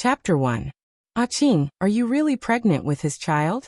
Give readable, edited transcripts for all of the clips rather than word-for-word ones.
Chapter 1. Ah Qing, are you really pregnant with his child?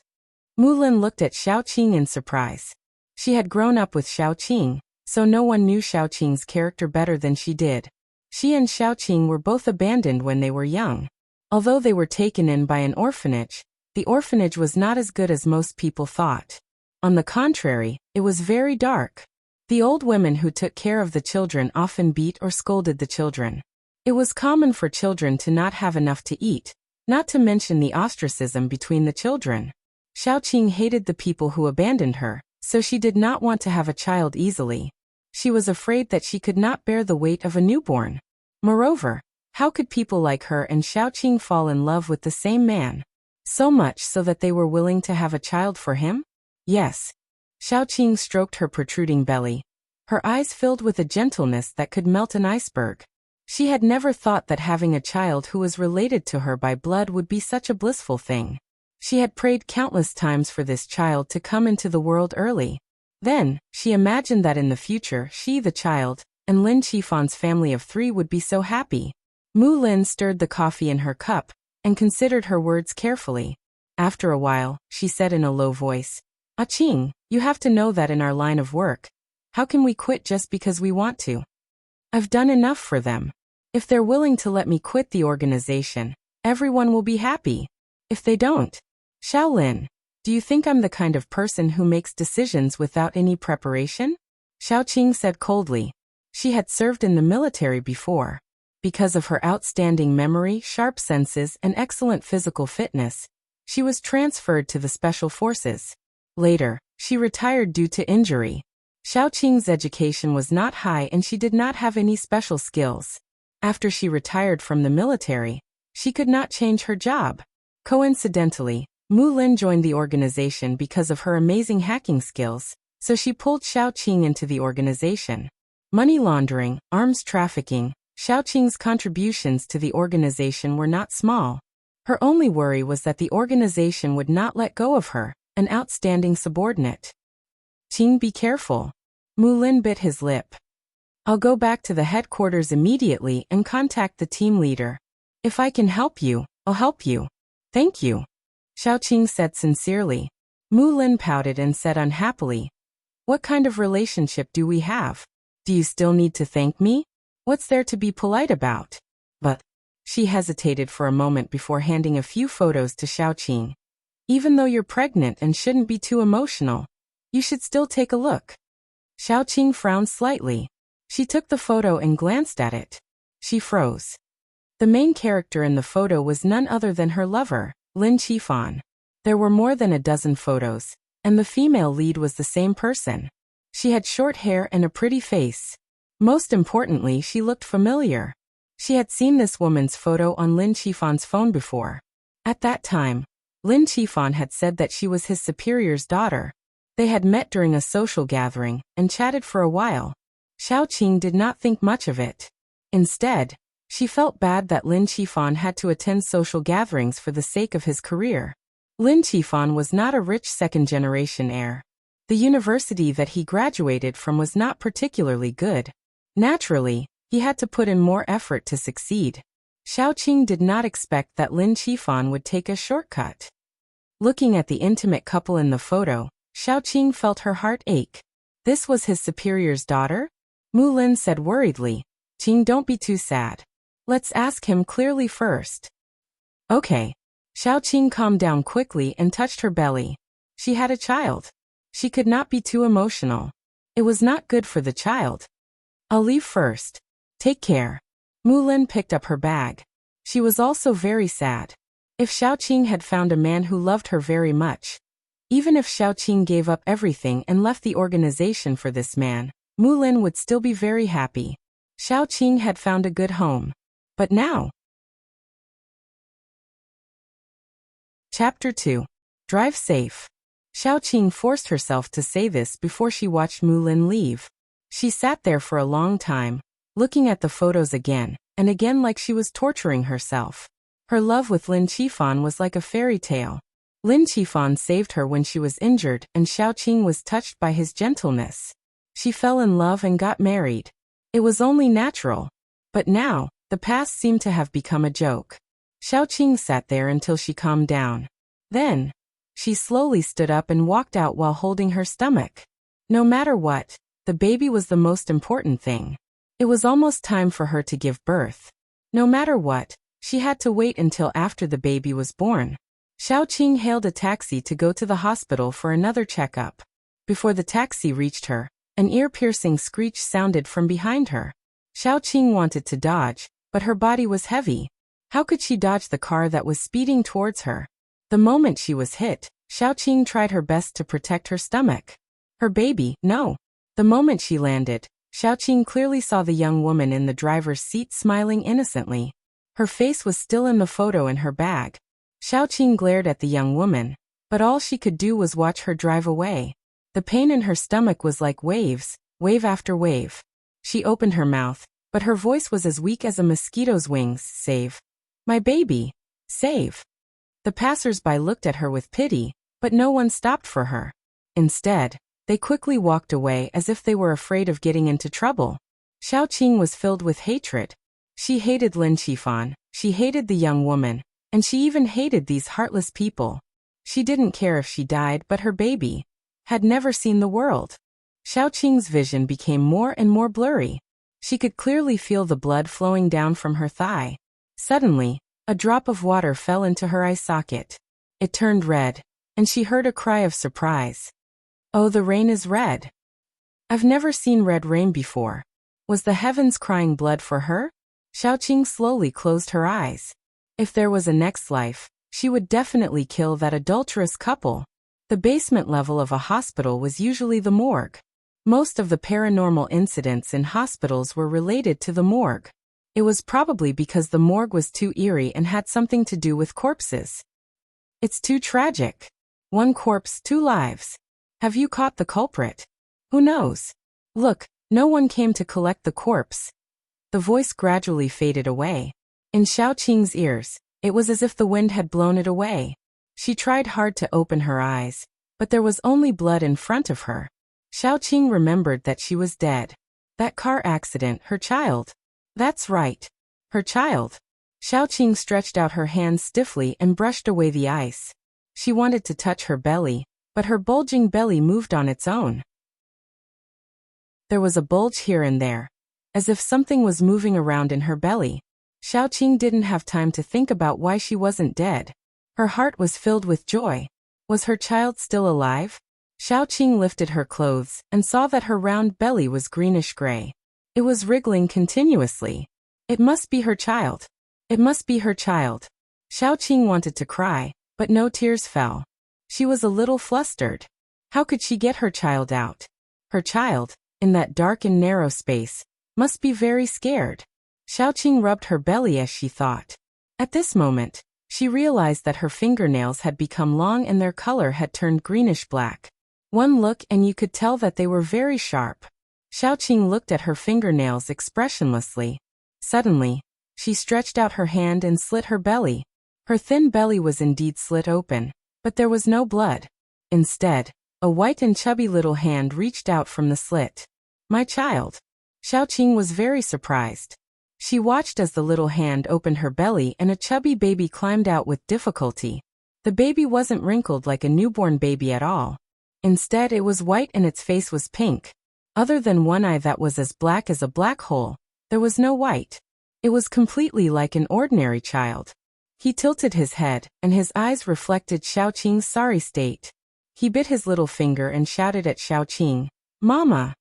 Mulin looked at Xiaoqing in surprise. She had grown up with Xiaoqing, so no one knew Xiaoqing's character better than she did. She and Xiaoqing were both abandoned when they were young. Although they were taken in by an orphanage, the orphanage was not as good as most people thought. On the contrary, it was very dark. The old women who took care of the children often beat or scolded the children. It was common for children to not have enough to eat, not to mention the ostracism between the children. Xiaoqing hated the people who abandoned her, so she did not want to have a child easily. She was afraid that she could not bear the weight of a newborn. Moreover, how could people like her and Xiaoqing fall in love with the same man? So much so that they were willing to have a child for him? Yes. Xiaoqing stroked her protruding belly. Her eyes filled with a gentleness that could melt an iceberg. She had never thought that having a child who was related to her by blood would be such a blissful thing. She had prayed countless times for this child to come into the world early. Then, she imagined that in the future she, the child, and Lin Qifan's family of 3 would be so happy. Mu Lin stirred the coffee in her cup, and considered her words carefully. After a while, she said in a low voice, Ah Qing, you have to know that in our line of work, how can we quit just because we want to? I've done enough for them. If they're willing to let me quit the organization, everyone will be happy. If they don't, Xiaolin, do you think I'm the kind of person who makes decisions without any preparation? Xiaoqing said coldly. She had served in the military before. Because of her outstanding memory, sharp senses, and excellent physical fitness, she was transferred to the special forces. Later, she retired due to injury. Xiaoqing's education was not high and she did not have any special skills. After she retired from the military, she could not change her job. Coincidentally, Mu Lin joined the organization because of her amazing hacking skills, so she pulled Xiaoqing into the organization. Money laundering, arms trafficking, Xiaoqing's contributions to the organization were not small. Her only worry was that the organization would not let go of her, an outstanding subordinate. Qing, be careful. Mu Lin bit his lip. I'll go back to the headquarters immediately and contact the team leader. If I can help you, I'll help you. Thank you. Xiaoqing said sincerely. Mu Lin pouted and said unhappily, what kind of relationship do we have? Do you still need to thank me? What's there to be polite about? But, she hesitated for a moment before handing a few photos to Xiaoqing. Even though you're pregnant and shouldn't be too emotional, you should still take a look. Xiaoqing frowned slightly. She took the photo and glanced at it. She froze. The main character in the photo was none other than her lover, Lin Qifan. There were more than a dozen photos, and the female lead was the same person. She had short hair and a pretty face. Most importantly, she looked familiar. She had seen this woman's photo on Lin Qifan's phone before. At that time, Lin Qifan had said that she was his superior's daughter. They had met during a social gathering and chatted for a while. Xiaoqing did not think much of it. Instead, she felt bad that Lin Qifan had to attend social gatherings for the sake of his career. Lin Qifan was not a rich second-generation heir. The university that he graduated from was not particularly good. Naturally, he had to put in more effort to succeed. Xiaoqing did not expect that Lin Qifan would take a shortcut. Looking at the intimate couple in the photo, Xiaoqing felt her heart ache. This was his superior's daughter? Mu Lin said worriedly. Qing, don't be too sad. Let's ask him clearly first. Okay. Xiaoqing calmed down quickly and touched her belly. She had a child. She could not be too emotional. It was not good for the child. I'll leave first. Take care. Mu Lin picked up her bag. She was also very sad. If Xiaoqing had found a man who loved her very much, even if Xiaoqing gave up everything and left the organization for this man, Mu Lin would still be very happy. Xiaoqing had found a good home. But now... Chapter 2. Drive safe. Xiaoqing forced herself to say this before she watched Mu Lin leave. She sat there for a long time, looking at the photos again and again like she was torturing herself. Her love with Lin Qifan was like a fairy tale. Lin Qifan saved her when she was injured and Xiaoqing was touched by his gentleness. She fell in love and got married. It was only natural. But now, the past seemed to have become a joke. Xiaoqing sat there until she calmed down. Then, she slowly stood up and walked out while holding her stomach. No matter what, the baby was the most important thing. It was almost time for her to give birth. No matter what, she had to wait until after the baby was born. Xiaoqing hailed a taxi to go to the hospital for another checkup. Before the taxi reached her, an ear-piercing screech sounded from behind her. Xiaoqing wanted to dodge, but her body was heavy. How could she dodge the car that was speeding towards her? The moment she was hit, Xiaoqing tried her best to protect her stomach. Her baby, no. The moment she landed, Xiaoqing clearly saw the young woman in the driver's seat smiling innocently. Her face was still in the photo in her bag. Xiaoqing glared at the young woman, but all she could do was watch her drive away. The pain in her stomach was like waves, wave after wave. She opened her mouth, but her voice was as weak as a mosquito's wings. Save. My baby. Save. The passers-by looked at her with pity, but no one stopped for her. Instead, they quickly walked away as if they were afraid of getting into trouble. Xiaoqing was filled with hatred. She hated Lin Qifan, she hated the young woman, and she even hated these heartless people. She didn't care if she died, but her baby had never seen the world. Xiaoqing's vision became more and more blurry. She could clearly feel the blood flowing down from her thigh. Suddenly, a drop of water fell into her eye socket. It turned red, and she heard a cry of surprise. Oh, the rain is red. I've never seen red rain before. Was the heavens crying blood for her? Xiaoqing slowly closed her eyes. If there was a next life, she would definitely kill that adulterous couple. The basement level of a hospital was usually the morgue. Most of the paranormal incidents in hospitals were related to the morgue. It was probably because the morgue was too eerie and had something to do with corpses. It's too tragic. One corpse, two lives. Have you caught the culprit? Who knows? Look, no one came to collect the corpse. The voice gradually faded away. In Xiaoqing's ears, it was as if the wind had blown it away. She tried hard to open her eyes, but there was only blood in front of her. Xiaoqing remembered that she was dead. That car accident, her child. That's right. Her child. Xiaoqing stretched out her hands stiffly and brushed away the ice. She wanted to touch her belly, but her bulging belly moved on its own. There was a bulge here and there, as if something was moving around in her belly. Xiaoqing didn't have time to think about why she wasn't dead. Her heart was filled with joy. Was her child still alive? Xiaoqing lifted her clothes and saw that her round belly was greenish-gray. It was wriggling continuously. It must be her child. It must be her child. Xiaoqing wanted to cry, but no tears fell. She was a little flustered. How could she get her child out? Her child, in that dark and narrow space, must be very scared. Xiaoqing rubbed her belly as she thought. At this moment, she realized that her fingernails had become long and their color had turned greenish-black. One look and you could tell that they were very sharp. Xiaoqing looked at her fingernails expressionlessly. Suddenly, she stretched out her hand and slit her belly. Her thin belly was indeed slit open, but there was no blood. Instead, a white and chubby little hand reached out from the slit. My child. Xiaoqing was very surprised. She watched as the little hand opened her belly and a chubby baby climbed out with difficulty. The baby wasn't wrinkled like a newborn baby at all. Instead, it was white and its face was pink. Other than one eye that was as black as a black hole, there was no white. It was completely like an ordinary child. He tilted his head, and his eyes reflected Xiaoqing's sorry state. He bit his little finger and shouted at Xiaoqing, "Mama!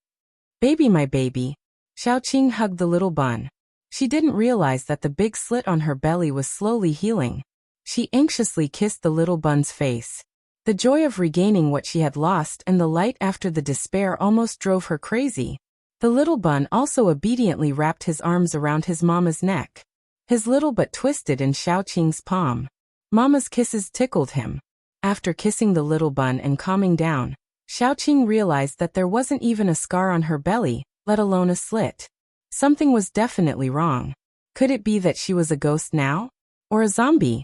Baby, my baby!" Xiaoqing hugged the little bun. She didn't realize that the big slit on her belly was slowly healing. She anxiously kissed the little bun's face. The joy of regaining what she had lost and the light after the despair almost drove her crazy. The little bun also obediently wrapped his arms around his mama's neck. His little butt twisted in Xiaoqing's palm. Mama's kisses tickled him. After kissing the little bun and calming down, Xiaoqing realized that there wasn't even a scar on her belly, let alone a slit. Something was definitely wrong. Could it be that she was a ghost now? Or a zombie?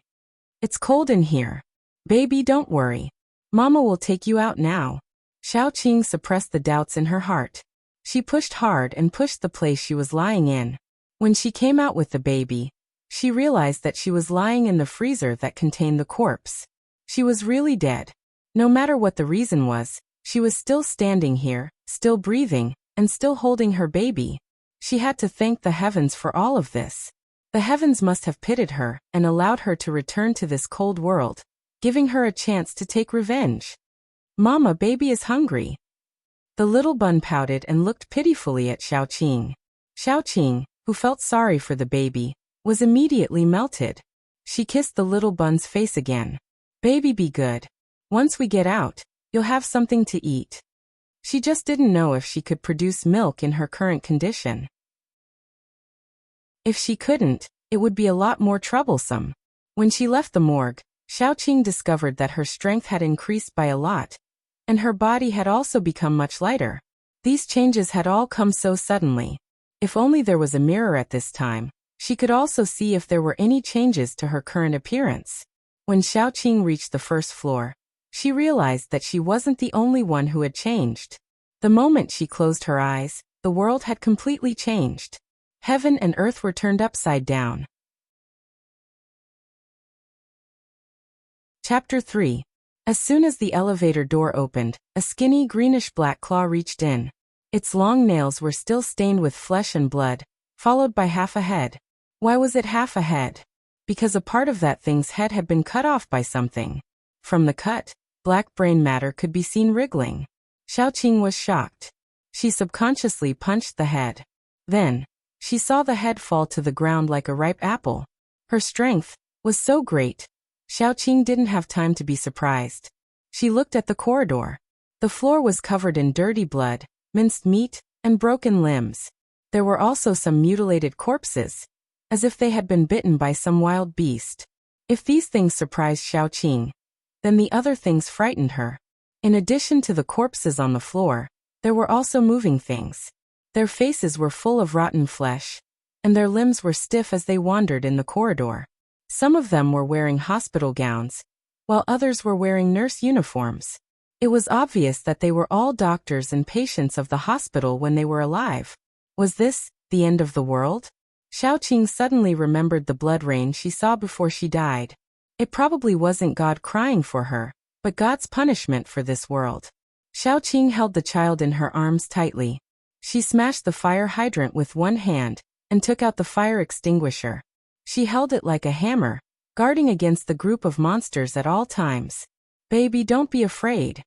It's cold in here. Baby, don't worry. Mama will take you out now. Xiaoqing suppressed the doubts in her heart. She pushed hard and pushed the place she was lying in. When she came out with the baby, She realized that she was lying in the freezer that contained the corpse. She was really dead. No matter what the reason was, she was still standing here, still breathing, and still holding her baby. She had to thank the heavens for all of this. The heavens must have pitied her and allowed her to return to this cold world, giving her a chance to take revenge. Mama, baby is hungry. The little bun pouted and looked pitifully at Xiaoqing. Xiaoqing, who felt sorry for the baby, was immediately melted. She kissed the little bun's face again. Baby, be good. Once we get out, you'll have something to eat. She just didn't know if she could produce milk in her current condition. If she couldn't, it would be a lot more troublesome. When she left the morgue, Xiaoqing discovered that her strength had increased by a lot, and her body had also become much lighter. These changes had all come so suddenly. If only there was a mirror at this time, she could also see if there were any changes to her current appearance. When Xiaoqing reached the first floor, she realized that she wasn't the only one who had changed. The moment she closed her eyes, the world had completely changed. Heaven and earth were turned upside down. Chapter 3. As soon as the elevator door opened, a skinny greenish-black claw reached in. Its long nails were still stained with flesh and blood, followed by half a head. Why was it half a head? Because a part of that thing's head had been cut off by something. From the cut, black brain matter could be seen wriggling. Xiaoqing was shocked. She subconsciously punched the head. Then, she saw the head fall to the ground like a ripe apple. Her strength was so great. Xiaoqing didn't have time to be surprised. She looked at the corridor. The floor was covered in dirty blood, minced meat, and broken limbs. There were also some mutilated corpses, as if they had been bitten by some wild beast. If these things surprised Xiaoqing, then the other things frightened her. In addition to the corpses on the floor, there were also moving things. Their faces were full of rotten flesh, and their limbs were stiff as they wandered in the corridor. Some of them were wearing hospital gowns, while others were wearing nurse uniforms. It was obvious that they were all doctors and patients of the hospital when they were alive. Was this the end of the world? Xiaoqing suddenly remembered the blood rain she saw before she died. It probably wasn't God crying for her, but God's punishment for this world. Xiaoqing held the child in her arms tightly. She smashed the fire hydrant with one hand and took out the fire extinguisher. She held it like a hammer, guarding against the group of monsters at all times. Baby, don't be afraid.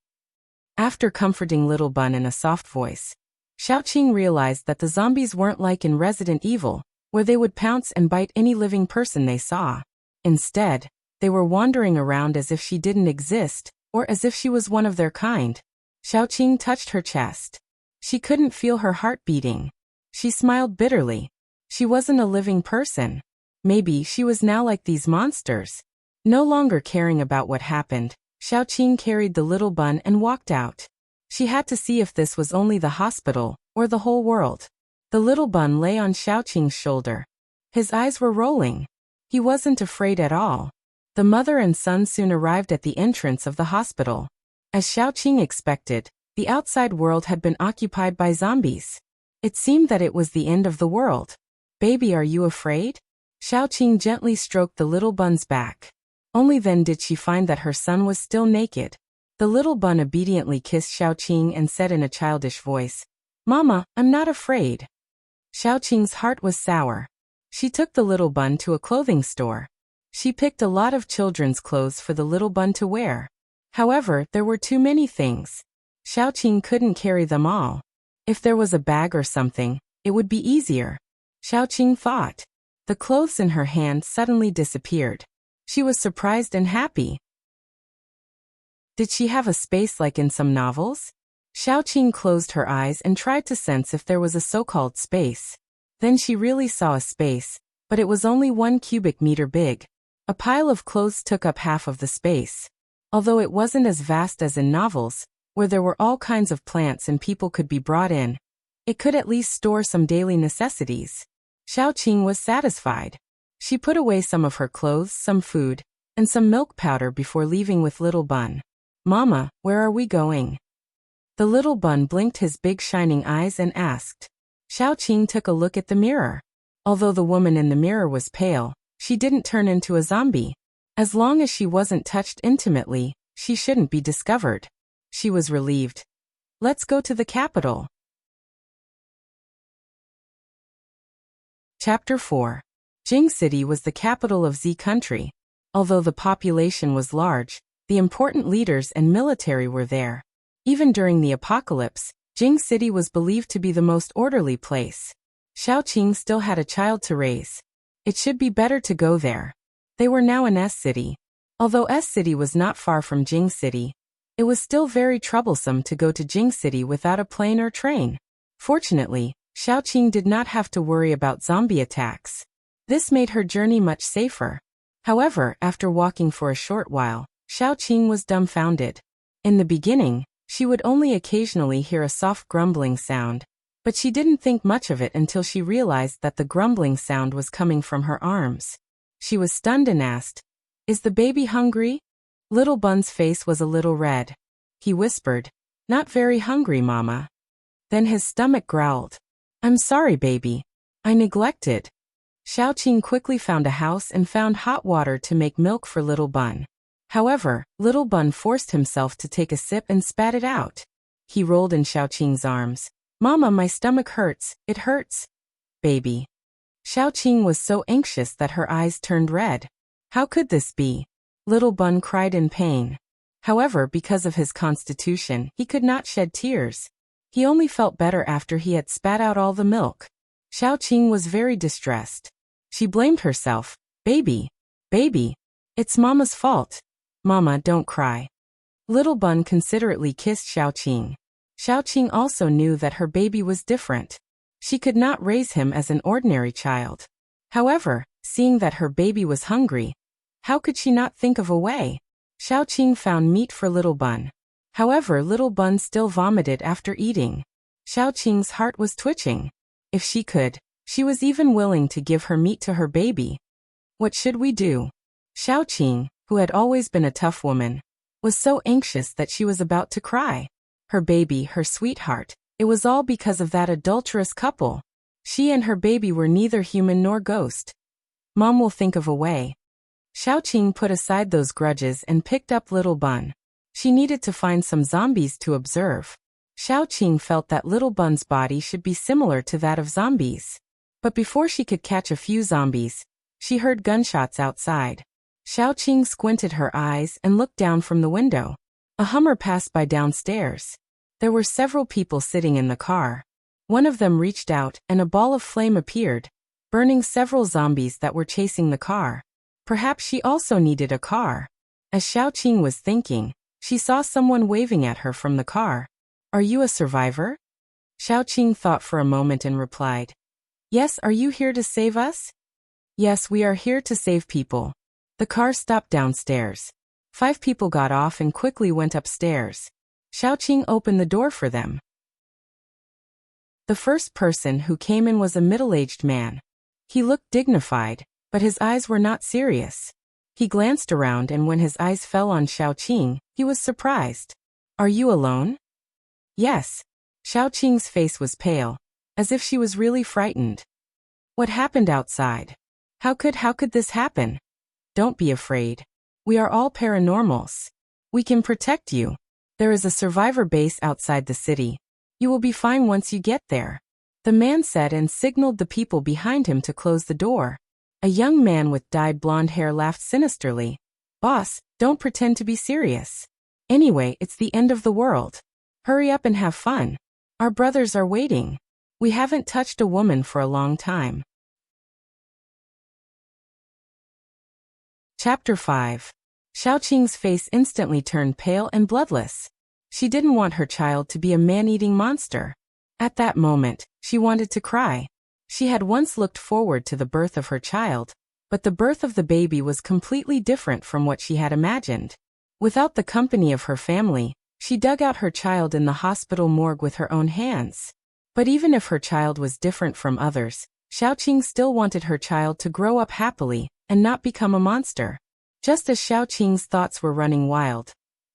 After comforting Little Bun in a soft voice, Xiaoqing realized that the zombies weren't like in Resident Evil, where they would pounce and bite any living person they saw. Instead, they were wandering around as if she didn't exist, or as if she was one of their kind. Xiaoqing touched her chest. She couldn't feel her heart beating. She smiled bitterly. She wasn't a living person. Maybe she was now like these monsters. No longer caring about what happened, Xiaoqing carried the little bun and walked out. She had to see if this was only the hospital, or the whole world. The little bun lay on Xiaoqing's shoulder. His eyes were rolling. He wasn't afraid at all. The mother and son soon arrived at the entrance of the hospital. As Xiaoqing expected, the outside world had been occupied by zombies. It seemed that it was the end of the world. Baby, are you afraid? Xiaoqing gently stroked the little bun's back. Only then did she find that her son was still naked. The little bun obediently kissed Xiaoqing and said in a childish voice, "Mama, I'm not afraid." Xiaoqing's heart was sour. She took the little bun to a clothing store. She picked a lot of children's clothes for the little bun to wear. However, there were too many things. Xiaoqing couldn't carry them all. If there was a bag or something, it would be easier. Xiaoqing thought. The clothes in her hand suddenly disappeared. She was surprised and happy. Did she have a space like in some novels? Xiaoqing closed her eyes and tried to sense if there was a so-called space. Then she really saw a space, but it was only 1 cubic meter big. A pile of clothes took up half of the space. Although it wasn't as vast as in novels, where there were all kinds of plants and people could be brought in, it could at least store some daily necessities. Xiaoqing was satisfied. She put away some of her clothes, some food, and some milk powder before leaving with Little Bun. "Mama, where are we going?" The little bun blinked his big shining eyes and asked. Xiaoqing took a look at the mirror. Although the woman in the mirror was pale, She didn't turn into a zombie. As long as she wasn't touched intimately, she shouldn't be discovered. She was relieved. Let's go to the capital. Chapter 4. Jing City was the capital of Z country. Although the population was large, the important leaders and military were there. Even during the apocalypse, Jing City was believed to be the most orderly place. Xiaoqing still had a child to raise. It should be better to go there. They were now in S City. Although S City was not far from Jing City, it was still very troublesome to go to Jing City without a plane or train. Fortunately, Xiaoqing did not have to worry about zombie attacks. This made her journey much safer. However, after walking for a short while, Xiaoqing was dumbfounded. In the beginning, she would only occasionally hear a soft grumbling sound, but she didn't think much of it until she realized that the grumbling sound was coming from her arms. She was stunned and asked, "Is the baby hungry?" Little Bun's face was a little red. He whispered, "Not very hungry, Mama." Then his stomach growled. "I'm sorry, baby. I neglected." Xiaoqing quickly found a house and found hot water to make milk for Little Bun. However, Little Bun forced himself to take a sip and spat it out. He rolled in Xiaoqing's arms. "Mama, my stomach hurts. It hurts." "Baby." Xiaoqing was so anxious that her eyes turned red. How could this be? Little Bun cried in pain. However, because of his constitution, he could not shed tears. He only felt better after he had spat out all the milk. Xiaoqing was very distressed. She blamed herself. Baby, it's Mama's fault. Mama, don't cry." Little Bun considerately kissed Xiaoqing. Xiaoqing also knew that her baby was different. She could not raise him as an ordinary child. However, seeing that her baby was hungry, how could she not think of a way? Xiaoqing found meat for Little Bun. However, Little Bun still vomited after eating. Xiaoqing's heart was twitching. If she could, she was even willing to give her meat to her baby. What should we do? Xiaoqing, who had always been a tough woman, was so anxious that she was about to cry. Her baby, her sweetheart, it was all because of that adulterous couple. She and her baby were neither human nor ghost. Mom will think of a way. Xiaoqing put aside those grudges and picked up Little Bun. She needed to find some zombies to observe. Xiaoqing felt that Little Bun's body should be similar to that of zombies. But before she could catch a few zombies, she heard gunshots outside. Xiaoqing squinted her eyes and looked down from the window. A Hummer passed by downstairs. There were several people sitting in the car. One of them reached out and a ball of flame appeared, burning several zombies that were chasing the car. Perhaps she also needed a car. As Xiaoqing was thinking, she saw someone waving at her from the car. "Are you a survivor?" Xiaoqing thought for a moment and replied, "Yes, are you here to save us?" "Yes, we are here to save people." The car stopped downstairs. 5 people got off and quickly went upstairs. Xiaoqing opened the door for them. The first person who came in was a middle-aged man. He looked dignified, but his eyes were not serious. He glanced around and when his eyes fell on Xiaoqing, he was surprised. "Are you alone?" "Yes." Xiaoqing's face was pale, as if she was really frightened. "What happened outside? How could this happen?" "Don't be afraid. We are all paranormals. We can protect you. There is a survivor base outside the city. You will be fine once you get there," the man said and signaled the people behind him to close the door. A young man with dyed blonde hair laughed sinisterly. "Boss, don't pretend to be serious. Anyway, it's the end of the world. Hurry up and have fun. Our brothers are waiting. We haven't touched a woman for a long time." Chapter 5. Xiaoqing's face instantly turned pale and bloodless. She didn't want her child to be a man-eating monster. At that moment, she wanted to cry. She had once looked forward to the birth of her child, but the birth of the baby was completely different from what she had imagined. Without the company of her family, she dug out her child in the hospital morgue with her own hands. But even if her child was different from others, Xiaoqing still wanted her child to grow up happily and not become a monster. Just as Xiaoqing's thoughts were running wild,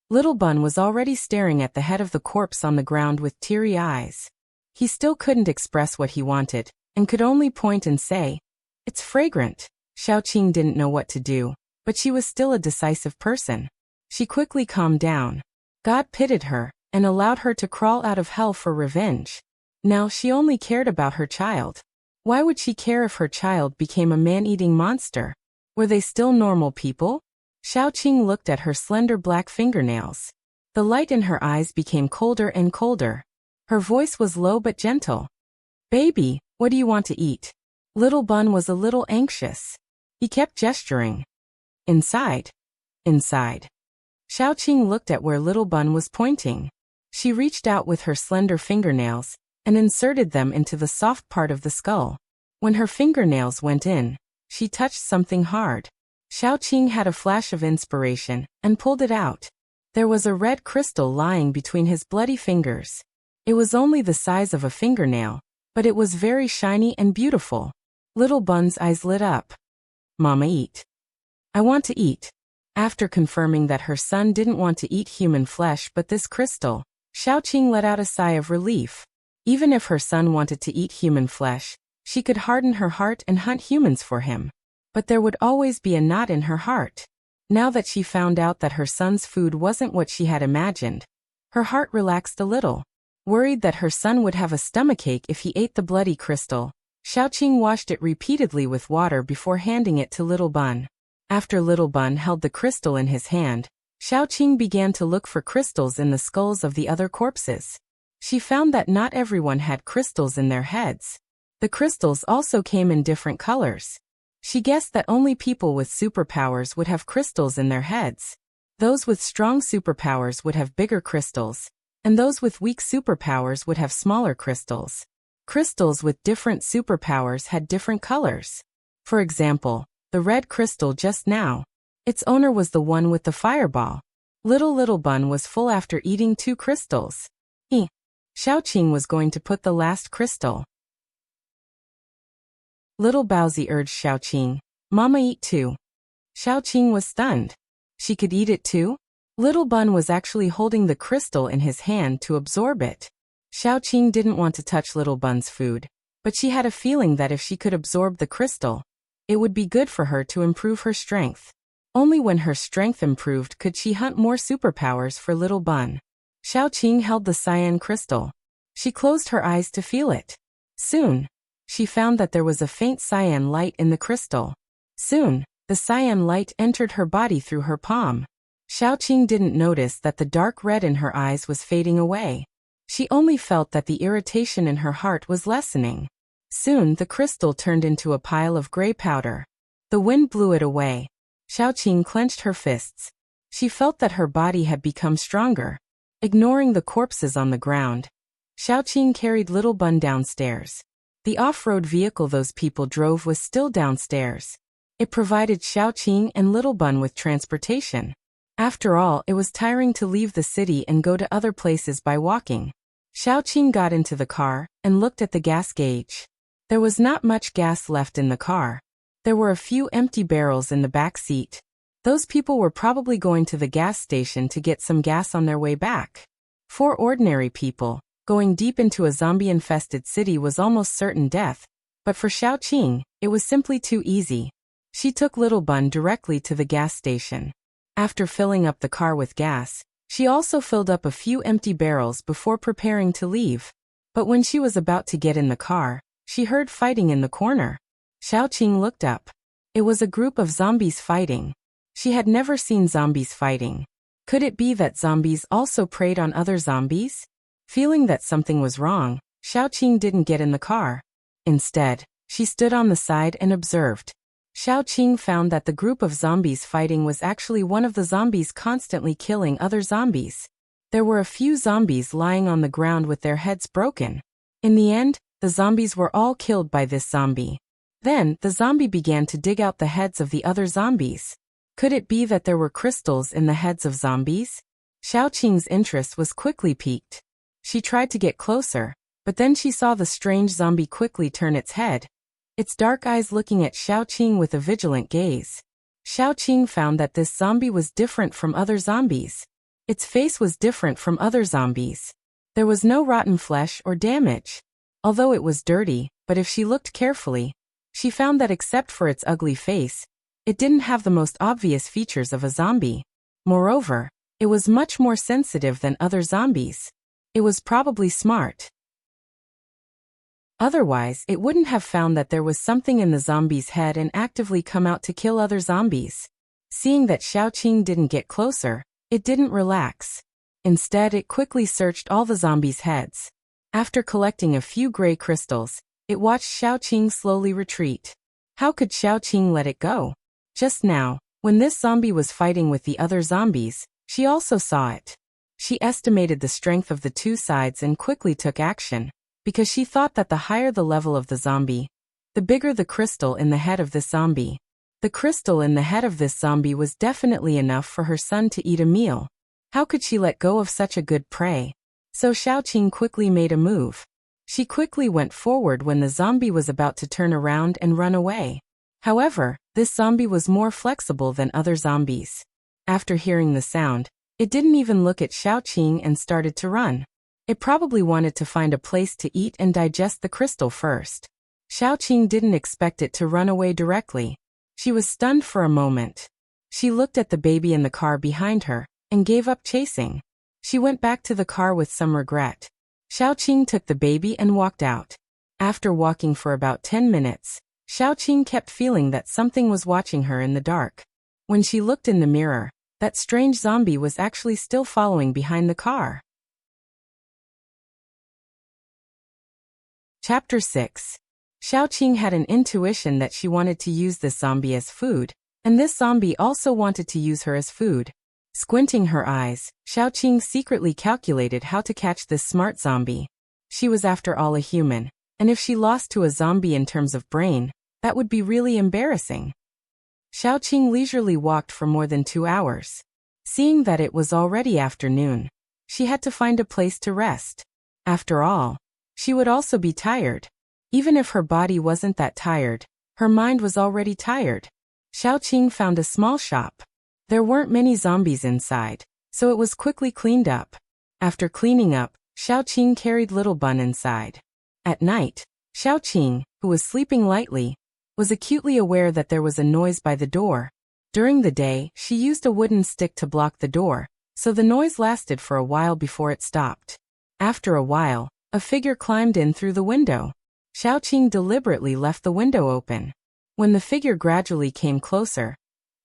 Little Bun was already staring at the head of the corpse on the ground with teary eyes. He still couldn't express what he wanted, and could only point and say, "It's fragrant." Xiaoqing didn't know what to do, but she was still a decisive person. She quickly calmed down. God pitied her and allowed her to crawl out of hell for revenge. Now she only cared about her child. Why would she care if her child became a man-eating monster? Were they still normal people? Xiaoqing looked at her slender black fingernails. The light in her eyes became colder and colder. Her voice was low but gentle. Baby, what do you want to eat? Little Bun was a little anxious. He kept gesturing. Inside. Inside. Xiaoqing looked at where Little Bun was pointing. She reached out with her slender fingernails and inserted them into the soft part of the skull. When her fingernails went in, she touched something hard. Xiaoqing had a flash of inspiration and pulled it out. There was a red crystal lying between his bloody fingers. It was only the size of a fingernail, but it was very shiny and beautiful. Little Bun's eyes lit up. Mama, eat. I want to eat. After confirming that her son didn't want to eat human flesh but this crystal, Xiaoqing let out a sigh of relief. Even if her son wanted to eat human flesh, she could harden her heart and hunt humans for him. But there would always be a knot in her heart. Now that she found out that her son's food wasn't what she had imagined, her heart relaxed a little. Worried that her son would have a stomachache if he ate the bloody crystal, Xiaoqing washed it repeatedly with water before handing it to Little Bun. After Little Bun held the crystal in his hand, Xiaoqing began to look for crystals in the skulls of the other corpses. She found that not everyone had crystals in their heads. The crystals also came in different colors. She guessed that only people with superpowers would have crystals in their heads. Those with strong superpowers would have bigger crystals, and those with weak superpowers would have smaller crystals. Crystals with different superpowers had different colors. For example, the red crystal just now. Its owner was the one with the fireball. Little Bun was full after eating 2 crystals. Xiaoqing was going to put the last crystal. Little Baozi urged Xiaoqing, Mama, eat too. Xiaoqing was stunned. She could eat it too? Little Bun was actually holding the crystal in his hand to absorb it. Xiaoqing didn't want to touch Little Bun's food, but she had a feeling that if she could absorb the crystal, it would be good for her to improve her strength. Only when her strength improved could she hunt more superpowers for Little Bun. Xiaoqing held the cyan crystal. She closed her eyes to feel it. Soon, she found that there was a faint cyan light in the crystal. Soon, the cyan light entered her body through her palm. Xiaoqing didn't notice that the dark red in her eyes was fading away. She only felt that the irritation in her heart was lessening. Soon the crystal turned into a pile of gray powder. The wind blew it away. Xiaoqing clenched her fists. She felt that her body had become stronger. Ignoring the corpses on the ground, Xiaoqing carried Little Bun downstairs. The off-road vehicle those people drove was still downstairs. It provided Xiaoqing and Little Bun with transportation. After all, it was tiring to leave the city and go to other places by walking. Xiaoqing got into the car and looked at the gas gauge. There was not much gas left in the car. There were a few empty barrels in the back seat. Those people were probably going to the gas station to get some gas on their way back. For ordinary people, going deep into a zombie-infested city was almost certain death, but for Xiaoqing, it was simply too easy. She took Little Bun directly to the gas station. After filling up the car with gas, she also filled up a few empty barrels before preparing to leave. But when she was about to get in the car, she heard fighting in the corner. Xiaoqing looked up. It was a group of zombies fighting. She had never seen zombies fighting. Could it be that zombies also preyed on other zombies? Feeling that something was wrong, Xiaoqing didn't get in the car. Instead, she stood on the side and observed. Xiaoqing found that the group of zombies fighting was actually one of the zombies constantly killing other zombies. There were a few zombies lying on the ground with their heads broken. In the end, the zombies were all killed by this zombie. Then, the zombie began to dig out the heads of the other zombies. Could it be that there were crystals in the heads of zombies? Xiaoqing's interest was quickly piqued. She tried to get closer, but then she saw the strange zombie quickly turn its head, its dark eyes looking at Xiaoqing with a vigilant gaze. Xiaoqing found that this zombie was different from other zombies. Its face was different from other zombies. There was no rotten flesh or damage. Although it was dirty, but if she looked carefully, She found that except for its ugly face, it didn't have the most obvious features of a zombie. Moreover, it was much more sensitive than other zombies. It was probably smart. Otherwise, it wouldn't have found that there was something in the zombie's head and actively come out to kill other zombies. Seeing that Xiaoqing didn't get closer, it didn't relax. Instead, it quickly searched all the zombies' heads. After collecting a few gray crystals, it watched Xiaoqing slowly retreat. How could Xiaoqing let it go? Just now, when this zombie was fighting with the other zombies, she also saw it. She estimated the strength of the two sides and quickly took action, because she thought that the higher the level of the zombie, the bigger the crystal in the head of this zombie. The crystal in the head of this zombie was definitely enough for her son to eat a meal. How could she let go of such a good prey? So Xiaoqing quickly made a move. She quickly went forward when the zombie was about to turn around and run away. However, this zombie was more flexible than other zombies. After hearing the sound, it didn't even look at Xiaoqing and started to run. It probably wanted to find a place to eat and digest the crystal first. Xiaoqing didn't expect it to run away directly. She was stunned for a moment. She looked at the baby in the car behind her and gave up chasing. She went back to the car with some regret. Xiaoqing took the baby and walked out. After walking for about 10 minutes, Xiaoqing kept feeling that something was watching her in the dark. When she looked in the mirror, that strange zombie was actually still following behind the car. Chapter 6. Xiaoqing had an intuition that she wanted to use this zombie as food, and this zombie also wanted to use her as food. Squinting her eyes, Xiaoqing secretly calculated how to catch this smart zombie. She was after all a human, and if she lost to a zombie in terms of brain, that would be really embarrassing. Xiaoqing leisurely walked for more than 2 hours. Seeing that it was already afternoon, she had to find a place to rest. After all, she would also be tired. Even if her body wasn't that tired, her mind was already tired. Xiaoqing found a small shop. There weren't many zombies inside, so it was quickly cleaned up. After cleaning up, Xiaoqing carried Little Bun inside. At night, Xiaoqing, who was sleeping lightly, was acutely aware that there was a noise by the door. During the day, she used a wooden stick to block the door, so the noise lasted for a while before it stopped. After a while, a figure climbed in through the window. Xiaoqing deliberately left the window open. When the figure gradually came closer,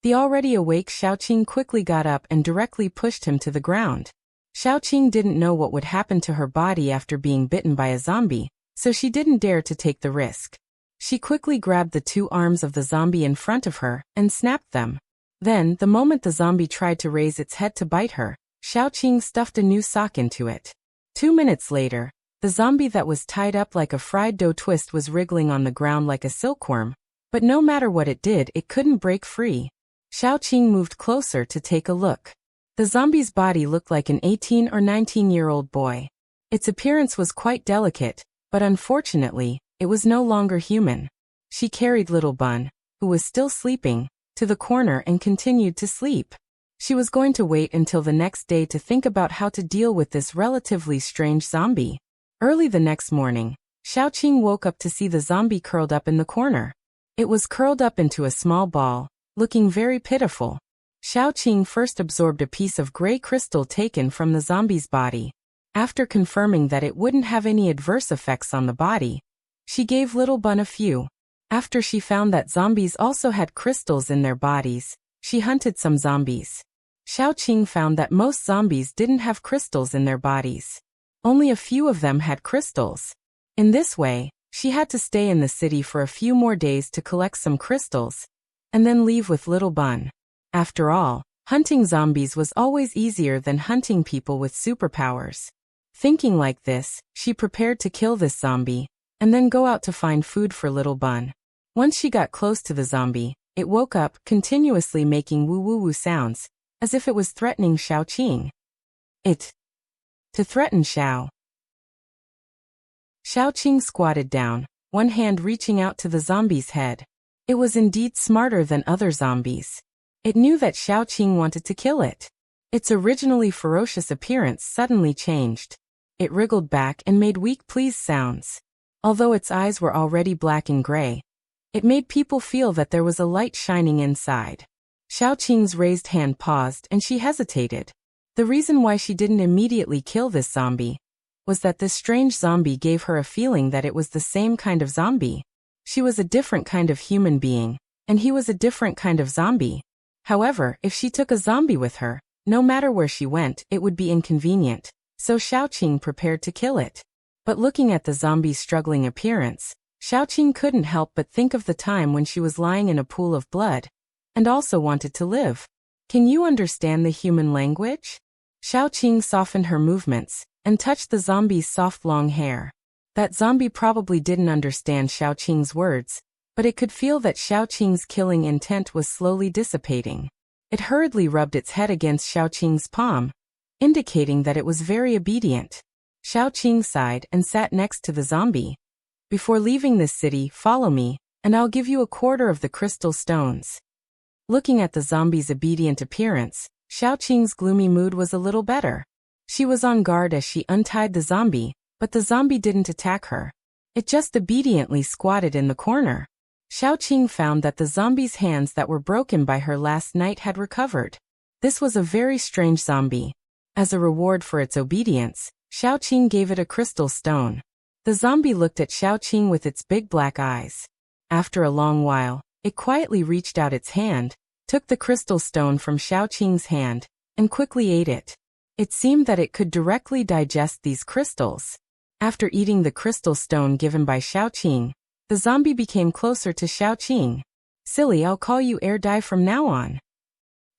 the already awake Xiaoqing quickly got up and directly pushed him to the ground. Xiaoqing didn't know what would happen to her body after being bitten by a zombie, so she didn't dare to take the risk. She quickly grabbed the 2 arms of the zombie in front of her and snapped them. Then, the moment the zombie tried to raise its head to bite her, Xiaoqing stuffed a new sock into it. 2 minutes later, the zombie that was tied up like a fried dough twist was wriggling on the ground like a silkworm, but no matter what it did, it couldn't break free. Xiaoqing moved closer to take a look. The zombie's body looked like an 18 or 19-year-old boy. Its appearance was quite delicate, but unfortunately, it was no longer human. She carried Little Bun, who was still sleeping, to the corner and continued to sleep. She was going to wait until the next day to think about how to deal with this relatively strange zombie. Early the next morning, Xiaoqing woke up to see the zombie curled up in the corner. It was curled up into a small ball, looking very pitiful. Xiaoqing first absorbed a piece of gray crystal taken from the zombie's body. After confirming that it wouldn't have any adverse effects on the body, she gave Little Bun a few. After she found that zombies also had crystals in their bodies, she hunted some zombies. Xiaoqing found that most zombies didn't have crystals in their bodies. Only a few of them had crystals. In this way, she had to stay in the city for a few more days to collect some crystals, and then leave with Little Bun. After all, hunting zombies was always easier than hunting people with superpowers. Thinking like this, she prepared to kill this zombie, and then go out to find food for Little Bun. Once she got close to the zombie, it woke up, continuously making woo-woo-woo sounds, as if it was threatening Xiaoqing. To threaten Xiao. Xiaoqing squatted down, one hand reaching out to the zombie's head. It was indeed smarter than other zombies. It knew that Xiaoqing wanted to kill it. Its originally ferocious appearance suddenly changed. It wriggled back and made weak please sounds. Although its eyes were already black and gray, It made people feel that there was a light shining inside. Xiaoqing's raised hand paused and she hesitated. The reason why she didn't immediately kill this zombie was that this strange zombie gave her a feeling that it was the same kind of zombie. She was a different kind of human being, and he was a different kind of zombie. However, if she took a zombie with her, no matter where she went, it would be inconvenient, so Xiaoqing prepared to kill it. But looking at the zombie's struggling appearance, Xiaoqing couldn't help but think of the time when she was lying in a pool of blood, and also wanted to live. Can you understand the human language? Xiaoqing softened her movements, and touched the zombie's soft long hair. That zombie probably didn't understand Xiaoqing's words, but it could feel that Xiaoqing's killing intent was slowly dissipating. It hurriedly rubbed its head against Xiaoqing's palm, indicating that it was very obedient. Xiaoqing sighed and sat next to the zombie. Before leaving this city, follow me, and I'll give you a quarter of the crystal stones. Looking at the zombie's obedient appearance, Xiaoqing's gloomy mood was a little better. She was on guard as she untied the zombie, but the zombie didn't attack her. It just obediently squatted in the corner. Xiaoqing found that the zombie's hands that were broken by her last night had recovered. This was a very strange zombie. As a reward for its obedience, Xiaoqing gave it a crystal stone. The zombie looked at Xiaoqing with its big black eyes. After a long while, it quietly reached out its hand, took the crystal stone from Xiaoqing's hand, and quickly ate it. It seemed that it could directly digest these crystals. After eating the crystal stone given by Xiaoqing, the zombie became closer to Xiaoqing. Silly, I'll call you Erdai from now on.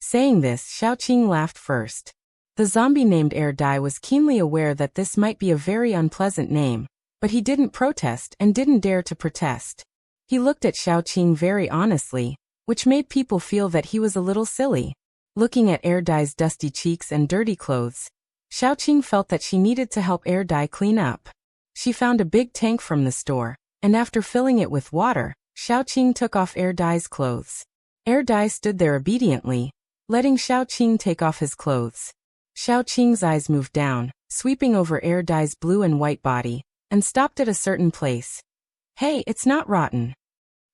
Saying this, Xiaoqing laughed first. The zombie named Erdai was keenly aware that this might be a very unpleasant name, but he didn't protest and didn't dare to protest. He looked at Xiaoqing very honestly, which made people feel that he was a little silly. Looking at Erdai's dusty cheeks and dirty clothes, Xiaoqing felt that she needed to help Erdai clean up. She found a big tank from the store, and after filling it with water, Xiaoqing took off Erdai's clothes. Erdai stood there obediently, letting Xiaoqing take off his clothes. Xiaoqing's eyes moved down, sweeping over Erdai's blue and white body, and stopped at a certain place. Hey, it's not rotten.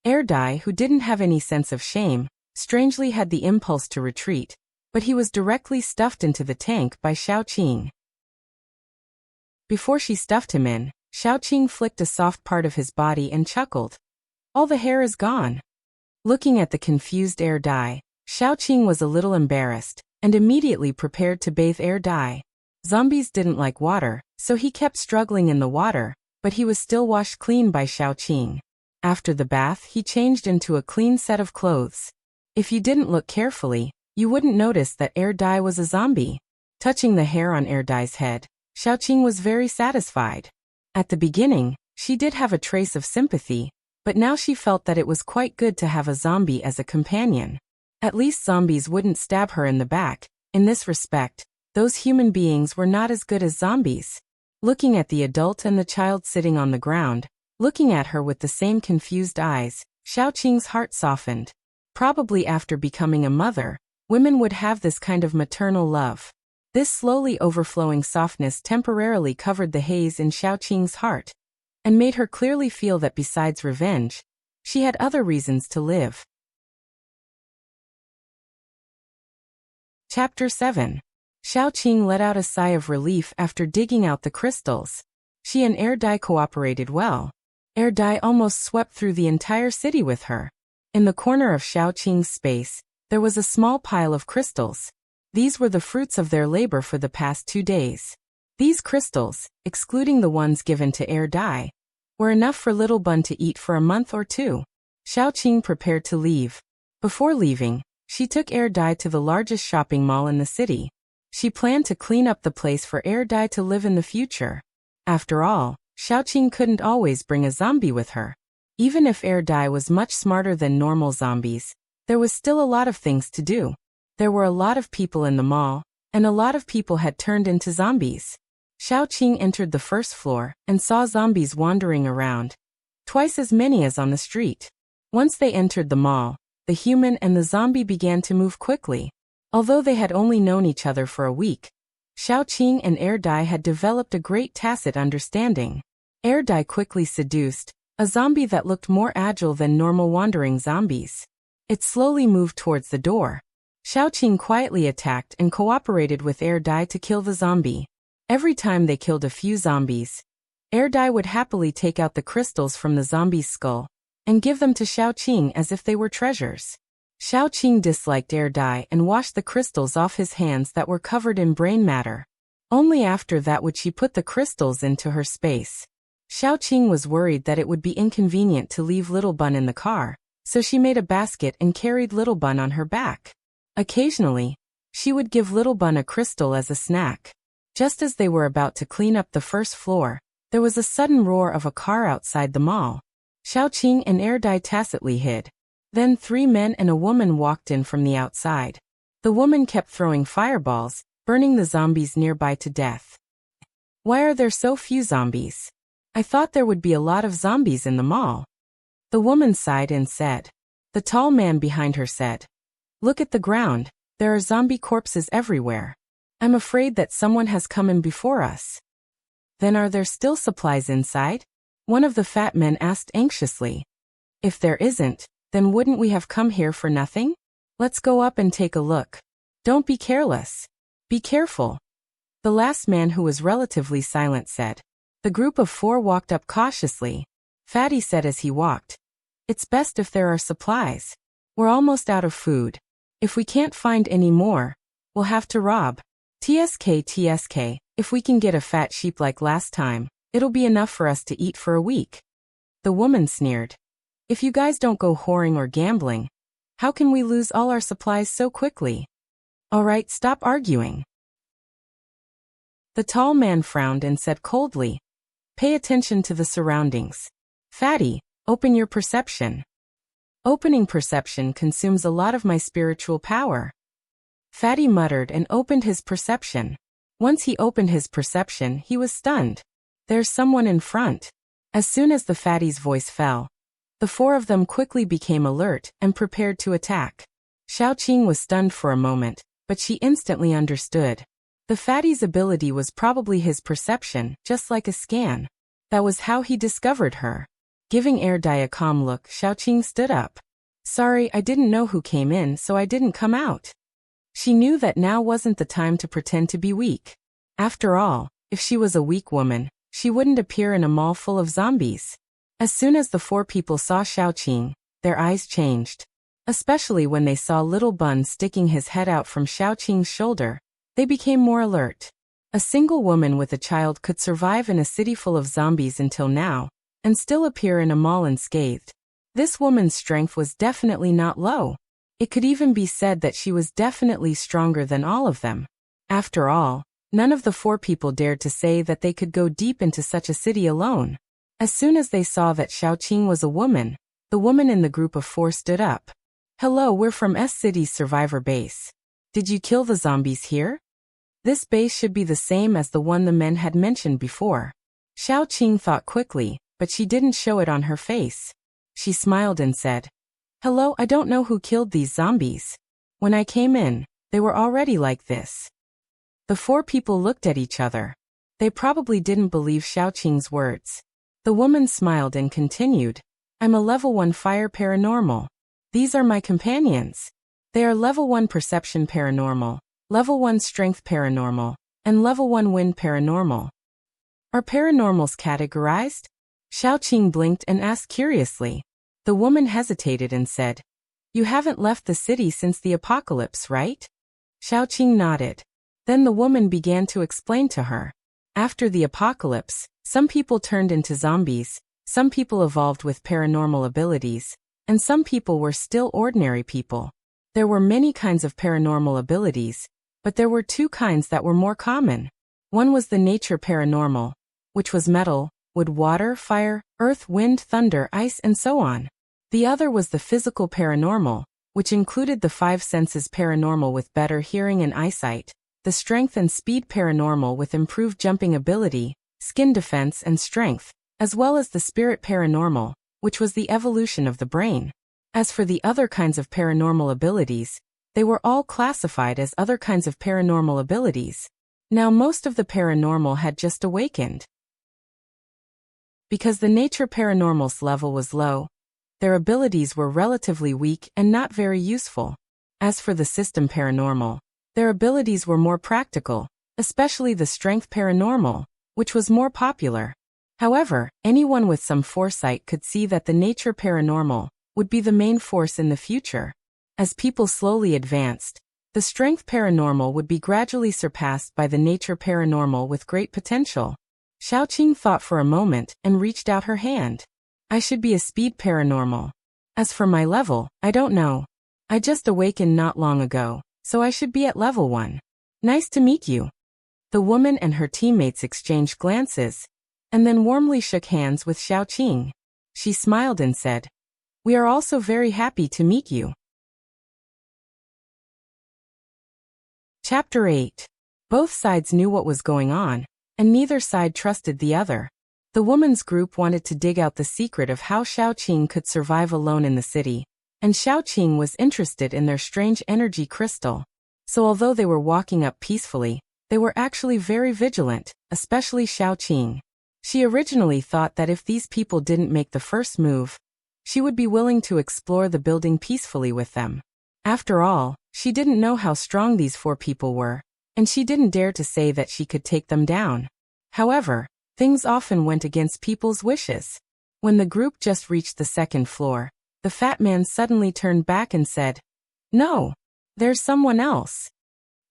Erdai, who didn't have any sense of shame, strangely had the impulse to retreat, but he was directly stuffed into the tank by Xiaoqing. Before she stuffed him in, Xiaoqing flicked a soft part of his body and chuckled. All the hair is gone. Looking at the confused Erdai, Xiaoqing was a little embarrassed, and immediately prepared to bathe Erdai. Zombies didn't like water, so he kept struggling in the water, but he was still washed clean by Xiaoqing. After the bath, he changed into a clean set of clothes. If you didn't look carefully, you wouldn't notice that Erdai was a zombie. Touching the hair on Erdai's head, Xiaoqing was very satisfied. At the beginning, she did have a trace of sympathy, but now she felt that it was quite good to have a zombie as a companion. At least zombies wouldn't stab her in the back. In this respect, those human beings were not as good as zombies. Looking at the adult and the child sitting on the ground, looking at her with the same confused eyes, Xiaoqing's heart softened. Probably after becoming a mother, women would have this kind of maternal love. This slowly overflowing softness temporarily covered the haze in Xiaoqing's heart, and made her clearly feel that besides revenge, she had other reasons to live. Chapter 7. Xiaoqing let out a sigh of relief after digging out the crystals. She and Erdai cooperated well. Erdai almost swept through the entire city with her. In the corner of Xiaoqing's space, there was a small pile of crystals. These were the fruits of their labor for the past 2 days. These crystals, excluding the ones given to Erdai, were enough for Little Bun to eat for a month or two. Xiaoqing prepared to leave. Before leaving, she took Erdai to the largest shopping mall in the city. She planned to clean up the place for Erdai to live in the future. After all, Xiaoqing couldn't always bring a zombie with her. Even if Erdai was much smarter than normal zombies, there was still a lot of things to do. There were a lot of people in the mall, and a lot of people had turned into zombies. Xiaoqing entered the first floor and saw zombies wandering around, twice as many as on the street. Once they entered the mall, the human and the zombie began to move quickly. Although they had only known each other for a week, Xiaoqing and Erdai had developed a great tacit understanding. Erdai quickly seduced A zombie that looked more agile than normal wandering zombies. It slowly moved towards the door. Xiaoqing quietly attacked and cooperated with Dai to kill the zombie. Every time they killed a few zombies, Dai would happily take out the crystals from the zombie's skull and give them to Xiaoqing as if they were treasures. Xiaoqing disliked Dai and washed the crystals off his hands that were covered in brain matter. Only after that would she put the crystals into her space. Xiaoqing was worried that it would be inconvenient to leave Little Bun in the car, so she made a basket and carried Little Bun on her back. Occasionally, she would give Little Bun a crystal as a snack. Just as they were about to clean up the first floor, there was a sudden roar of a car outside the mall. Xiaoqing and Dai tacitly hid. Then 3 men and a woman walked in from the outside. The woman kept throwing fireballs, burning the zombies nearby to death. Why are there so few zombies? I thought there would be a lot of zombies in the mall. The woman sighed and said. The tall man behind her said, Look at the ground, there are zombie corpses everywhere. I'm afraid that someone has come in before us. Then are there still supplies inside? One of the fat men asked anxiously. If there isn't, then wouldn't we have come here for nothing? Let's go up and take a look. Don't be careless. Be careful. The last man, who was relatively silent, said. The group of 4 walked up cautiously. Fatty said as he walked, It's best if there are supplies. We're almost out of food. If we can't find any more, we'll have to rob. TSK, if we can get a fat sheep like last time, it'll be enough for us to eat for a week. The woman sneered. If you guys don't go whoring or gambling, how can we lose all our supplies so quickly? All right, stop arguing. The tall man frowned and said coldly, Pay attention to the surroundings. Fatty, open your perception. Opening perception consumes a lot of my spiritual power. Fatty muttered and opened his perception. Once he opened his perception, he was stunned. There's someone in front. As soon as the fatty's voice fell, the 4 of them quickly became alert and prepared to attack. Xiaoqing was stunned for a moment, but she instantly understood. The fatty's ability was probably his perception, just like a scan. That was how he discovered her. Giving Dai a calm look, Xiaoqing stood up. Sorry, I didn't know who came in, so I didn't come out. She knew that now wasn't the time to pretend to be weak. After all, if she was a weak woman, she wouldn't appear in a mall full of zombies. As soon as the 4 people saw Xiaoqing, their eyes changed. Especially when they saw Little Bun sticking his head out from Xiaoqing's shoulder, they became more alert. A single woman with a child could survive in a city full of zombies until now, and still appear in a mall unscathed. This woman's strength was definitely not low. It could even be said that she was definitely stronger than all of them. After all, none of the 4 people dared to say that they could go deep into such a city alone. As soon as they saw that Xiaoqing was a woman, the woman in the group of 4 stood up. Hello, we're from S-City's survivor base. Did you kill the zombies here? This base should be the same as the one the men had mentioned before. Xiaoqing thought quickly, but she didn't show it on her face. She smiled and said, Hello, I don't know who killed these zombies. When I came in, they were already like this. The 4 people looked at each other. They probably didn't believe Xiaoqing's words. The woman smiled and continued, I'm a level 1 fire paranormal. These are my companions. They are level 1 perception paranormal, level 1 strength paranormal, and level 1 wind paranormal. Are paranormals categorized? Xiaoqing blinked and asked curiously. The woman hesitated and said, You haven't left the city since the apocalypse, right? Xiaoqing nodded. Then the woman began to explain to her. After the apocalypse, some people turned into zombies, some people evolved with paranormal abilities, and some people were still ordinary people. There were many kinds of paranormal abilities, but there were 2 kinds that were more common. One was the nature paranormal, which was metal, wood, water, fire, earth, wind, thunder, ice, and so on. The other was the physical paranormal, which included the 5 senses paranormal with better hearing and eyesight, the strength and speed paranormal with improved jumping ability, skin defense, and strength, as well as the spirit paranormal, which was the evolution of the brain. As for the other kinds of paranormal abilities, they were all classified as other kinds of paranormal abilities. Now most of the paranormal had just awakened. Because the nature paranormal's level was low, their abilities were relatively weak and not very useful. As for the system paranormal, their abilities were more practical, especially the strength paranormal, which was more popular. However, anyone with some foresight could see that the nature paranormal would be the main force in the future. As people slowly advanced, the strength paranormal would be gradually surpassed by the nature paranormal with great potential. Xiaoqing thought for a moment and reached out her hand. I should be a speed paranormal. As for my level, I don't know. I just awakened not long ago, so I should be at level 1. Nice to meet you. The woman and her teammates exchanged glances, and then warmly shook hands with Xiaoqing. She smiled and said, "We are also very happy to meet you." Chapter 8. Both sides knew what was going on, and neither side trusted the other. The woman's group wanted to dig out the secret of how Xiaoqing could survive alone in the city, and Xiaoqing was interested in their strange energy crystal. So although they were walking up peacefully, they were actually very vigilant, especially Xiaoqing. She originally thought that if these people didn't make the first move, she would be willing to explore the building peacefully with them. After all, she didn't know how strong these 4 people were, and she didn't dare to say that she could take them down. However, things often went against people's wishes. When the group just reached the 2nd floor, the fat man suddenly turned back and said, "No, there's someone else."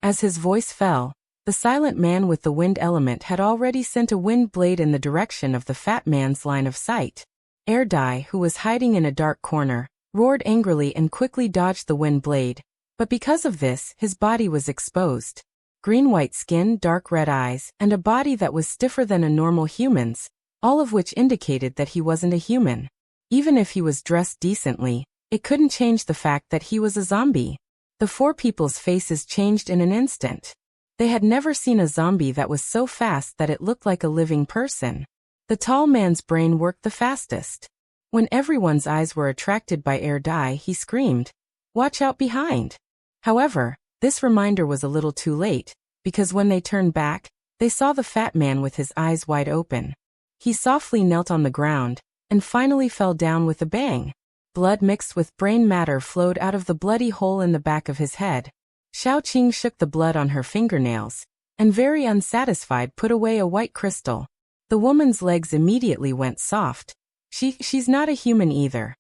As his voice fell, the silent man with the wind element had already sent a wind blade in the direction of the fat man's line of sight. Erdai, who was hiding in a dark corner, roared angrily and quickly dodged the wind blade, but because of this, his body was exposed. Green-white skin, dark red eyes, and a body that was stiffer than a normal human's, all of which indicated that he wasn't a human. Even if he was dressed decently, it couldn't change the fact that he was a zombie. The 4 people's faces changed in an instant. They had never seen a zombie that was so fast that it looked like a living person. The tall man's brain worked the fastest. When everyone's eyes were attracted by Erdai, he screamed, "Watch out behind!" However, this reminder was a little too late, because when they turned back, they saw the fat man with his eyes wide open. He softly knelt on the ground, and finally fell down with a bang. Blood mixed with brain matter flowed out of the bloody hole in the back of his head. Xiaoqing shook the blood on her fingernails, and very unsatisfied put away a white crystal. The woman's legs immediately went soft. She's not a human either.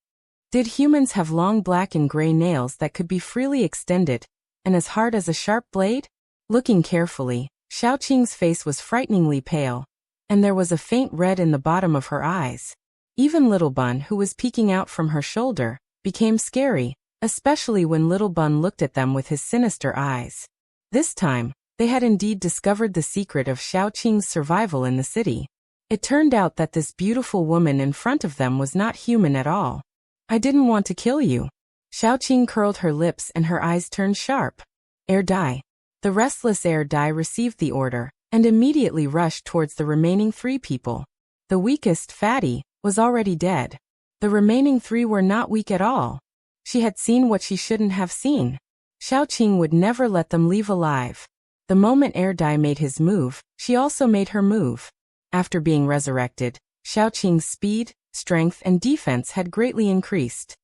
Did humans have long black and gray nails that could be freely extended, and as hard as a sharp blade? Looking carefully, Xiaoqing's face was frighteningly pale, and there was a faint red in the bottom of her eyes. Even Little Bun, who was peeking out from her shoulder, became scary, especially when Little Bun looked at them with his sinister eyes. This time, they had indeed discovered the secret of Xiaoqing's survival in the city. It turned out that this beautiful woman in front of them was not human at all. "I didn't want to kill you." Xiaoqing curled her lips and her eyes turned sharp. Erdai. The restless Erdai received the order, and immediately rushed towards the remaining 3 people. The weakest, Fatty, was already dead. The remaining 3 were not weak at all. She had seen what she shouldn't have seen. Xiaoqing would never let them leave alive. The moment Erdai made his move, she also made her move. After being resurrected, Xiaoqing's speed, strength, and defense had greatly increased.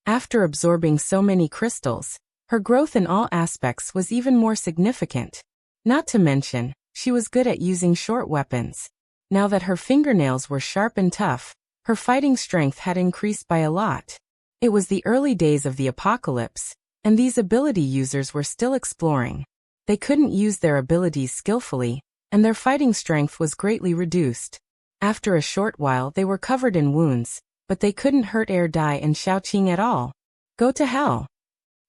After absorbing so many crystals, her growth in all aspects was even more significant. Not to mention, she was good at using short weapons. Now that her fingernails were sharp and tough, her fighting strength had increased by a lot. It was the early days of the apocalypse, and these ability users were still exploring. They couldn't use their abilities skillfully, and their fighting strength was greatly reduced. After a short while they were covered in wounds, but they couldn't hurt Erdai and Xiaoqing at all. "Go to hell."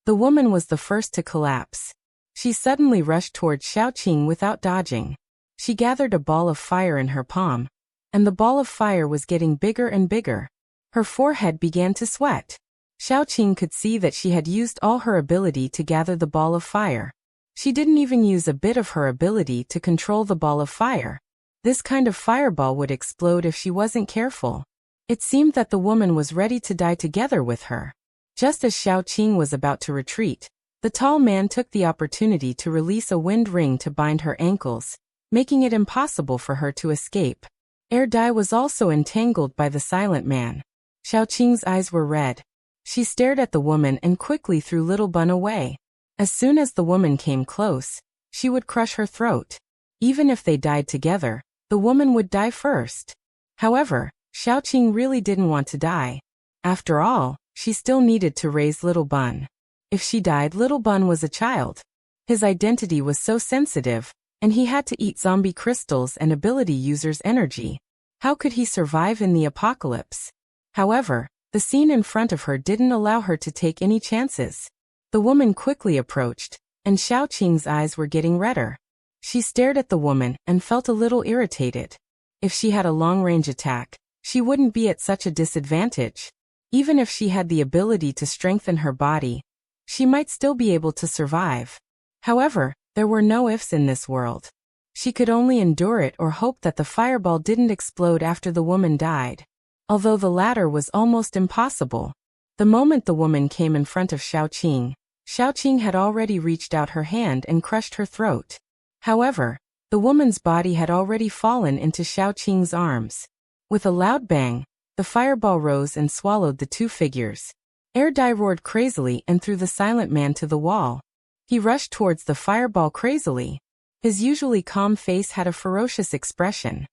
The woman was the first to collapse. She suddenly rushed towards Xiaoqing without dodging. She gathered a ball of fire in her palm, and the ball of fire was getting bigger and bigger. Her forehead began to sweat. Xiaoqing could see that she had used all her ability to gather the ball of fire. She didn't even use a bit of her ability to control the ball of fire. This kind of fireball would explode if she wasn't careful. It seemed that the woman was ready to die together with her. Just as Xiaoqing was about to retreat, the tall man took the opportunity to release a wind ring to bind her ankles, making it impossible for her to escape. Dai was also entangled by the silent man. Xiaoqing's eyes were red. She stared at the woman and quickly threw Little Bun away. As soon as the woman came close, she would crush her throat. Even if they died together, the woman would die first. However, Xiaoqing really didn't want to die. After all, she still needed to raise Little Bun. If she died, Little Bun was a child. His identity was so sensitive, and he had to eat zombie crystals and ability users' energy. How could he survive in the apocalypse? However, the scene in front of her didn't allow her to take any chances. The woman quickly approached, and Xiaoqing's eyes were getting redder. She stared at the woman and felt a little irritated. If she had a long-range attack, she wouldn't be at such a disadvantage. Even if she had the ability to strengthen her body, she might still be able to survive. However, there were no ifs in this world. She could only endure it or hope that the fireball didn't explode after the woman died. Although the latter was almost impossible. The moment the woman came in front of Xiaoqing, Xiaoqing had already reached out her hand and crushed her throat. However, the woman's body had already fallen into Xiaoqing's arms. With a loud bang, the fireball rose and swallowed the two figures. Dai roared crazily and threw the silent man to the wall. He rushed towards the fireball crazily. His usually calm face had a ferocious expression.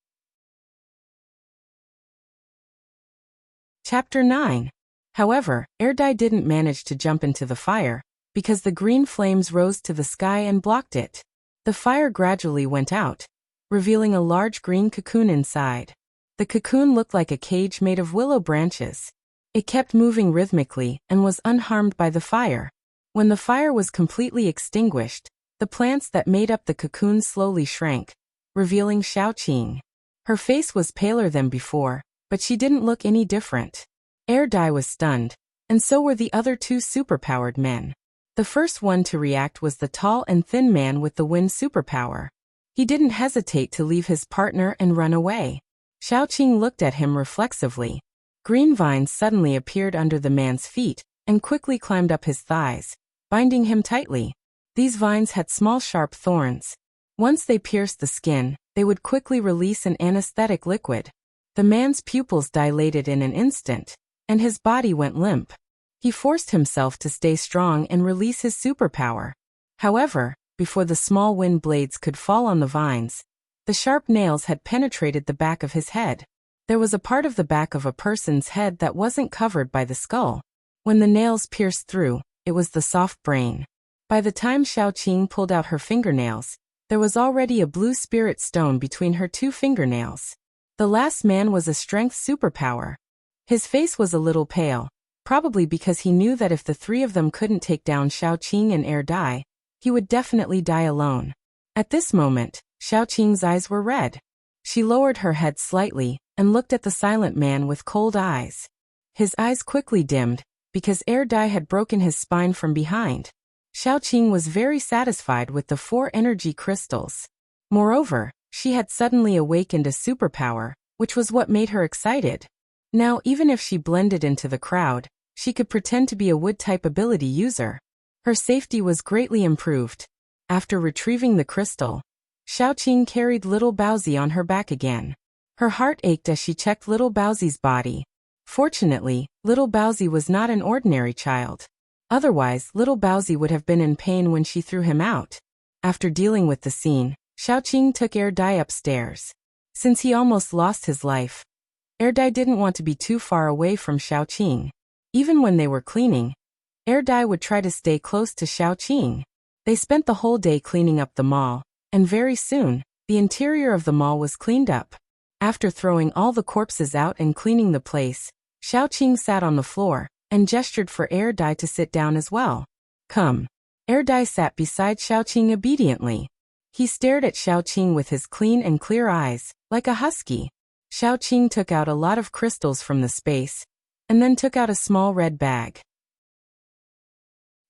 Chapter 9. However, Dai didn't manage to jump into the fire, because the green flames rose to the sky and blocked it. The fire gradually went out, revealing a large green cocoon inside. The cocoon looked like a cage made of willow branches. It kept moving rhythmically and was unharmed by the fire. When the fire was completely extinguished, the plants that made up the cocoon slowly shrank, revealing Xiaoqing. Her face was paler than before, but she didn't look any different. Dai was stunned, and so were the other two superpowered men. The first one to react was the tall and thin man with the wind superpower. He didn't hesitate to leave his partner and run away. Xiaoqing looked at him reflexively. Green vines suddenly appeared under the man's feet and quickly climbed up his thighs, binding him tightly. These vines had small sharp thorns. Once they pierced the skin, they would quickly release an anesthetic liquid. The man's pupils dilated in an instant, and his body went limp. He forced himself to stay strong and release his superpower. However, before the small wind blades could fall on the vines, the sharp nails had penetrated the back of his head. There was a part of the back of a person's head that wasn't covered by the skull. When the nails pierced through, it was the soft brain. By the time Xiaoqing pulled out her fingernails, there was already a blue spirit stone between her two fingernails. The last man was a strength superpower. His face was a little pale, probably because he knew that if the three of them couldn't take down Xiaoqing and Dai, he would definitely die alone. At this moment, Xiaoqing's eyes were red. She lowered her head slightly and looked at the silent man with cold eyes. His eyes quickly dimmed, because Dai had broken his spine from behind. Xiaoqing was very satisfied with the 4 energy crystals. Moreover, she had suddenly awakened a superpower, which was what made her excited. Now, even if she blended into the crowd, she could pretend to be a wood-type ability user. Her safety was greatly improved. After retrieving the crystal, Xiaoqing carried little Baozi on her back again. Her heart ached as she checked little Baozi's body. Fortunately, little Baozi was not an ordinary child. Otherwise, little Baozi would have been in pain when she threw him out. After dealing with the scene, Xiaoqing took Dai upstairs. Since he almost lost his life, Dai didn't want to be too far away from Xiaoqing. Even when they were cleaning, Dai would try to stay close to Xiaoqing. They spent the whole day cleaning up the mall, and very soon, the interior of the mall was cleaned up. After throwing all the corpses out and cleaning the place, Xiaoqing sat on the floor and gestured for Dai to sit down as well. Come. Dai sat beside Xiaoqing obediently. He stared at Xiaoqing with his clean and clear eyes, like a husky. Xiaoqing took out a lot of crystals from the space, and then took out a small red bag.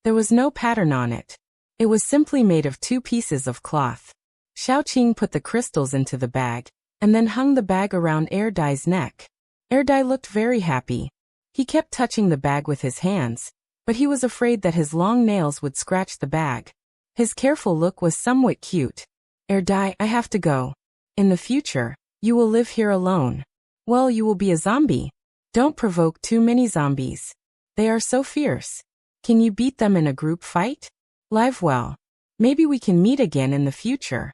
There was no pattern on it. It was simply made of 2 pieces of cloth. Xiaoqing put the crystals into the bag, and then hung the bag around Dai's neck. Dai looked very happy. He kept touching the bag with his hands, but he was afraid that his long nails would scratch the bag. His careful look was somewhat cute. Dai, I have to go. In the future, You will live here alone. Well, you will be a zombie. Don't provoke too many zombies. They are so fierce. Can you beat them in a group fight? Live well. Maybe we can meet again in the future.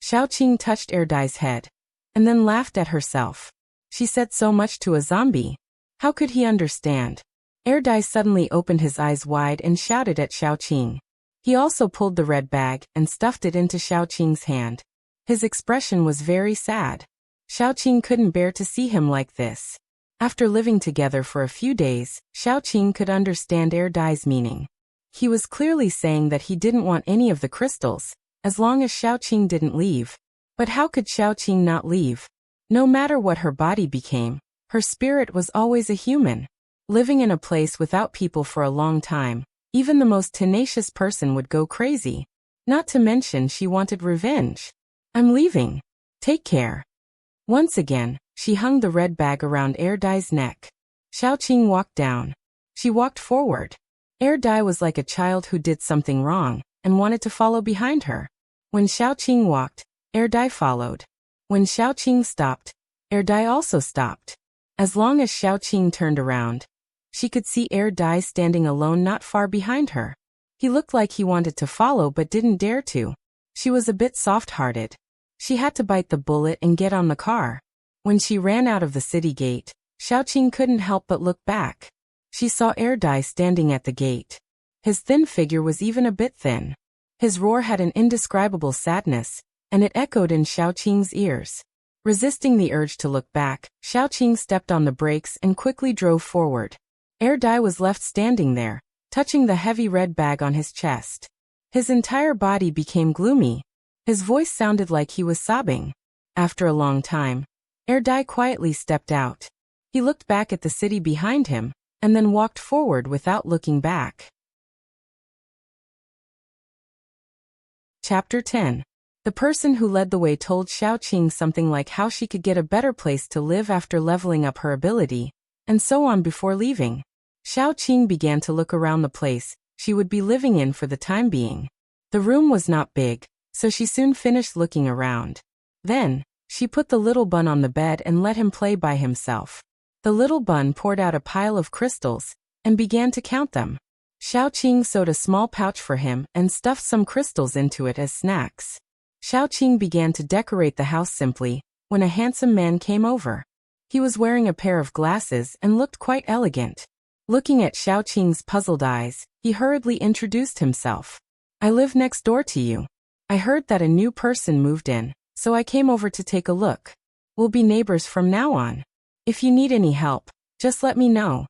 Xiaoqing touched Erdai's head, and then laughed at herself. She said so much to a zombie. How could he understand? Erdai suddenly opened his eyes wide and shouted at Xiaoqing. He also pulled the red bag and stuffed it into Xiaoqing's hand. His expression was very sad. Xiaoqing couldn't bear to see him like this. After living together for a few days, Xiaoqing could understand Erdai's meaning. He was clearly saying that he didn't want any of the crystals, as long as Xiaoqing didn't leave. But how could Xiaoqing not leave? No matter what her body became, her spirit was always a human. Living in a place without people for a long time, even the most tenacious person would go crazy. Not to mention she wanted revenge. I'm leaving. Take care. Once again, she hung the red bag around Erdai's neck. Xiaoqing walked down. She walked forward. Erdai was like a child who did something wrong and wanted to follow behind her. When Xiaoqing walked, Erdai followed. When Xiaoqing stopped, Erdai also stopped. As long as Xiaoqing turned around, she could see Erdai standing alone not far behind her. He looked like he wanted to follow but didn't dare to. She was a bit soft-hearted. She had to bite the bullet and get on the car. When she ran out of the city gate, Xiaoqing couldn't help but look back. She saw Erdai standing at the gate. His thin figure was even a bit thin. His roar had an indescribable sadness, and it echoed in Xiaoqing's ears. Resisting the urge to look back, Xiaoqing stepped on the brakes and quickly drove forward. Erdai was left standing there, touching the heavy red bag on his chest. His entire body became gloomy. His voice sounded like he was sobbing. After a long time, Erdai quietly stepped out. He looked back at the city behind him, and then walked forward without looking back. Chapter 10. The person who led the way told Xiaoqing something like how she could get a better place to live after leveling up her ability, and so on before leaving. Xiaoqing began to look around the place she would be living in for the time being. The room was not big, so she soon finished looking around. Then, she put the little bun on the bed and let him play by himself. The little bun poured out a pile of crystals, and began to count them. Xiaoqing sewed a small pouch for him and stuffed some crystals into it as snacks. Xiaoqing began to decorate the house simply, when a handsome man came over. He was wearing a pair of glasses and looked quite elegant. Looking at Xiaoqing's puzzled eyes, he hurriedly introduced himself. I live next door to you. I heard that a new person moved in, so I came over to take a look. We'll be neighbors from now on. If you need any help, just let me know.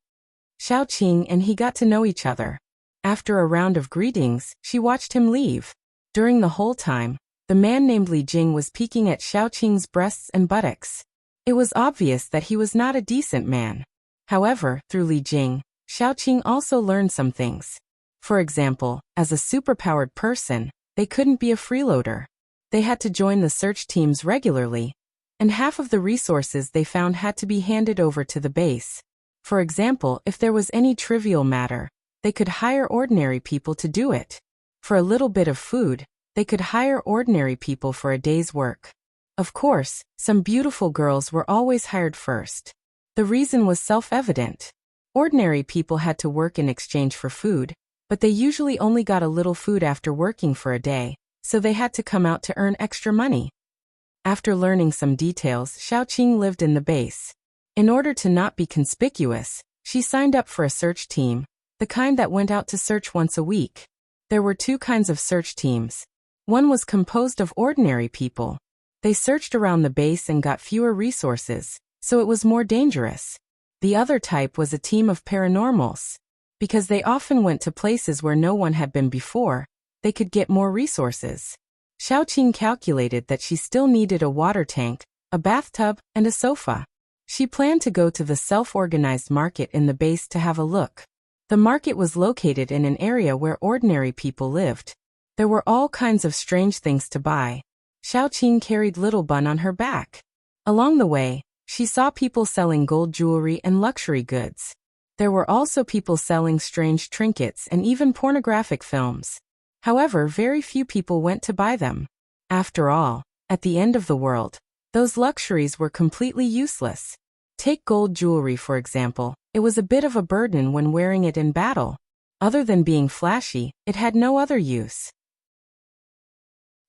Xiaoqing and he got to know each other. After a round of greetings, she watched him leave. During the whole time, the man named Li Jing was peeking at Xiaoqing's breasts and buttocks. It was obvious that he was not a decent man. However, through Li Jing, Xiaoqing also learned some things. For example, as a superpowered person, they couldn't be a freeloader. They had to join the search teams regularly, and half of the resources they found had to be handed over to the base. For example, if there was any trivial matter, they could hire ordinary people to do it. For a little bit of food, they could hire ordinary people for a day's work. Of course, some beautiful girls were always hired first. The reason was self-evident. Ordinary people had to work in exchange for food, but they usually only got a little food after working for a day, so they had to come out to earn extra money. After learning some details, Xiaoqing lived in the base. In order to not be conspicuous, she signed up for a search team, the kind that went out to search once a week. There were two kinds of search teams. One was composed of ordinary people. They searched around the base and got fewer resources, so it was more dangerous. The other type was a team of paranormals. Because they often went to places where no one had been before, they could get more resources. Xiaoqing calculated that she still needed a water tank, a bathtub, and a sofa. She planned to go to the self-organized market in the base to have a look. The market was located in an area where ordinary people lived. There were all kinds of strange things to buy. Xiaoqing carried Little Bun on her back. Along the way, she saw people selling gold jewelry and luxury goods. There were also people selling strange trinkets and even pornographic films. However, very few people went to buy them. After all, at the end of the world, Those luxuries were completely useless. Take gold jewelry for example. It was a bit of a burden when wearing it in battle. Other than being flashy, it had no other use.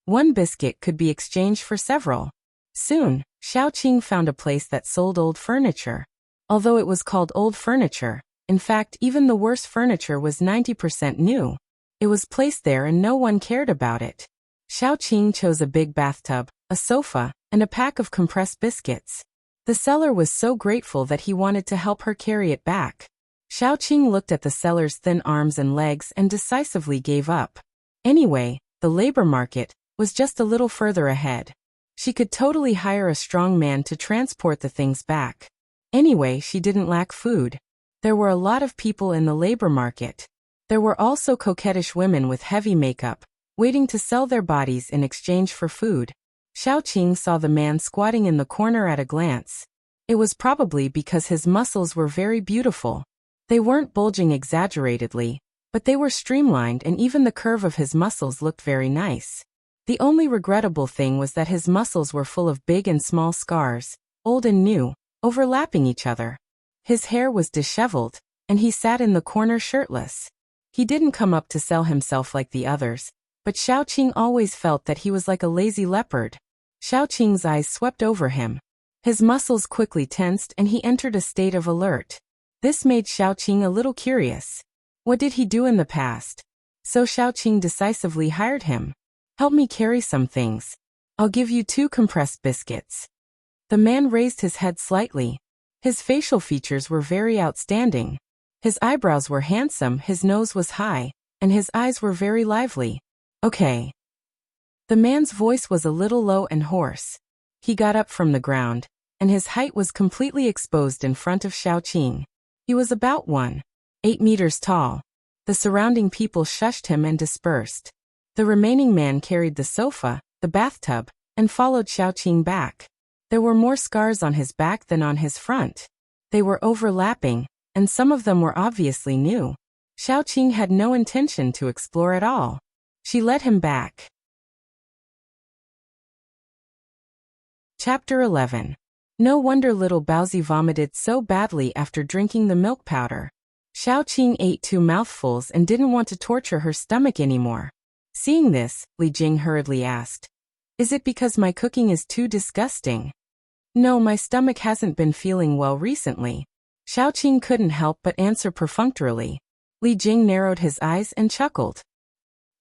One biscuit could be exchanged for several. Soon, Xiaoqing found a place that sold old furniture. Although it was called old furniture, in fact even the worst furniture was 90% new. It was placed there and no one cared about it. Xiaoqing chose a big bathtub, a sofa, and a pack of compressed biscuits. The seller was so grateful that he wanted to help her carry it back. Xiaoqing looked at the seller's thin arms and legs and decisively gave up. Anyway, the labor market was just a little further ahead. She could totally hire a strong man to transport the things back. Anyway, she didn't lack food. There were a lot of people in the labor market. There were also coquettish women with heavy makeup, waiting to sell their bodies in exchange for food. Xiaoqing saw the man squatting in the corner at a glance. It was probably because his muscles were very beautiful. They weren't bulging exaggeratedly, but they were streamlined and even the curve of his muscles looked very nice. The only regrettable thing was that his muscles were full of big and small scars, old and new, overlapping each other. His hair was disheveled, and he sat in the corner shirtless. He didn't come up to sell himself like the others, but Xiaoqing always felt that he was like a lazy leopard. Xiaoqing's eyes swept over him. His muscles quickly tensed and he entered a state of alert. This made Xiaoqing a little curious. What did he do in the past? So Xiaoqing decisively hired him. Help me carry some things. I'll give you 2 compressed biscuits. The man raised his head slightly. His facial features were very outstanding. His eyebrows were handsome, his nose was high, and his eyes were very lively. Okay. The man's voice was a little low and hoarse. He got up from the ground, and his height was completely exposed in front of Xiaoqing. He was about 1.8 meters tall. The surrounding people shushed him and dispersed. The remaining man carried the sofa, the bathtub, and followed Xiaoqing back. There were more scars on his back than on his front. They were overlapping, and some of them were obviously new. Xiaoqing had no intention to explore at all. She led him back. Chapter 11. No wonder little Baozi vomited so badly after drinking the milk powder. Xiaoqing ate 2 mouthfuls and didn't want to torture her stomach anymore. Seeing this, Li Jing hurriedly asked, "Is it because my cooking is too disgusting?" "No, my stomach hasn't been feeling well recently." Xiaoqing couldn't help but answer perfunctorily. Li Jing narrowed his eyes and chuckled.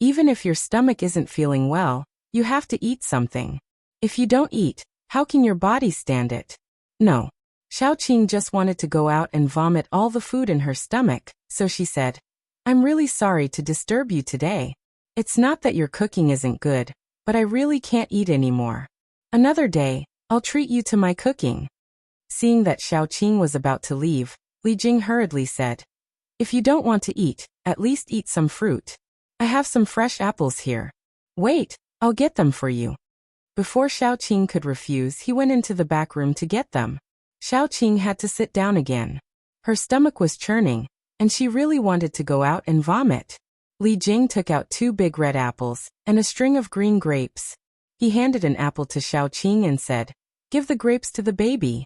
"Even if your stomach isn't feeling well, you have to eat something. If you don't eat, how can your body stand it?" No. Xiaoqing just wanted to go out and vomit all the food in her stomach, so she said, "I'm really sorry to disturb you today. It's not that your cooking isn't good, but I really can't eat anymore. Another day, I'll treat you to my cooking." Seeing that Xiaoqing was about to leave, Li Jing hurriedly said, "If you don't want to eat, at least eat some fruit. I have some fresh apples here. Wait, I'll get them for you." Before Xiaoqing could refuse, he went into the back room to get them. Xiaoqing had to sit down again. Her stomach was churning, and she really wanted to go out and vomit. Li Jing took out 2 big red apples and a string of green grapes. He handed an apple to Xiaoqing and said, "Give the grapes to the baby."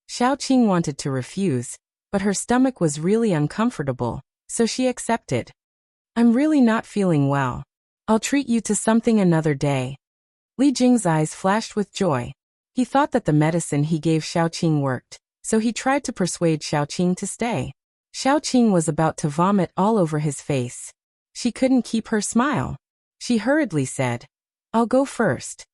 Xiaoqing wanted to refuse, but her stomach was really uncomfortable, so she accepted. "I'm really not feeling well. I'll treat you to something another day." Li Jing's eyes flashed with joy. He thought that the medicine he gave Xiaoqing worked, so he tried to persuade Xiaoqing to stay. Xiaoqing was about to vomit all over his face. She couldn't keep her smile. She hurriedly said, "I'll go first."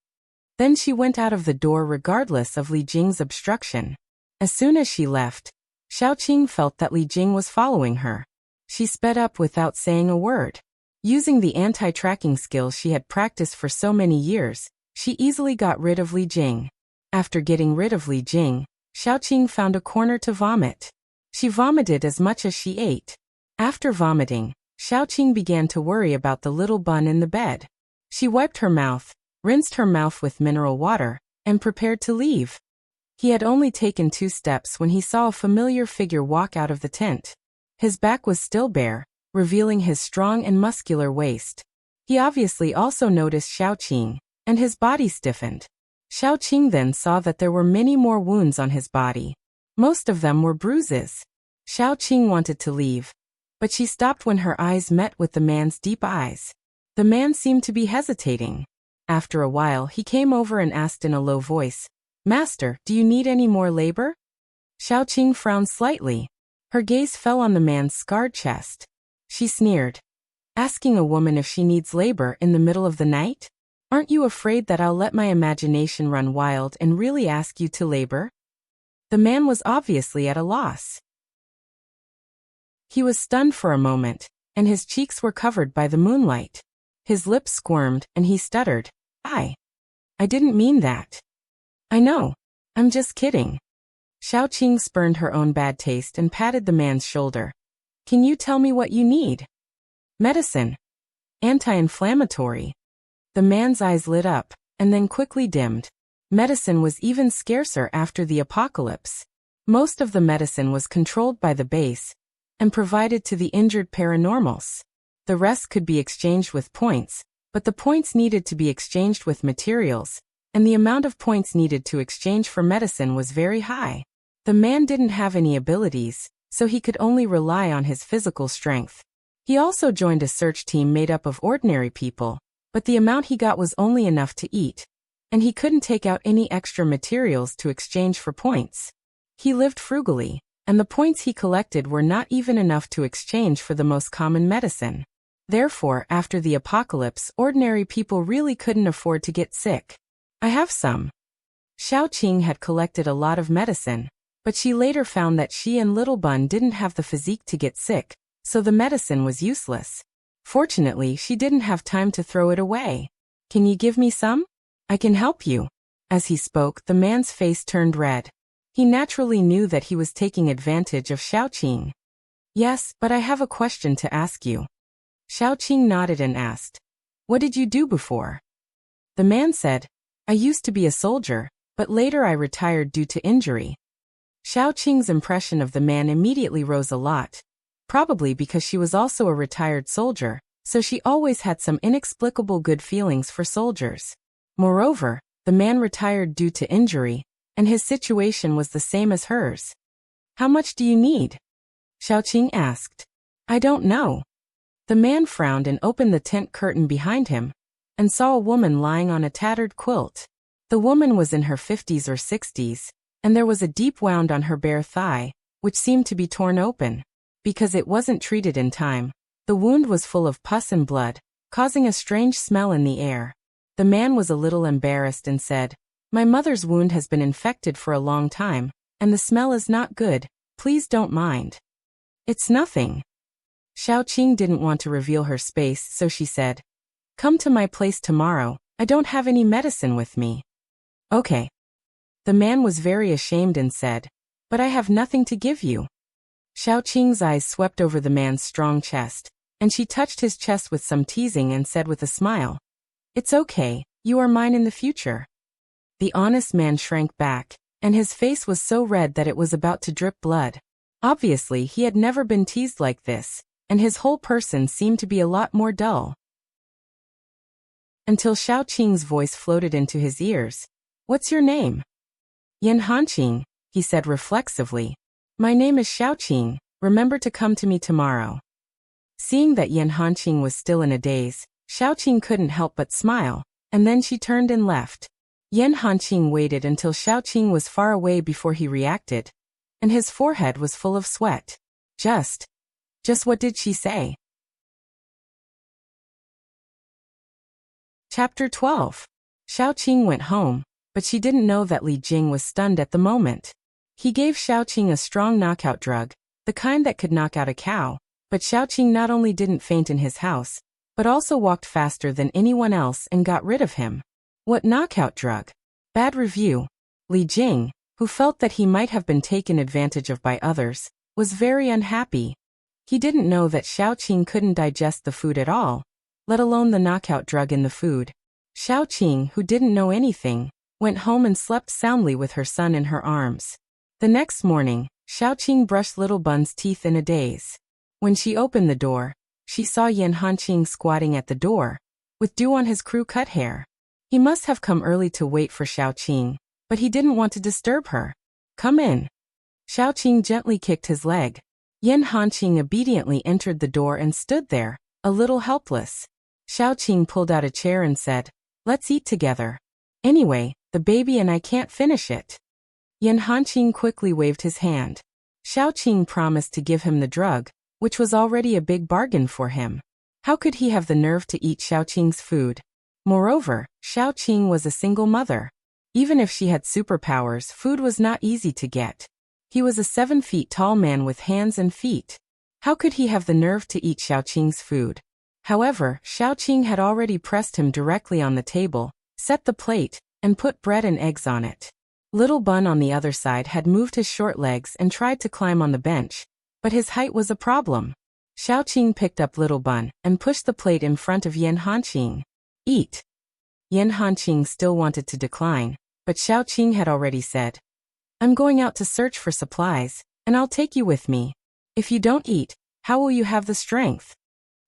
Then she went out of the door regardless of Li Jing's obstruction. As soon as she left, Xiaoqing felt that Li Jing was following her. She sped up without saying a word. Using the anti-tracking skills she had practiced for so many years, she easily got rid of Li Jing. After getting rid of Li Jing, Xiaoqing found a corner to vomit. She vomited as much as she ate. After vomiting, Xiaoqing began to worry about the little bun in the bed. She wiped her mouth, rinsed her mouth with mineral water, and prepared to leave. He had only taken 2 steps when he saw a familiar figure walk out of the tent. His back was still bare, revealing his strong and muscular waist. He obviously also noticed Xiaoqing, and his body stiffened. Xiaoqing then saw that there were many more wounds on his body. Most of them were bruises. Xiaoqing wanted to leave, but she stopped when her eyes met with the man's deep eyes. The man seemed to be hesitating. After a while, he came over and asked in a low voice, "Master, do you need any more labor?" Xiaoqing frowned slightly. Her gaze fell on the man's scarred chest. She sneered. "Asking a woman if she needs labor in the middle of the night? Aren't you afraid that I'll let my imagination run wild and really ask you to labor?" The man was obviously at a loss. He was stunned for a moment, and his cheeks were covered by the moonlight. His lips squirmed, and he stuttered, I didn't mean that. I know. I'm just kidding." Xiaoqing spurned her own bad taste and patted the man's shoulder. "Can you tell me what you need?" "Medicine. Anti-inflammatory." The man's eyes lit up, and then quickly dimmed. Medicine was even scarcer after the apocalypse. Most of the medicine was controlled by the base and provided to the injured paranormals. The rest could be exchanged with points, but the points needed to be exchanged with materials, and the amount of points needed to exchange for medicine was very high. The man didn't have any abilities, so he could only rely on his physical strength. He also joined a search team made up of ordinary people, but the amount he got was only enough to eat, and he couldn't take out any extra materials to exchange for points. He lived frugally, and the points he collected were not even enough to exchange for the most common medicine. Therefore, after the apocalypse, ordinary people really couldn't afford to get sick. "I have some." Xiaoqing had collected a lot of medicine, but she later found that she and Little Bun didn't have the physique to get sick, so the medicine was useless. Fortunately, she didn't have time to throw it away. "Can you give me some? I can help you." As he spoke, the man's face turned red. He naturally knew that he was taking advantage of Xiaoqing. "Yes, but I have a question to ask you." Xiaoqing nodded and asked, "What did you do before?" The man said, "I used to be a soldier, but later I retired due to injury." Xiaoqing's impression of the man immediately rose a lot. Probably because she was also a retired soldier, so she always had some inexplicable good feelings for soldiers. Moreover, the man retired due to injury, and his situation was the same as hers. "How much do you need?" Xiaoqing asked. "I don't know." The man frowned and opened the tent curtain behind him, and saw a woman lying on a tattered quilt. The woman was in her 50s or 60s, and there was a deep wound on her bare thigh, which seemed to be torn open. Because it wasn't treated in time, the wound was full of pus and blood, causing a strange smell in the air. The man was a little embarrassed and said, "My mother's wound has been infected for a long time, and the smell is not good. Please don't mind." "It's nothing." Xiaoqing didn't want to reveal her space, so she said, "Come to my place tomorrow. I don't have any medicine with me." "Okay." The man was very ashamed and said, "But I have nothing to give you." Xiaoqing's eyes swept over the man's strong chest, and she touched his chest with some teasing and said with a smile, "It's okay, you are mine in the future." The honest man shrank back, and his face was so red that it was about to drip blood. Obviously, he had never been teased like this, and his whole person seemed to be a lot more dull. Until Xiaoqing's voice floated into his ears. "What's your name?" "Yan Hanqing," he said reflexively. "My name is Xiaoqing. Remember to come to me tomorrow." Seeing that Yan Hanqing was still in a daze, Xiaoqing couldn't help but smile, and then she turned and left. Yan Hanqing waited until Xiaoqing was far away before he reacted, and his forehead was full of sweat. Just what did she say? Chapter 12. Xiaoqing went home, but she didn't know that Li Jing was stunned at the moment. He gave Xiaoqing a strong knockout drug, the kind that could knock out a cow, but Xiaoqing not only didn't faint in his house, but also walked faster than anyone else and got rid of him. What knockout drug? Bad review. Li Jing, who felt that he might have been taken advantage of by others, was very unhappy. He didn't know that Xiaoqing couldn't digest the food at all, let alone the knockout drug in the food. Xiaoqing, who didn't know anything, went home and slept soundly with her son in her arms. The next morning, Xiaoqing brushed Little Bun's teeth in a daze. When she opened the door, she saw Yan Hanqing squatting at the door, with dew on his crew-cut hair. He must have come early to wait for Xiaoqing, but he didn't want to disturb her. Come in. Xiaoqing gently kicked his leg. Yan Hanqing obediently entered the door and stood there, a little helpless. Xiaoqing pulled out a chair and said, "Let's eat together. Anyway, the baby and I can't finish it." Yan Hanqing quickly waved his hand. Xiaoqing promised to give him the drug, which was already a big bargain for him. How could he have the nerve to eat Xiaoqing's food? Moreover, Xiaoqing was a single mother. Even if she had superpowers, food was not easy to get. He was a 7 feet tall man with hands and feet. How could he have the nerve to eat Xiaoqing's food? However, Xiaoqing had already pressed him directly on the table, set the plate, and put bread and eggs on it. Little Bun on the other side had moved his short legs and tried to climb on the bench, but his height was a problem. Xiaoqing picked up Little Bun and pushed the plate in front of Yan Hanqing. "Eat." Yan Hanqing still wanted to decline, but Xiaoqing had already said, "I'm going out to search for supplies, and I'll take you with me. If you don't eat, how will you have the strength?"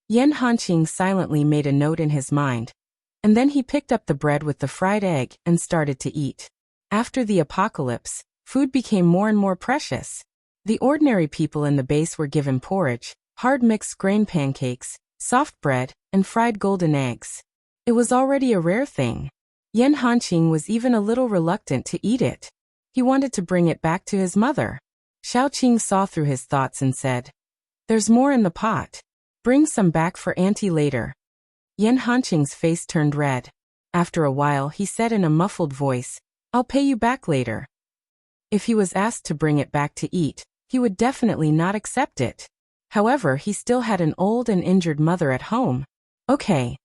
Yan Hanqing silently made a note in his mind, and then he picked up the bread with the fried egg and started to eat. After the apocalypse, food became more and more precious. The ordinary people in the base were given porridge, hard mixed grain pancakes, soft bread, and fried golden eggs. It was already a rare thing. Yan Hanqing was even a little reluctant to eat it. He wanted to bring it back to his mother. Xiaoqing saw through his thoughts and said, "There's more in the pot. Bring some back for Auntie later." Yan Hanqing's face turned red. After a while he said in a muffled voice, "I'll pay you back later." If he was asked to bring it back to eat, he would definitely not accept it. However, he still had an old and injured mother at home. "Okay."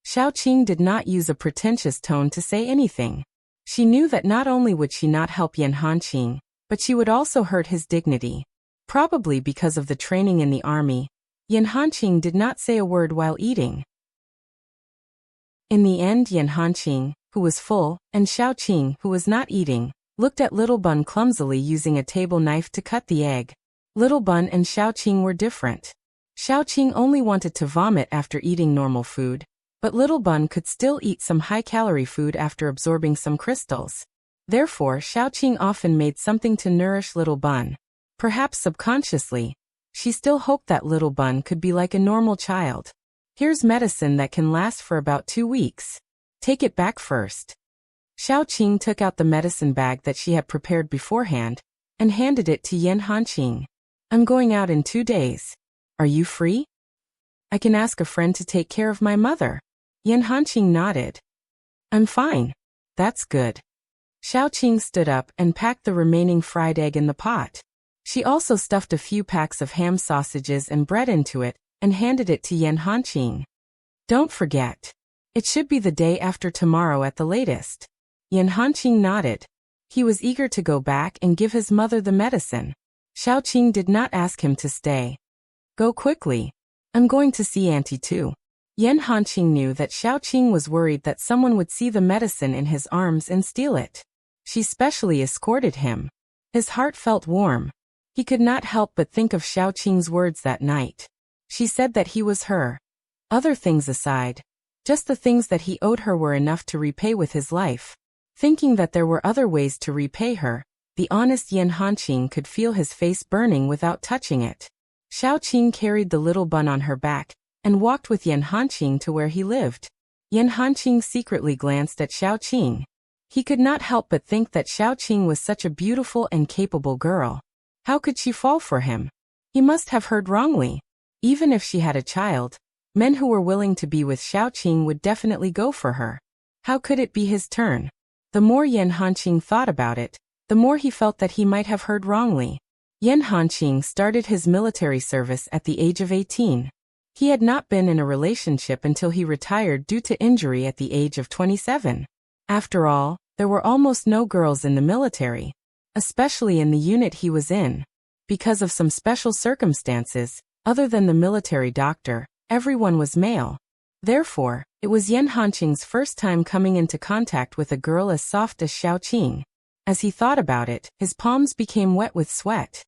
Xiaoqing did not use a pretentious tone to say anything. She knew that not only would she not help Yan Hanqing, but she would also hurt his dignity. Probably because of the training in the army, Yan Hanqing did not say a word while eating. In the end, Yan Hanqing, who was full, and Xiaoqing, who was not eating, looked at Little Bun clumsily using a table knife to cut the egg. Little Bun and Xiaoqing were different. Xiaoqing only wanted to vomit after eating normal food, but Little Bun could still eat some high-calorie food after absorbing some crystals. Therefore, Xiaoqing often made something to nourish Little Bun. Perhaps subconsciously, she still hoped that Little Bun could be like a normal child. "Here's medicine that can last for about 2 weeks. Take it back first." Xiaoqing took out the medicine bag that she had prepared beforehand and handed it to Yan Hanqing. "I'm going out in 2 days. Are you free? I can ask a friend to take care of my mother." Yan Hanqing nodded. "I'm fine." "That's good." Xiaoqing stood up and packed the remaining fried egg in the pot. She also stuffed a few packs of ham sausages and bread into it and handed it to Yan Hanqing. "Don't forget. It should be the day after tomorrow at the latest." Yan Hanqing nodded. He was eager to go back and give his mother the medicine. Xiaoqing did not ask him to stay. "Go quickly. I'm going to see Auntie too." Yan Hanqing knew that Xiaoqing was worried that someone would see the medicine in his arms and steal it. She specially escorted him. His heart felt warm. He could not help but think of Xiaoqing's words that night. She said that he was her. Other things aside, just the things that he owed her were enough to repay with his life. Thinking that there were other ways to repay her, the honest Yan Hanqing could feel his face burning without touching it. Xiaoqing carried the Little Bun on her back and walked with Yan Hanqing to where he lived. Yan Hanqing secretly glanced at Xiaoqing. He could not help but think that Xiaoqing was such a beautiful and capable girl. How could she fall for him? He must have heard wrongly. Even if she had a child, men who were willing to be with Xiaoqing would definitely go for her. How could it be his turn? The more Yan Hanqing thought about it, the more he felt that he might have heard wrongly. Yan Hanqing started his military service at the age of 18. He had not been in a relationship until he retired due to injury at the age of 27. After all, there were almost no girls in the military, especially in the unit he was in. Because of some special circumstances, other than the military doctor, everyone was male. Therefore, it was Yan Hanqing's first time coming into contact with a girl as soft as Xiaoqing. As he thought about it, his palms became wet with sweat.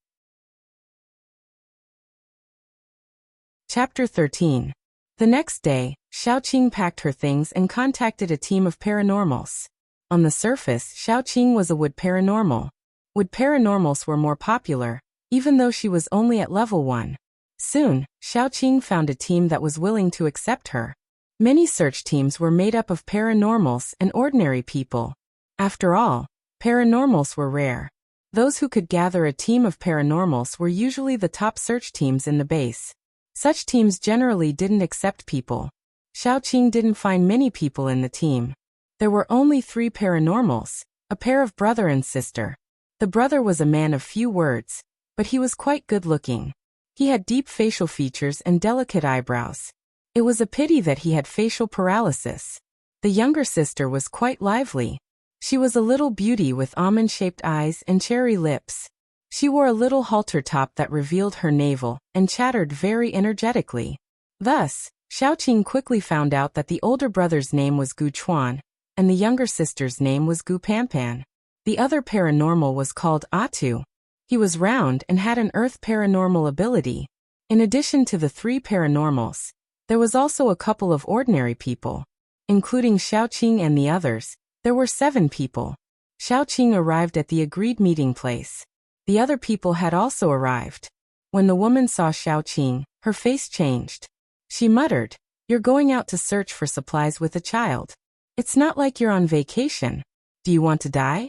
Chapter 13. The next day, Xiaoqing packed her things and contacted a team of paranormals. On the surface, Xiaoqing was a wood paranormal. Wood paranormals were more popular, even though she was only at level 1. Soon, Xiaoqing found a team that was willing to accept her. Many search teams were made up of paranormals and ordinary people. After all, paranormals were rare. Those who could gather a team of paranormals were usually the top search teams in the base. Such teams generally didn't accept people. Xiaoqing didn't find many people in the team. There were only 3 paranormals, a pair of brother and sister. The brother was a man of few words, but he was quite good-looking. He had deep facial features and delicate eyebrows. It was a pity that he had facial paralysis. The younger sister was quite lively. She was a little beauty with almond-shaped eyes and cherry lips. She wore a little halter top that revealed her navel and chattered very energetically. Thus, Xiaoqing quickly found out that the older brother's name was Gu Chuan, and the younger sister's name was Gu Panpan. The other paranormal was called Atu. He was round and had an earth paranormal ability. In addition to the 3 paranormals, there was also a couple of ordinary people. Including Xiaoqing and the others, there were 7 people. Xiaoqing arrived at the agreed meeting place. The other people had also arrived. When the woman saw Xiaoqing, her face changed. She muttered, "You're going out to search for supplies with a child. It's not like you're on vacation. Do you want to die?"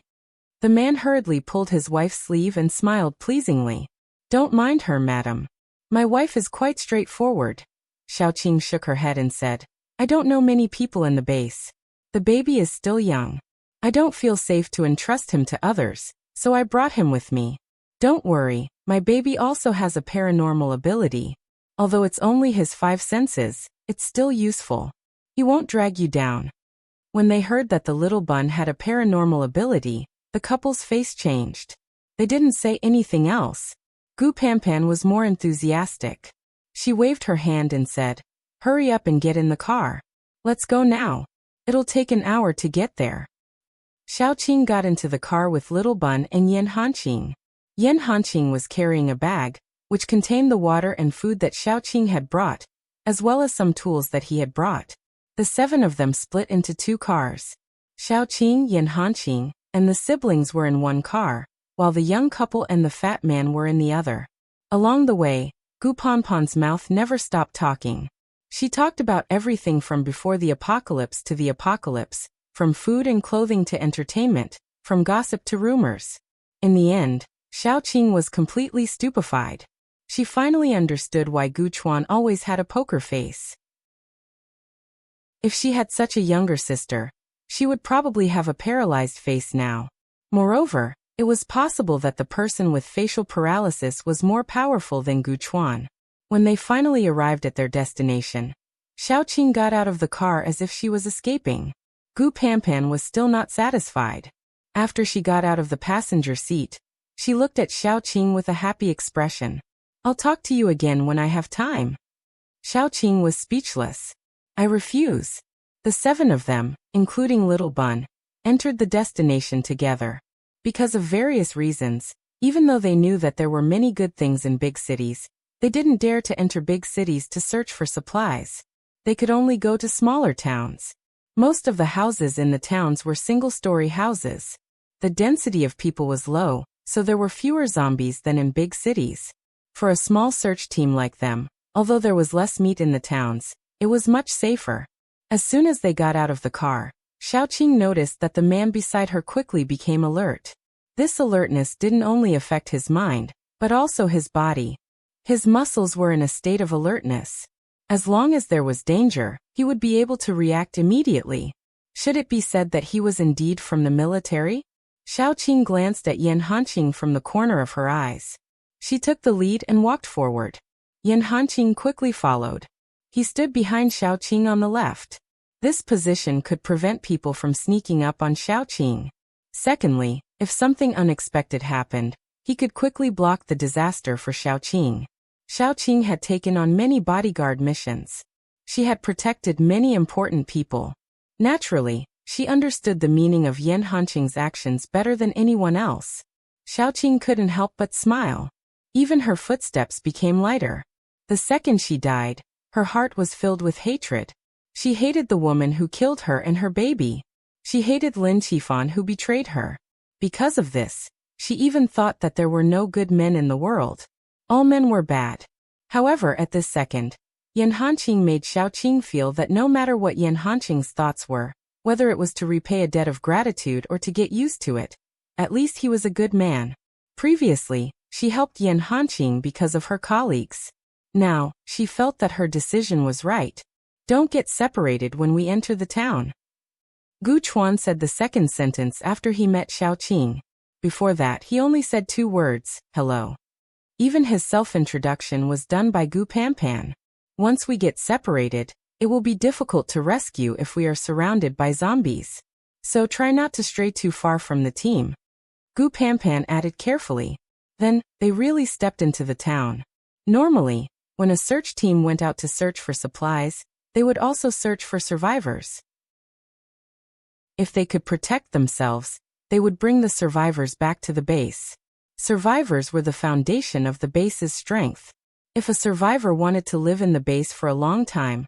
The man hurriedly pulled his wife's sleeve and smiled pleasingly. "Don't mind her, madam. My wife is quite straightforward." Xiaoqing shook her head and said, "I don't know many people in the base. The baby is still young. I don't feel safe to entrust him to others, so I brought him with me. Don't worry, my baby also has a paranormal ability. Although it's only his 5 senses, it's still useful. He won't drag you down." When they heard that the little bun had a paranormal ability, the couple's face changed. They didn't say anything else. Gu Panpan was more enthusiastic. She waved her hand and said, "Hurry up and get in the car. Let's go now. It'll take an hour to get there." Xiaoqing got into the car with Little Bun and Yan Hanqing. Yan Hanqing was carrying a bag, which contained the water and food that Xiaoqing had brought, as well as some tools that he had brought. The 7 of them split into 2 cars. Xiaoqing, Yan Hanqing, and the siblings were in one car, while the young couple and the fat man were in the other. Along the way, Gu Panpan's mouth never stopped talking. She talked about everything from before the apocalypse to the apocalypse, from food and clothing to entertainment, from gossip to rumors. In the end, Xiaoqing was completely stupefied. She finally understood why Gu Chuan always had a poker face. If she had such a younger sister, she would probably have a paralyzed face now. Moreover, it was possible that the person with facial paralysis was more powerful than Gu Chuan. When they finally arrived at their destination, Xiaoqing got out of the car as if she was escaping. Gu Panpan was still not satisfied. After she got out of the passenger seat, she looked at Xiaoqing with a happy expression. "I'll talk to you again when I have time." Xiaoqing was speechless. "I refuse." The 7 of them, including Little Bun, entered the destination together. Because of various reasons, even though they knew that there were many good things in big cities, they didn't dare to enter big cities to search for supplies. They could only go to smaller towns. Most of the houses in the towns were single-story houses. The density of people was low, so there were fewer zombies than in big cities. For a small search team like them, although there was less meat in the towns, it was much safer. As soon as they got out of the car, Xiaoqing noticed that the man beside her quickly became alert. This alertness didn't only affect his mind, but also his body. His muscles were in a state of alertness. As long as there was danger, he would be able to react immediately. Should it be said that he was indeed from the military? Xiaoqing glanced at Yan Hanqing from the corner of her eyes. She took the lead and walked forward. Yan Hanqing quickly followed. He stood behind Xiaoqing on the left. This position could prevent people from sneaking up on Xiaoqing. Secondly, if something unexpected happened, he could quickly block the disaster for Xiaoqing. Xiaoqing had taken on many bodyguard missions. She had protected many important people. Naturally, she understood the meaning of Yan Hanqing's actions better than anyone else. Xiaoqing couldn't help but smile. Even her footsteps became lighter. The second she died, Her heart was filled with hatred. She hated the woman who killed her and her baby. She hated Lin Qifan who betrayed her. Because of this, she even thought that there were no good men in the world. All men were bad. However, at this second, Yan Hanqing made Xiaoqing feel that no matter what Yan Hanqing's thoughts were, whether it was to repay a debt of gratitude or to get used to it, at least he was a good man. Previously, she helped Yan Hanqing because of her colleagues. Now, she felt that her decision was right. Don't get separated when we enter the town. Gu Chuan said the second sentence after he met Xiaoqing. Before that, he only said 2 words, hello. Even his self-introduction was done by Gu Panpan. Once we get separated, it will be difficult to rescue if we are surrounded by zombies. So try not to stray too far from the team. Gu Panpan added carefully. Then, they really stepped into the town. Normally, when a search team went out to search for supplies, they would also search for survivors. If they could protect themselves, they would bring the survivors back to the base. Survivors were the foundation of the base's strength. If a survivor wanted to live in the base for a long time,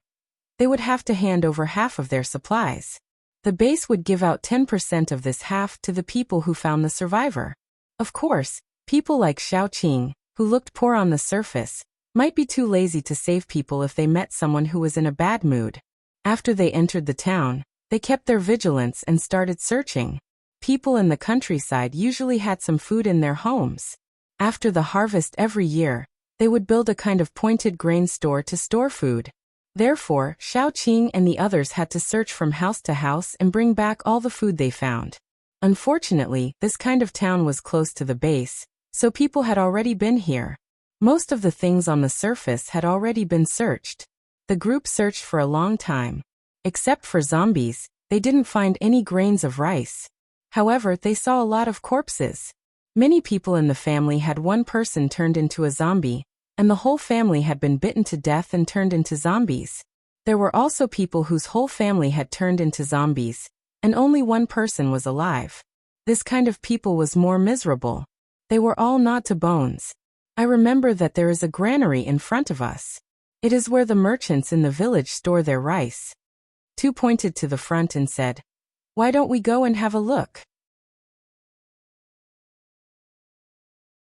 they would have to hand over half of their supplies. The base would give out 10% of this half to the people who found the survivor. Of course, people like Xiaoqing, who looked poor on the surface, might be too lazy to save people if they met someone who was in a bad mood. After they entered the town, they kept their vigilance and started searching. People in the countryside usually had some food in their homes. After the harvest every year, they would build a kind of pointed grain store to store food. Therefore, Xiaoqing and the others had to search from house to house and bring back all the food they found. Unfortunately, this kind of town was close to the base, so people had already been here. Most of the things on the surface had already been searched. The group searched for a long time. Except for zombies, they didn't find any grains of rice. However, they saw a lot of corpses. Many people in the family had one person turned into a zombie, and the whole family had been bitten to death and turned into zombies. There were also people whose whole family had turned into zombies, and only one person was alive. This kind of people was more miserable. They were all gnawed to bones. I remember that there is a granary in front of us. It is where the merchants in the village store their rice. 2 pointed to the front and said, "Why don't we go and have a look?"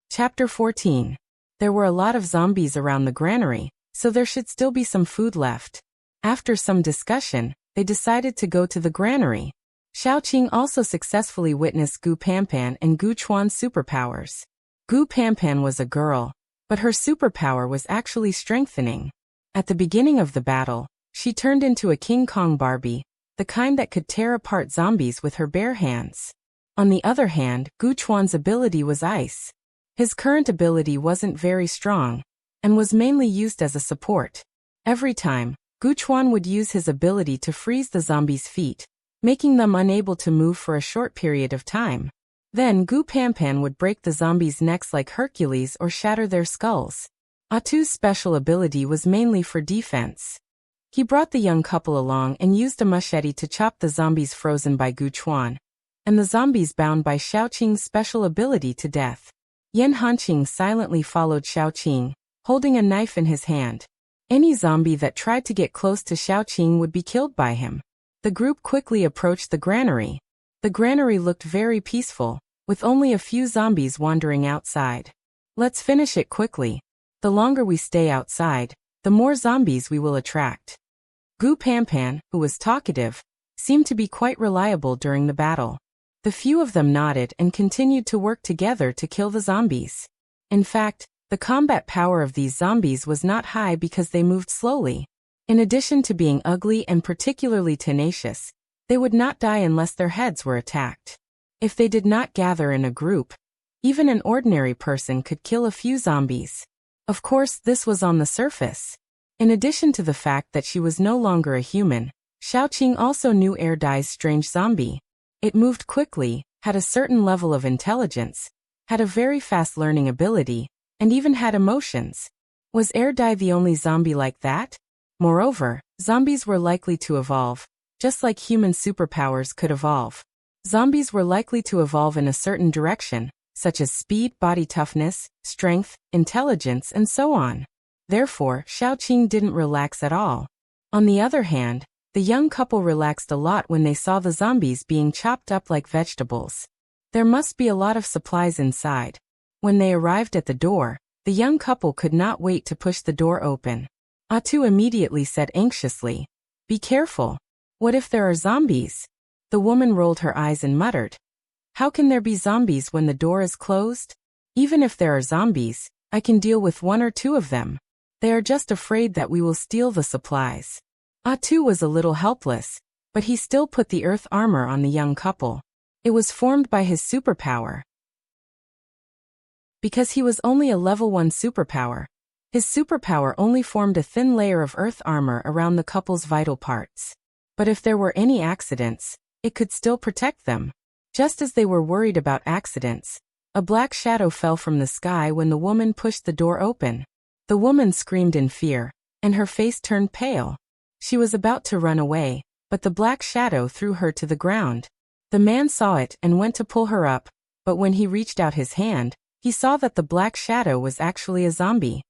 Chapter 14. There were a lot of zombies around the granary, so there should still be some food left. After some discussion, they decided to go to the granary. Xiaoqing also successfully witnessed Gu Panpan and Gu Chuan's superpowers. Gu Panpan was a girl, but her superpower was actually strengthening. At the beginning of the battle, she turned into a King Kong Barbie, the kind that could tear apart zombies with her bare hands. On the other hand, Gu Chuan's ability was ice. His current ability wasn't very strong, and was mainly used as a support. Every time, Gu Chuan would use his ability to freeze the zombies' feet, making them unable to move for a short period of time. Then Gu Panpan would break the zombies' necks like Hercules or shatter their skulls. Atu's special ability was mainly for defense. He brought the young couple along and used a machete to chop the zombies frozen by Gu Chuan, and the zombies bound by Xiaoqing's special ability to death. Yan Hanqing silently followed Xiaoqing, holding a knife in his hand. Any zombie that tried to get close to Xiaoqing would be killed by him. The group quickly approached the granary. The granary looked very peaceful, with only a few zombies wandering outside. Let's finish it quickly. The longer we stay outside, the more zombies we will attract. Gu Panpan, who was talkative, seemed to be quite reliable during the battle. The few of them nodded and continued to work together to kill the zombies. In fact, the combat power of these zombies was not high because they moved slowly. In addition to being ugly and particularly tenacious, they would not die unless their heads were attacked. If they did not gather in a group, even an ordinary person could kill a few zombies. Of course, this was on the surface. In addition to the fact that she was no longer a human, Xiaoqing also knew Erdai's strange zombie. It moved quickly, had a certain level of intelligence, had a very fast learning ability, and even had emotions. Was Erdai the only zombie like that? Moreover, zombies were likely to evolve, just like human superpowers could evolve. Zombies were likely to evolve in a certain direction, such as speed, body toughness, strength, intelligence, and so on. Therefore, Xiaoqing didn't relax at all. On the other hand, the young couple relaxed a lot when they saw the zombies being chopped up like vegetables. There must be a lot of supplies inside. When they arrived at the door, the young couple could not wait to push the door open. Atu immediately said anxiously, "Be careful. What if there are zombies?" The woman rolled her eyes and muttered, "How can there be zombies when the door is closed? Even if there are zombies, I can deal with one or two of them. They are just afraid that we will steal the supplies." Atu was a little helpless, but he still put the earth armor on the young couple. It was formed by his superpower. Because he was only a level 1 superpower, his superpower only formed a thin layer of earth armor around the couple's vital parts. But if there were any accidents, it could still protect them. Just as they were worried about accidents, a black shadow fell from the sky when the woman pushed the door open. The woman screamed in fear, and her face turned pale. She was about to run away, but the black shadow threw her to the ground. The man saw it and went to pull her up, but when he reached out his hand, he saw that the black shadow was actually a zombie.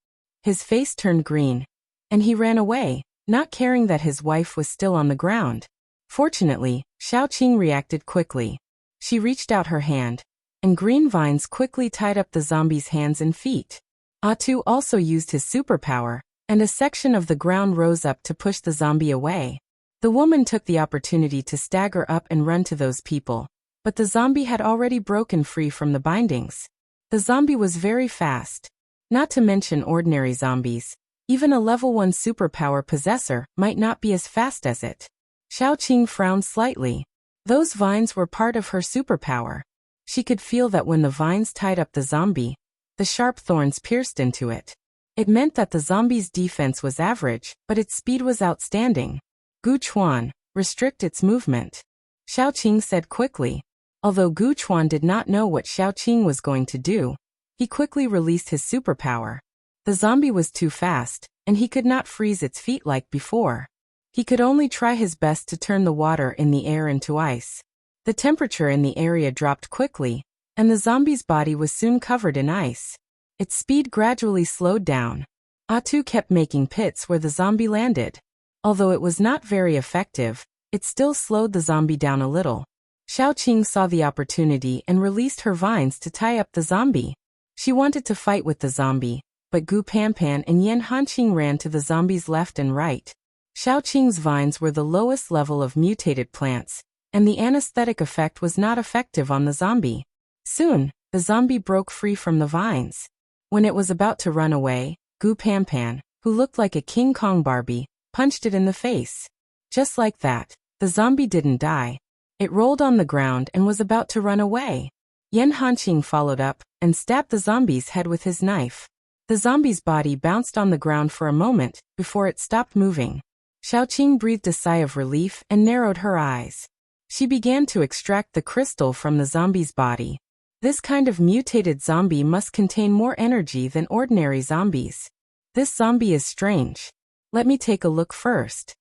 His face turned green, and he ran away, not caring that his wife was still on the ground. Fortunately, Xiaoqing reacted quickly. She reached out her hand, and green vines quickly tied up the zombie's hands and feet. Atu also used his superpower, and a section of the ground rose up to push the zombie away. The woman took the opportunity to stagger up and run to those people, but the zombie had already broken free from the bindings. The zombie was very fast. Not to mention ordinary zombies, even a level 1 superpower possessor might not be as fast as it. Xiaoqing frowned slightly. Those vines were part of her superpower. She could feel that when the vines tied up the zombie, the sharp thorns pierced into it. It meant that the zombie's defense was average, but its speed was outstanding. "Gu Chuan, restrict its movement," Xiaoqing said quickly. Although Gu Chuan did not know what Xiaoqing was going to do, he quickly released his superpower. The zombie was too fast, and he could not freeze its feet like before. He could only try his best to turn the water in the air into ice. The temperature in the area dropped quickly, and the zombie's body was soon covered in ice. Its speed gradually slowed down. Atu kept making pits where the zombie landed. Although it was not very effective, it still slowed the zombie down a little. Xiaoqing saw the opportunity and released her vines to tie up the zombie. She wanted to fight with the zombie, but Gu Panpan and Yan Hanqing ran to the zombie's left and right. Xiaoqing's vines were the lowest level of mutated plants, and the anesthetic effect was not effective on the zombie. Soon, the zombie broke free from the vines. When it was about to run away, Gu Panpan, who looked like a King Kong Barbie, punched it in the face. Just like that, the zombie didn't die. It rolled on the ground and was about to run away. Yan Hanqing followed up and stabbed the zombie's head with his knife. The zombie's body bounced on the ground for a moment before it stopped moving. Xiaoqing breathed a sigh of relief and narrowed her eyes. She began to extract the crystal from the zombie's body. This kind of mutated zombie must contain more energy than ordinary zombies. This zombie is strange. Let me take a look first.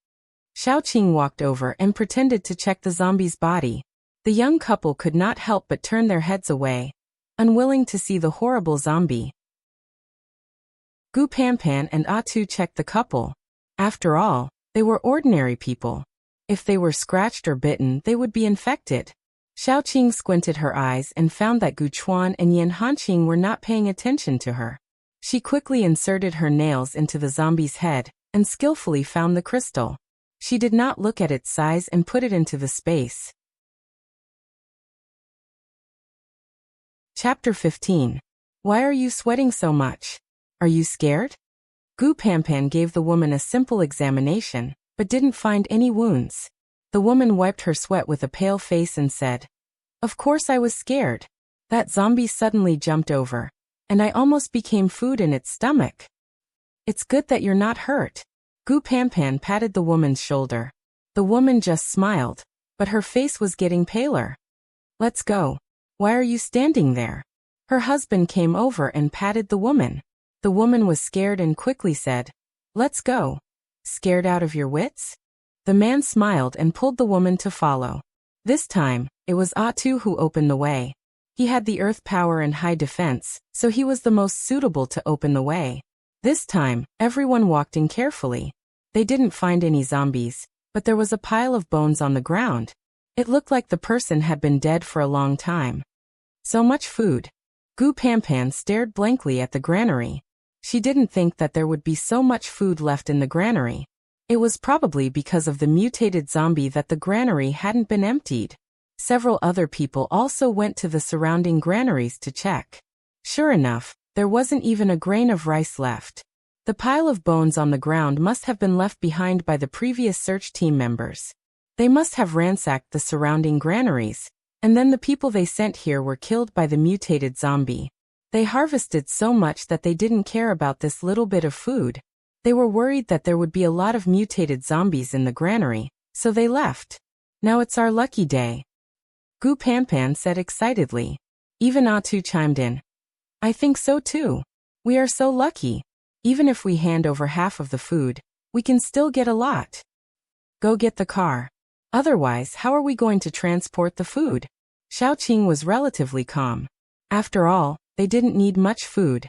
Xiaoqing walked over and pretended to check the zombie's body. The young couple could not help but turn their heads away, unwilling to see the horrible zombie. Gu Panpan and Atu checked the couple. After all, they were ordinary people. If they were scratched or bitten, they would be infected. Xiaoqing squinted her eyes and found that Gu Chuan and Yan Hanqing were not paying attention to her. She quickly inserted her nails into the zombie's head and skillfully found the crystal. She did not look at its size and put it into the space. Chapter 15. Why are you sweating so much? Are you scared? Gu Panpan gave the woman a simple examination, but didn't find any wounds. The woman wiped her sweat with a pale face and said, "Of course I was scared. That zombie suddenly jumped over, and I almost became food in its stomach." "It's good that you're not hurt." Gu Panpan patted the woman's shoulder. The woman just smiled, but her face was getting paler. "Let's go. Why are you standing there?" Her husband came over and patted the woman. The woman was scared and quickly said, "Let's go." "Scared out of your wits?" The man smiled and pulled the woman to follow. This time, it was Atu who opened the way. He had the earth power and high defense, so he was the most suitable to open the way. This time, everyone walked in carefully. They didn't find any zombies, but there was a pile of bones on the ground. It looked like the person had been dead for a long time. So much food. Gu Panpan stared blankly at the granary. She didn't think that there would be so much food left in the granary. It was probably because of the mutated zombie that the granary hadn't been emptied. Several other people also went to the surrounding granaries to check. Sure enough, there wasn't even a grain of rice left. The pile of bones on the ground must have been left behind by the previous search team members. They must have ransacked the surrounding granaries, and then the people they sent here were killed by the mutated zombie. They harvested so much that they didn't care about this little bit of food. They were worried that there would be a lot of mutated zombies in the granary, so they left. Now it's our lucky day. Gu Panpan said excitedly. Even Atu chimed in. I think so too. We are so lucky. Even if we hand over half of the food, we can still get a lot. Go get the car. Otherwise, how are we going to transport the food? Xiaoqing was relatively calm. After all, they didn't need much food.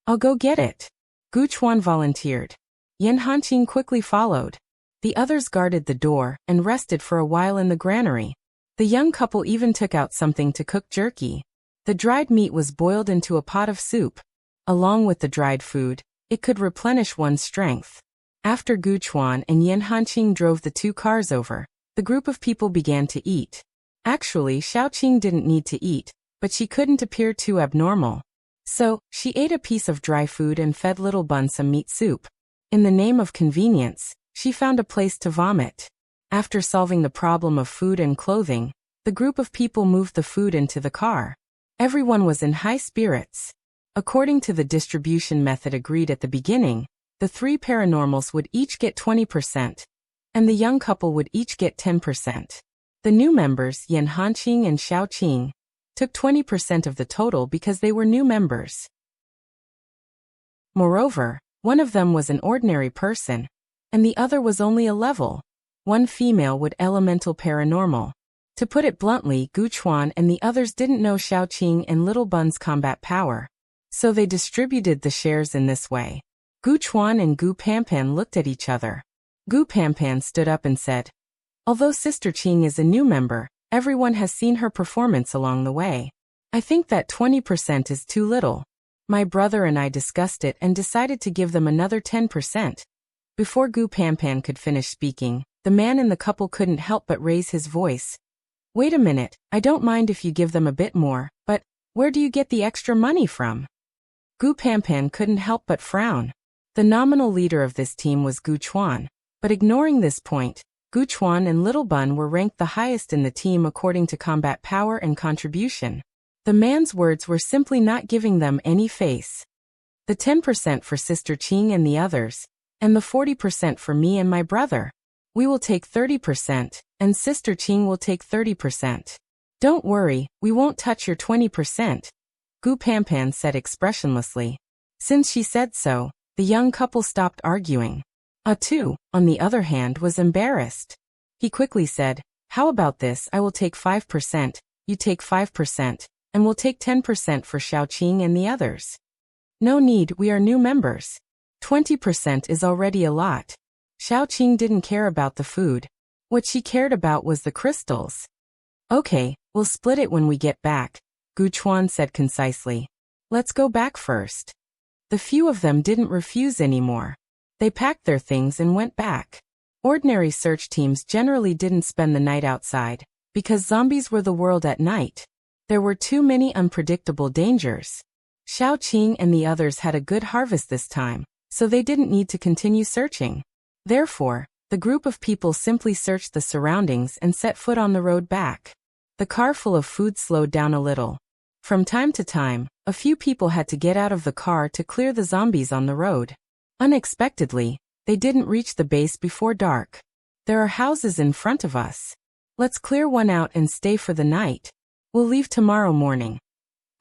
I'll go get it. Gu Chuan volunteered. Yan Hanqing quickly followed. The others guarded the door and rested for a while in the granary. The young couple even took out something to cook jerky. The dried meat was boiled into a pot of soup. Along with the dried food, it could replenish one's strength. After Gu Chuan and Yan Hanqing drove the two cars over, the group of people began to eat. Actually, Xiaoqing didn't need to eat, but she couldn't appear too abnormal. So, she ate a piece of dry food and fed Little Bun some meat soup. In the name of convenience, she found a place to vomit. After solving the problem of food and clothing, the group of people moved the food into the car. Everyone was in high spirits. According to the distribution method agreed at the beginning, the three paranormals would each get 20%, and the young couple would each get 10%. The new members, Yan Hanqing and Xiaoqing, took 20% of the total because they were new members. Moreover, one of them was an ordinary person, and the other was only a level 1 female with elemental paranormal. To put it bluntly, Gu Chuan and the others didn't know Xiaoqing and Little Bun's combat power, so they distributed the shares in this way. Gu Chuan and Gu Panpan looked at each other. Gu Panpan stood up and said, although Sister Qing is a new member, everyone has seen her performance along the way. I think that 20% is too little. My brother and I discussed it and decided to give them another 10%. Before Gu Panpan could finish speaking, the man in the couple couldn't help but raise his voice. Wait a minute, I don't mind if you give them a bit more, but where do you get the extra money from? Gu Panpan couldn't help but frown. The nominal leader of this team was Gu Chuan, but ignoring this point, Gu Chuan and Little Bun were ranked the highest in the team according to combat power and contribution. The man's words were simply not giving them any face. The 10% for Sister Qing and the others, and the 40% for me and my brother. We will take 30%, and Sister Qing will take 30%. Don't worry, we won't touch your 20%, Gu Panpan said expressionlessly. Since she said so, the young couple stopped arguing. Atu, on the other hand, was embarrassed. He quickly said, how about this? I will take 5%, you take 5%, and we'll take 10% for Xiaoqing and the others. No need, we are new members. 20% is already a lot. Xiaoqing didn't care about the food. What she cared about was the crystals. Okay, we'll split it when we get back, Gu Chuan said concisely. Let's go back first. The few of them didn't refuse anymore. They packed their things and went back. Ordinary search teams generally didn't spend the night outside, because zombies were the world at night. There were too many unpredictable dangers. Xiaoqing and the others had a good harvest this time, so they didn't need to continue searching. Therefore, the group of people simply searched the surroundings and set foot on the road back. The car full of food slowed down a little. From time to time, a few people had to get out of the car to clear the zombies on the road. Unexpectedly, they didn't reach the base before dark. There are houses in front of us. Let's clear one out and stay for the night. We'll leave tomorrow morning.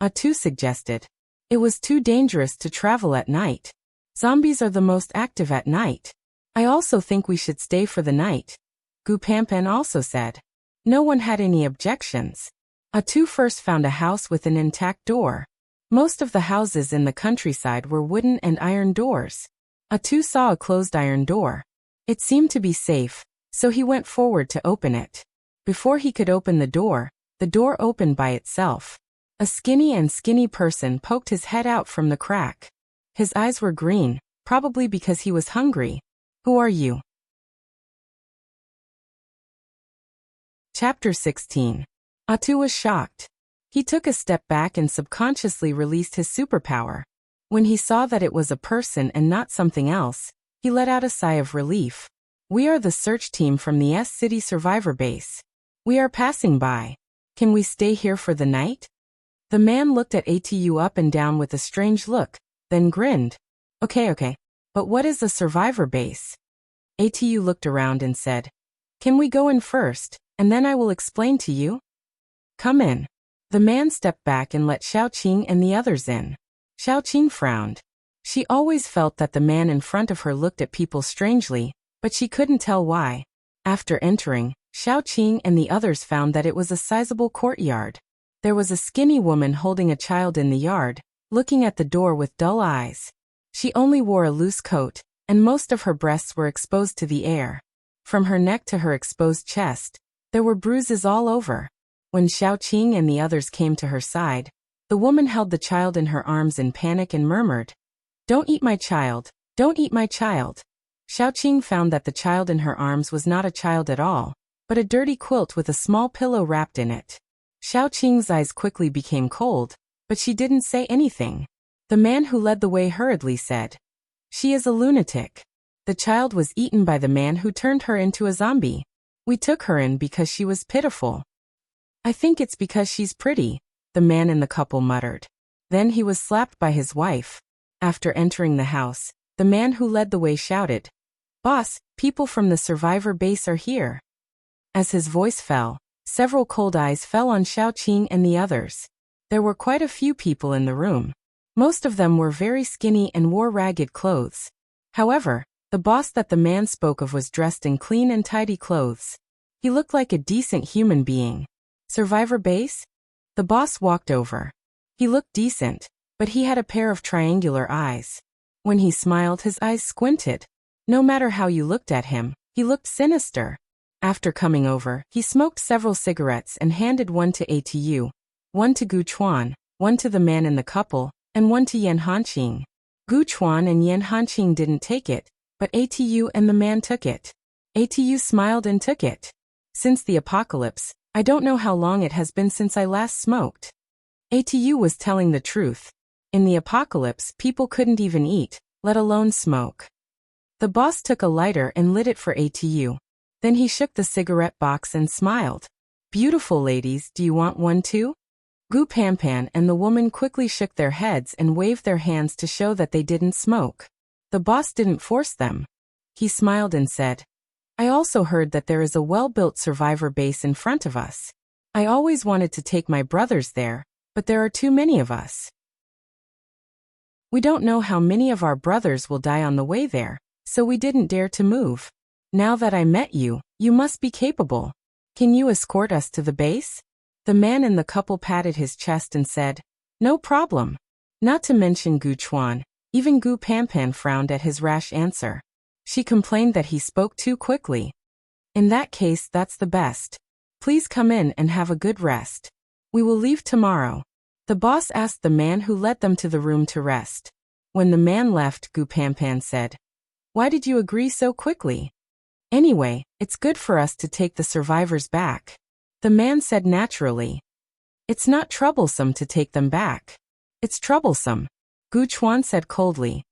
Atu suggested. It was too dangerous to travel at night. Zombies are the most active at night. I also think we should stay for the night, Gu Panpan also said. No one had any objections. Atu first found a house with an intact door. Most of the houses in the countryside were wooden and iron doors. Atu saw a closed iron door. It seemed to be safe, so he went forward to open it. Before he could open the door opened by itself. A skinny person poked his head out from the crack. His eyes were green, probably because he was hungry. Who are you? Chapter 16. Atu was shocked. He took a step back and subconsciously released his superpower. When he saw that it was a person and not something else, he let out a sigh of relief. We are the search team from the S-City Survivor Base. We are passing by. Can we stay here for the night? The man looked at Atu up and down with a strange look, then grinned. Okay. But what is a survivor base? Atu looked around and said, Can we go in first, and then I will explain to you? Come in. The man stepped back and let Xiaoqing and the others in. Xiaoqing frowned. She always felt that the man in front of her looked at people strangely, but she couldn't tell why. After entering, Xiaoqing and the others found that it was a sizable courtyard. There was a skinny woman holding a child in the yard, looking at the door with dull eyes. She only wore a loose coat, and most of her breasts were exposed to the air. From her neck to her exposed chest, there were bruises all over. When Xiaoqing and the others came to her side, the woman held the child in her arms in panic and murmured, Don't eat my child, don't eat my child. Xiaoqing found that the child in her arms was not a child at all, but a dirty quilt with a small pillow wrapped in it. Xiaoqing's eyes quickly became cold, but she didn't say anything. The man who led the way hurriedly said, She is a lunatic. The child was eaten by the man who turned her into a zombie. We took her in because she was pitiful. I think it's because she's pretty, the man in the couple muttered. Then he was slapped by his wife. After entering the house, the man who led the way shouted, Boss, people from the survivor base are here. As his voice fell, several cold eyes fell on Xiaoqing and the others. There were quite a few people in the room. Most of them were very skinny and wore ragged clothes. However, the boss that the man spoke of was dressed in clean and tidy clothes. He looked like a decent human being. Survivor base? The boss walked over. He looked decent, but he had a pair of triangular eyes. When he smiled, his eyes squinted. No matter how you looked at him, he looked sinister. After coming over, he smoked several cigarettes and handed one to Atu, one to Gu Chuan, one to the man in the couple, and one to Yan Hanqing. Gu Chuan and Yan Hanqing didn't take it, but Atu and the man took it. Atu smiled and took it. Since the apocalypse, I don't know how long it has been since I last smoked. Atu was telling the truth. In the apocalypse, people couldn't even eat, let alone smoke. The boss took a lighter and lit it for Atu. Then he shook the cigarette box and smiled. Beautiful ladies, do you want one too? Gu Panpan and the woman quickly shook their heads and waved their hands to show that they didn't smoke. The boss didn't force them. He smiled and said, I also heard that there is a well-built survivor base in front of us. I always wanted to take my brothers there, but there are too many of us. We don't know how many of our brothers will die on the way there, so we didn't dare to move. Now that I met you, you must be capable. Can you escort us to the base? The man in the couple patted his chest and said, No problem. Not to mention Gu Chuan, even Gu Panpan frowned at his rash answer. She complained that he spoke too quickly. In that case, that's the best. Please come in and have a good rest. We will leave tomorrow. The boss asked the man who led them to the room to rest. When the man left, Gu Panpan said, Why did you agree so quickly? Anyway, it's good for us to take the survivors back. The man said naturally. It's not troublesome to take them back. It's troublesome. Gu Chuan said coldly.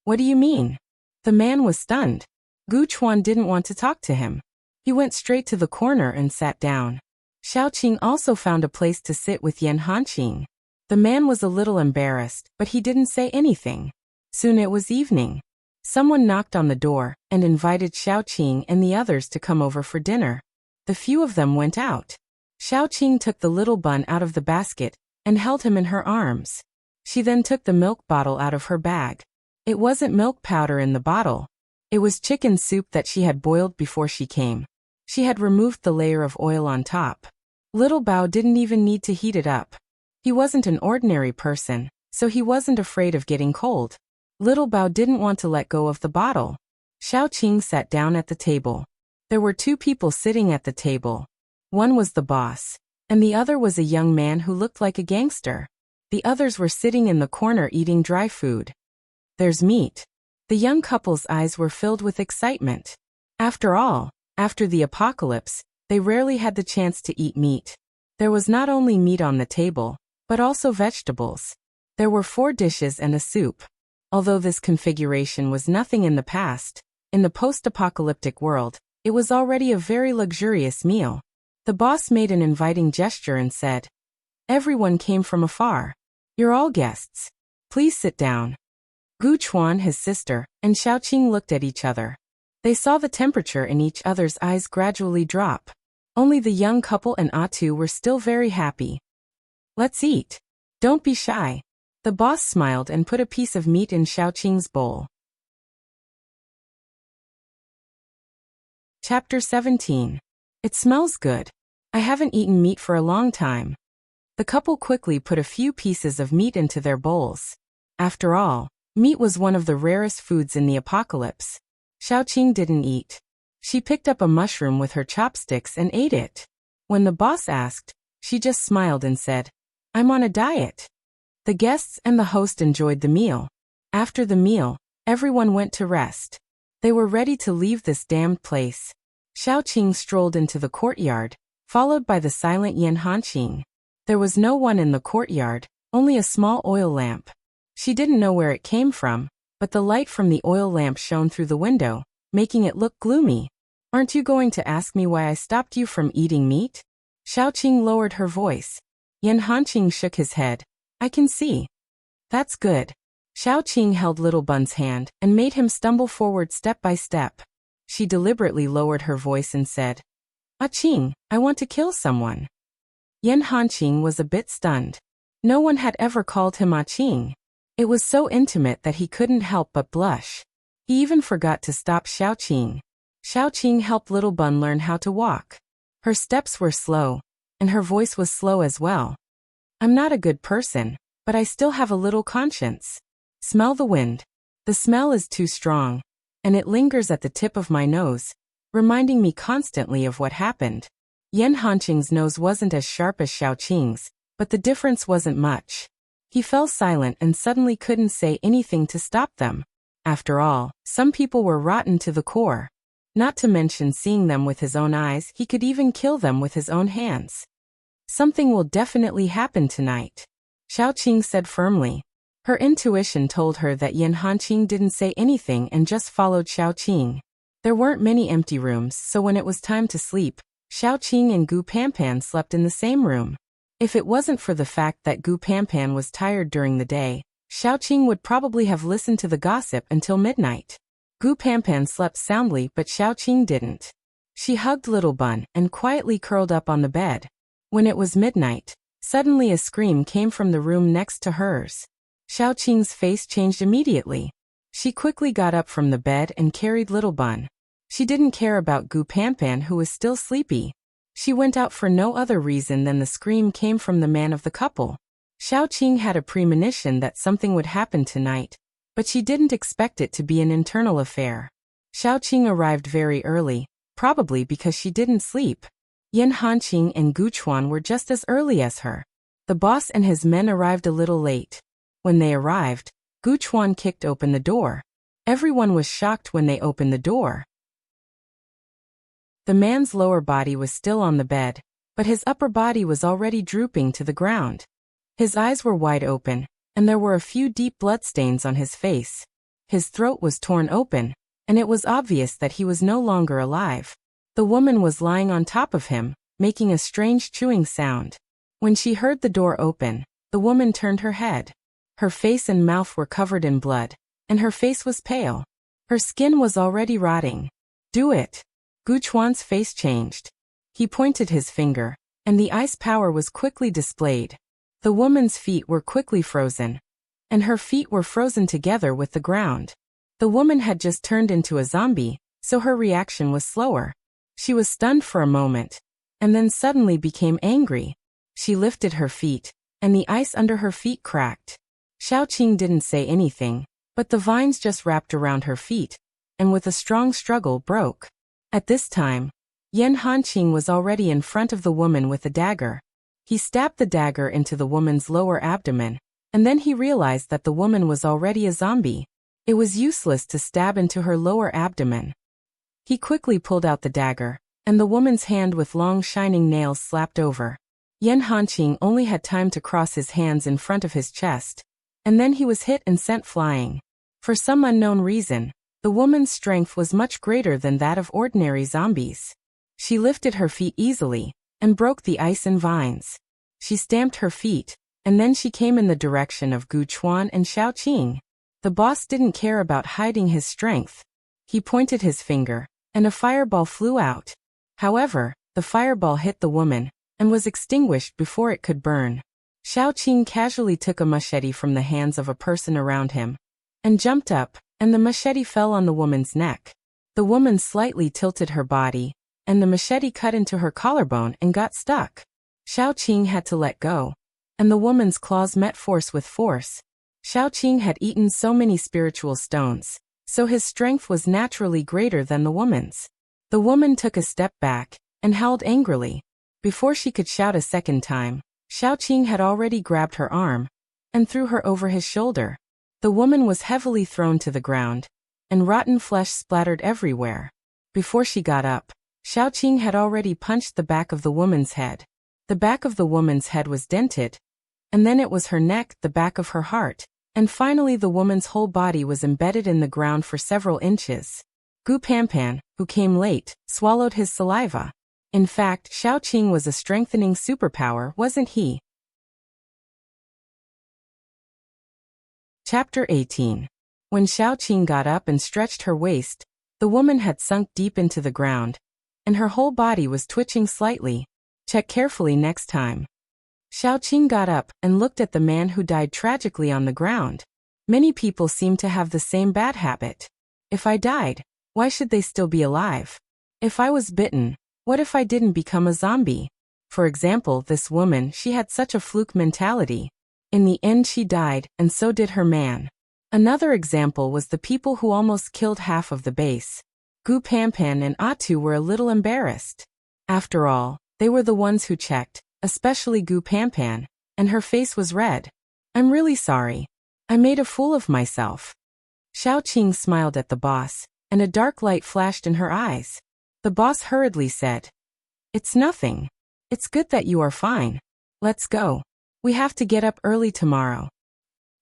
What do you mean? The man was stunned. Gu Chuan didn't want to talk to him. He went straight to the corner and sat down. Xiaoqing also found a place to sit with Yan Hanqing. The man was a little embarrassed, but he didn't say anything. Soon it was evening. Someone knocked on the door and invited Xiaoqing and the others to come over for dinner. The few of them went out. Xiaoqing took the little bun out of the basket and held him in her arms. She then took the milk bottle out of her bag. It wasn't milk powder in the bottle. It was chicken soup that she had boiled before she came. She had removed the layer of oil on top. Little Bao didn't even need to heat it up. He wasn't an ordinary person. so he wasn't afraid of getting cold. Little Bao didn't want to let go of the bottle. Xiaoqing sat down at the table. There were two people sitting at the table. One was the boss, and the other was a young man who looked like a gangster. The others were sitting in the corner eating dry food. There's meat. The young couple's eyes were filled with excitement. After all, after the apocalypse, they rarely had the chance to eat meat. There was not only meat on the table, but also vegetables. There were 4 dishes and a soup. Although this configuration was nothing in the past, in the post-apocalyptic world, it was already a very luxurious meal. The boss made an inviting gesture and said, "Everyone came from afar. You're all guests. Please sit down." Gu Chuan, his sister, and Xiaoqing looked at each other. They saw the temperature in each other's eyes gradually drop. Only the young couple and Atu were still very happy. "Let's eat. Don't be shy." The boss smiled and put a piece of meat in Xiaoqing's bowl. Chapter 17. It smells good. I haven't eaten meat for a long time. The couple quickly put a few pieces of meat into their bowls. After all, meat was one of the rarest foods in the apocalypse. Xiaoqing didn't eat. She picked up a mushroom with her chopsticks and ate it. When the boss asked, she just smiled and said, "I'm on a diet." The guests and the host enjoyed the meal. After the meal, everyone went to rest. They were ready to leave this damned place. Xiaoqing strolled into the courtyard, followed by the silent Yan Hanqing. There was no one in the courtyard, only a small oil lamp. She didn't know where it came from, but the light from the oil lamp shone through the window, making it look gloomy. "Aren't you going to ask me why I stopped you from eating meat?" Xiaoqing lowered her voice. Yan Hanqing shook his head. "I can see." "That's good." Xiaoqing held Little Bun's hand and made him stumble forward step by step. She deliberately lowered her voice and said, "Ah Qing, I want to kill someone." Yan Hanqing was a bit stunned. No one had ever called him Ah Qing. It was so intimate that he couldn't help but blush. He even forgot to stop Xiaoqing. Xiaoqing helped Little Bun learn how to walk. Her steps were slow, and her voice was slow as well. "I'm not a good person, but I still have a little conscience. Smell the wind. The smell is too strong, and it lingers at the tip of my nose, reminding me constantly of what happened." Yan Hanqing's nose wasn't as sharp as Xiaoqing's, but the difference wasn't much. He fell silent and suddenly couldn't say anything to stop them. After all, some people were rotten to the core. Not to mention seeing them with his own eyes, he could even kill them with his own hands. "Something will definitely happen tonight," Xiaoqing said firmly. Her intuition told her that Yan Hanqing didn't say anything and just followed Xiaoqing. There weren't many empty rooms, so when it was time to sleep, Xiaoqing and Gu Panpan slept in the same room. If it wasn't for the fact that Gu Panpan was tired during the day, Xiaoqing would probably have listened to the gossip until midnight. Gu Panpan slept soundly, but Xiaoqing didn't. She hugged Little Bun and quietly curled up on the bed. When it was midnight, suddenly a scream came from the room next to hers. Xiaoqing's face changed immediately. She quickly got up from the bed and carried Little Bun. She didn't care about Gu Panpan, who was still sleepy. She went out for no other reason than the scream came from the man of the couple. Xiaoqing had a premonition that something would happen tonight, but she didn't expect it to be an internal affair. Xiaoqing arrived very early, probably because she didn't sleep. Yan Hanqing and Gu Chuan were just as early as her. The boss and his men arrived a little late. When they arrived, Gu Chuan kicked open the door. Everyone was shocked when they opened the door. The man's lower body was still on the bed, but his upper body was already drooping to the ground. His eyes were wide open, and there were a few deep bloodstains on his face. His throat was torn open, and it was obvious that he was no longer alive. The woman was lying on top of him, making a strange chewing sound. When she heard the door open, the woman turned her head. Her face and mouth were covered in blood, and her face was pale. Her skin was already rotting. "Do it." Gu Chuan's face changed. He pointed his finger, and the ice power was quickly displayed. The woman's feet were quickly frozen, and her feet were frozen together with the ground. The woman had just turned into a zombie, so her reaction was slower. She was stunned for a moment, and then suddenly became angry. She lifted her feet, and the ice under her feet cracked. Xiaoqing didn't say anything, but the vines just wrapped around her feet, and with a strong struggle broke. At this time, Yan Hanqing was already in front of the woman with a dagger. He stabbed the dagger into the woman's lower abdomen, and then he realized that the woman was already a zombie. It was useless to stab into her lower abdomen. He quickly pulled out the dagger, and the woman's hand with long shining nails slapped over. Yan Hanqing only had time to cross his hands in front of his chest, and then he was hit and sent flying. For some unknown reason, the woman's strength was much greater than that of ordinary zombies. She lifted her feet easily, and broke the ice and vines. She stamped her feet, and then she came in the direction of Gu Chuan and Xiaoqing. The boss didn't care about hiding his strength. He pointed his finger, and a fireball flew out. However, the fireball hit the woman, and was extinguished before it could burn. Xiaoqing casually took a machete from the hands of a person around him, and jumped up, and the machete fell on the woman's neck. The woman slightly tilted her body, and the machete cut into her collarbone and got stuck. Xiaoqing had to let go, and the woman's claws met force with force. Xiaoqing had eaten so many spiritual stones, so his strength was naturally greater than the woman's. The woman took a step back, and howled angrily. Before she could shout a second time, Xiaoqing had already grabbed her arm, and threw her over his shoulder. The woman was heavily thrown to the ground, and rotten flesh splattered everywhere. Before she got up, Xiaoqing had already punched the back of the woman's head. The back of the woman's head was dented, and then it was her neck, the back of her heart, and finally the woman's whole body was embedded in the ground for several inches. Gu Panpan, who came late, swallowed his saliva. In fact, Xiaoqing was a strengthening superpower, wasn't he? Chapter 18. When Xiaoqing got up and stretched her waist, the woman had sunk deep into the ground, and her whole body was twitching slightly. Check carefully next time. Xiaoqing got up and looked at the man who died tragically on the ground. Many people seem to have the same bad habit. If I died, why should they still be alive? If I was bitten, what if I didn't become a zombie? For example, this woman, she had such a fluke mentality. In the end she died, and so did her man. Another example was the people who almost killed half of the base. Gu Panpan and Atu were a little embarrassed. After all, they were the ones who checked, especially Gu Panpan, and her face was red. I'm really sorry. I made a fool of myself. Xiaoqing smiled at the boss, and a dark light flashed in her eyes. The boss hurriedly said, "It's nothing. It's good that you are fine. Let's go. We have to get up early tomorrow."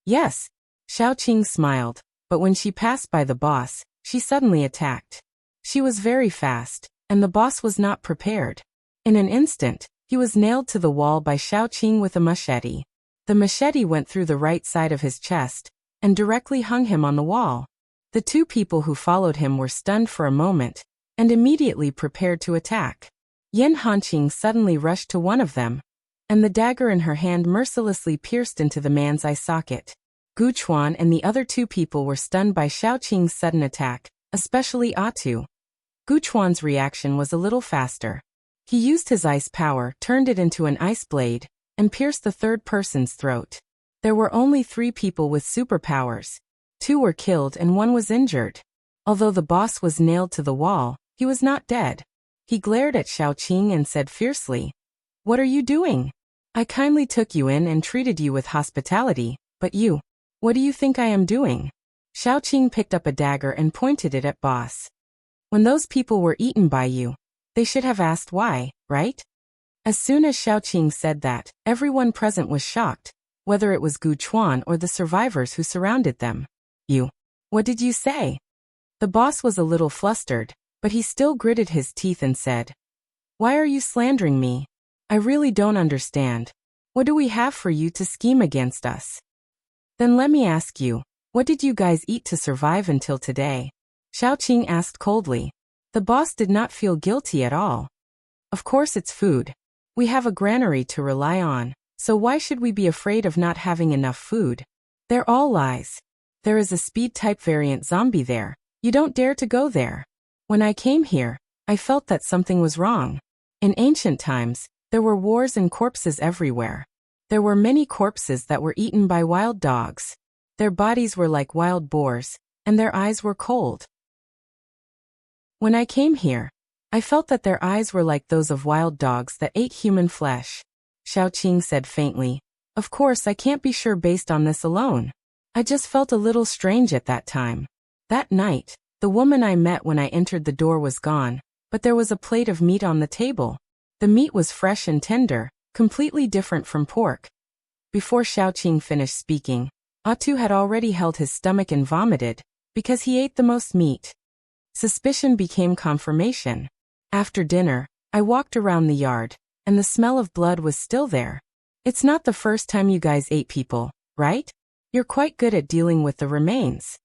Yes, Xiaoqing smiled, but when she passed by the boss, she suddenly attacked. She was very fast, and the boss was not prepared. In an instant, he was nailed to the wall by Xiaoqing with a machete. The machete went through the right side of his chest, and directly hung him on the wall. The two people who followed him were stunned for a moment, and immediately prepared to attack. Yan Hanqing suddenly rushed to one of them, and the dagger in her hand mercilessly pierced into the man's eye socket. Gu Chuan and the other two people were stunned by Xiaoqing's sudden attack, especially Atu. Gu Chuan's reaction was a little faster. He used his ice power, turned it into an ice blade, and pierced the third person's throat. There were only 3 people with superpowers. 2 were killed and 1 was injured. Although the boss was nailed to the wall, he was not dead. He glared at Xiaoqing and said fiercely, "What are you doing? I kindly took you in and treated you with hospitality, but you, what do you think I am doing?" Xiaoqing picked up a dagger and pointed it at boss. "When those people were eaten by you, they should have asked why, right?" As soon as Xiaoqing said that, everyone present was shocked, whether it was Gu Chuan or the survivors who surrounded them. "You, what did you say?" The boss was a little flustered, but he still gritted his teeth and said, "Why are you slandering me? I really don't understand. What do we have for you to scheme against us?" "Then let me ask you, what did you guys eat to survive until today?" Xiaoqing asked coldly. The boss did not feel guilty at all. "Of course it's food. We have a granary to rely on, so why should we be afraid of not having enough food? They're all lies. There is a speed-type variant zombie there. You don't dare to go there. When I came here, I felt that something was wrong. In ancient times, there were wars and corpses everywhere. There were many corpses that were eaten by wild dogs. Their bodies were like wild boars, and their eyes were cold. When I came here, I felt that their eyes were like those of wild dogs that ate human flesh. Xiaoqing said faintly. Of course, I can't be sure based on this alone. I just felt a little strange at that time. That night, the woman I met when I entered the door was gone, but there was a plate of meat on the table. The meat was fresh and tender, completely different from pork. Before Xiaoqing finished speaking, Atu had already held his stomach and vomited, because he ate the most meat. Suspicion became confirmation. After dinner, I walked around the yard, and the smell of blood was still there. It's not the first time you guys ate people, right? You're quite good at dealing with the remains.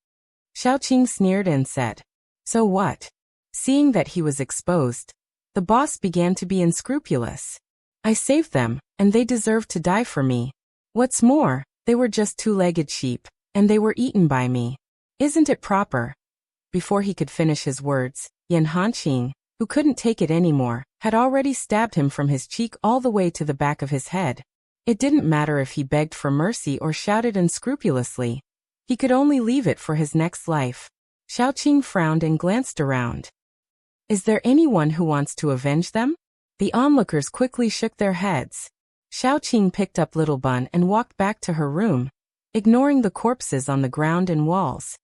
Xiaoqing sneered and said. So what? Seeing that he was exposed, the boss began to be unscrupulous. I saved them, and they deserved to die for me. What's more, they were just two-legged sheep, and they were eaten by me. Isn't it proper? Before he could finish his words, Yan Hanqing, who couldn't take it anymore, had already stabbed him from his cheek all the way to the back of his head. It didn't matter if he begged for mercy or shouted unscrupulously. He could only leave it for his next life. Xiaoqing frowned and glanced around. Is there anyone who wants to avenge them? The onlookers quickly shook their heads. Xiaoqing picked up Little Bun and walked back to her room, ignoring the corpses on the ground and walls.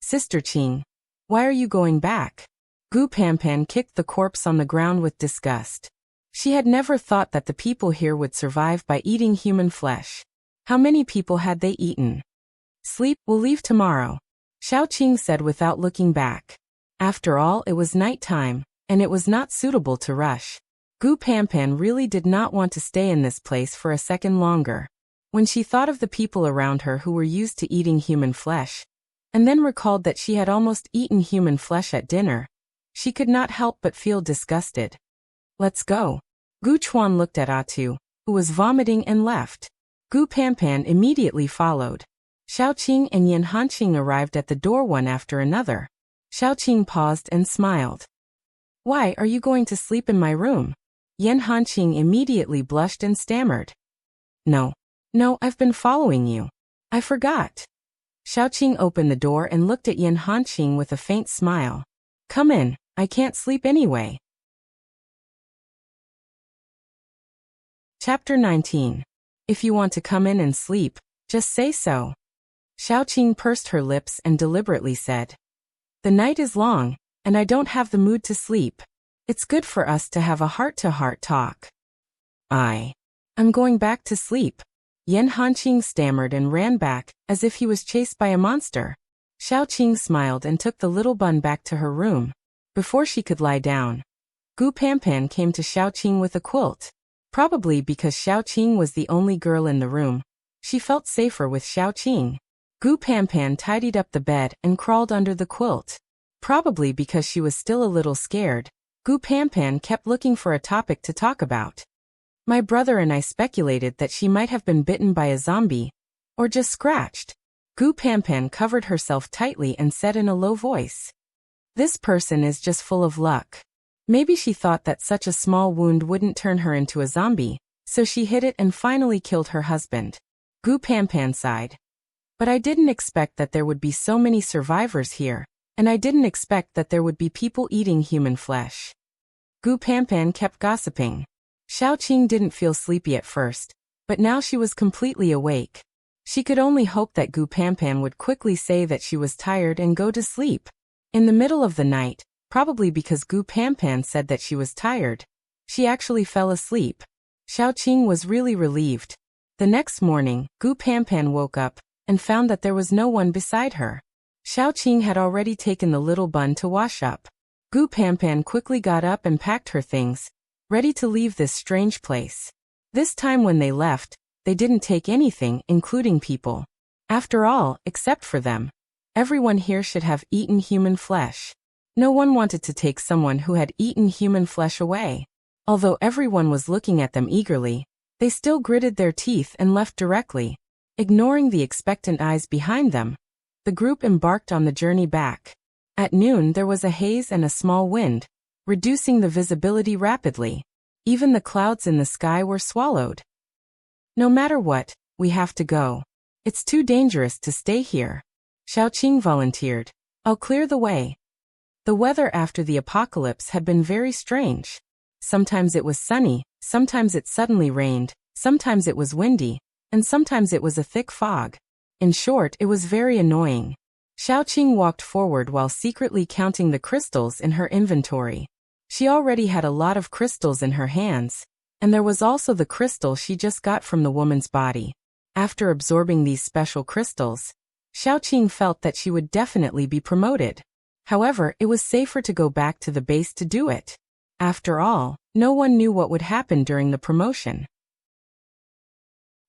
Sister Qing, why are you going back? Gu Panpan kicked the corpse on the ground with disgust. She had never thought that the people here would survive by eating human flesh. How many people had they eaten? Sleep, we'll leave tomorrow, Xiaoqing said without looking back. After all, it was night time, and it was not suitable to rush. Gu Panpan really did not want to stay in this place for a second longer. When she thought of the people around her who were used to eating human flesh, and then recalled that she had almost eaten human flesh at dinner, she could not help but feel disgusted. Let's go. Gu Chuan looked at Atu, who was vomiting, and left. Gu Panpan immediately followed. Xiaoqing and Yan Hanqing arrived at the door one after another. Xiaoqing paused and smiled. Why are you going to sleep in my room? Yan Hanqing immediately blushed and stammered. No, I've been following you. I forgot. Xiaoqing opened the door and looked at Yan Hanqing with a faint smile. Come in, I can't sleep anyway. Chapter 19. If you want to come in and sleep, just say so. Xiaoqing pursed her lips and deliberately said. The night is long, and I don't have the mood to sleep. It's good for us to have a heart-to-heart talk. I'm going back to sleep. Yan Hanqing stammered and ran back, as if he was chased by a monster. Xiaoqing smiled and took the Little Bun back to her room. Before she could lie down, Gu Panpan came to Xiaoqing with a quilt. Probably because Xiaoqing was the only girl in the room, she felt safer with Xiaoqing. Gu Panpan tidied up the bed and crawled under the quilt. Probably because she was still a little scared, Gu Panpan kept looking for a topic to talk about. My brother and I speculated that she might have been bitten by a zombie, or just scratched. Gu Panpan covered herself tightly and said in a low voice. This person is just full of luck. Maybe she thought that such a small wound wouldn't turn her into a zombie, so she hid it and finally killed her husband. Gu Panpan sighed. But I didn't expect that there would be so many survivors here, and I didn't expect that there would be people eating human flesh. Gu Panpan kept gossiping. Xiaoqing didn't feel sleepy at first, but now she was completely awake. She could only hope that Gu Panpan would quickly say that she was tired and go to sleep. In the middle of the night, probably because Gu Panpan said that she was tired, she actually fell asleep. Xiaoqing was really relieved. The next morning, Gu Panpan woke up and found that there was no one beside her. Xiaoqing had already taken the Little Bun to wash up. Gu Panpan quickly got up and packed her things, ready to leave this strange place. This time when they left, they didn't take anything, including people. After all, except for them, everyone here should have eaten human flesh. No one wanted to take someone who had eaten human flesh away. Although everyone was looking at them eagerly, they still gritted their teeth and left directly. Ignoring the expectant eyes behind them, the group embarked on the journey back. At noon there was a haze and a small wind, reducing the visibility rapidly. Even the clouds in the sky were swallowed. No matter what, we have to go. It's too dangerous to stay here. Xiaoqing volunteered. I'll clear the way. The weather after the apocalypse had been very strange. Sometimes it was sunny, sometimes it suddenly rained, sometimes it was windy, and sometimes it was a thick fog. In short, it was very annoying. Xiaoqing walked forward while secretly counting the crystals in her inventory. She already had a lot of crystals in her hands, and there was also the crystal she just got from the woman's body. After absorbing these special crystals, Xiaoqing felt that she would definitely be promoted. However, it was safer to go back to the base to do it. After all, no one knew what would happen during the promotion.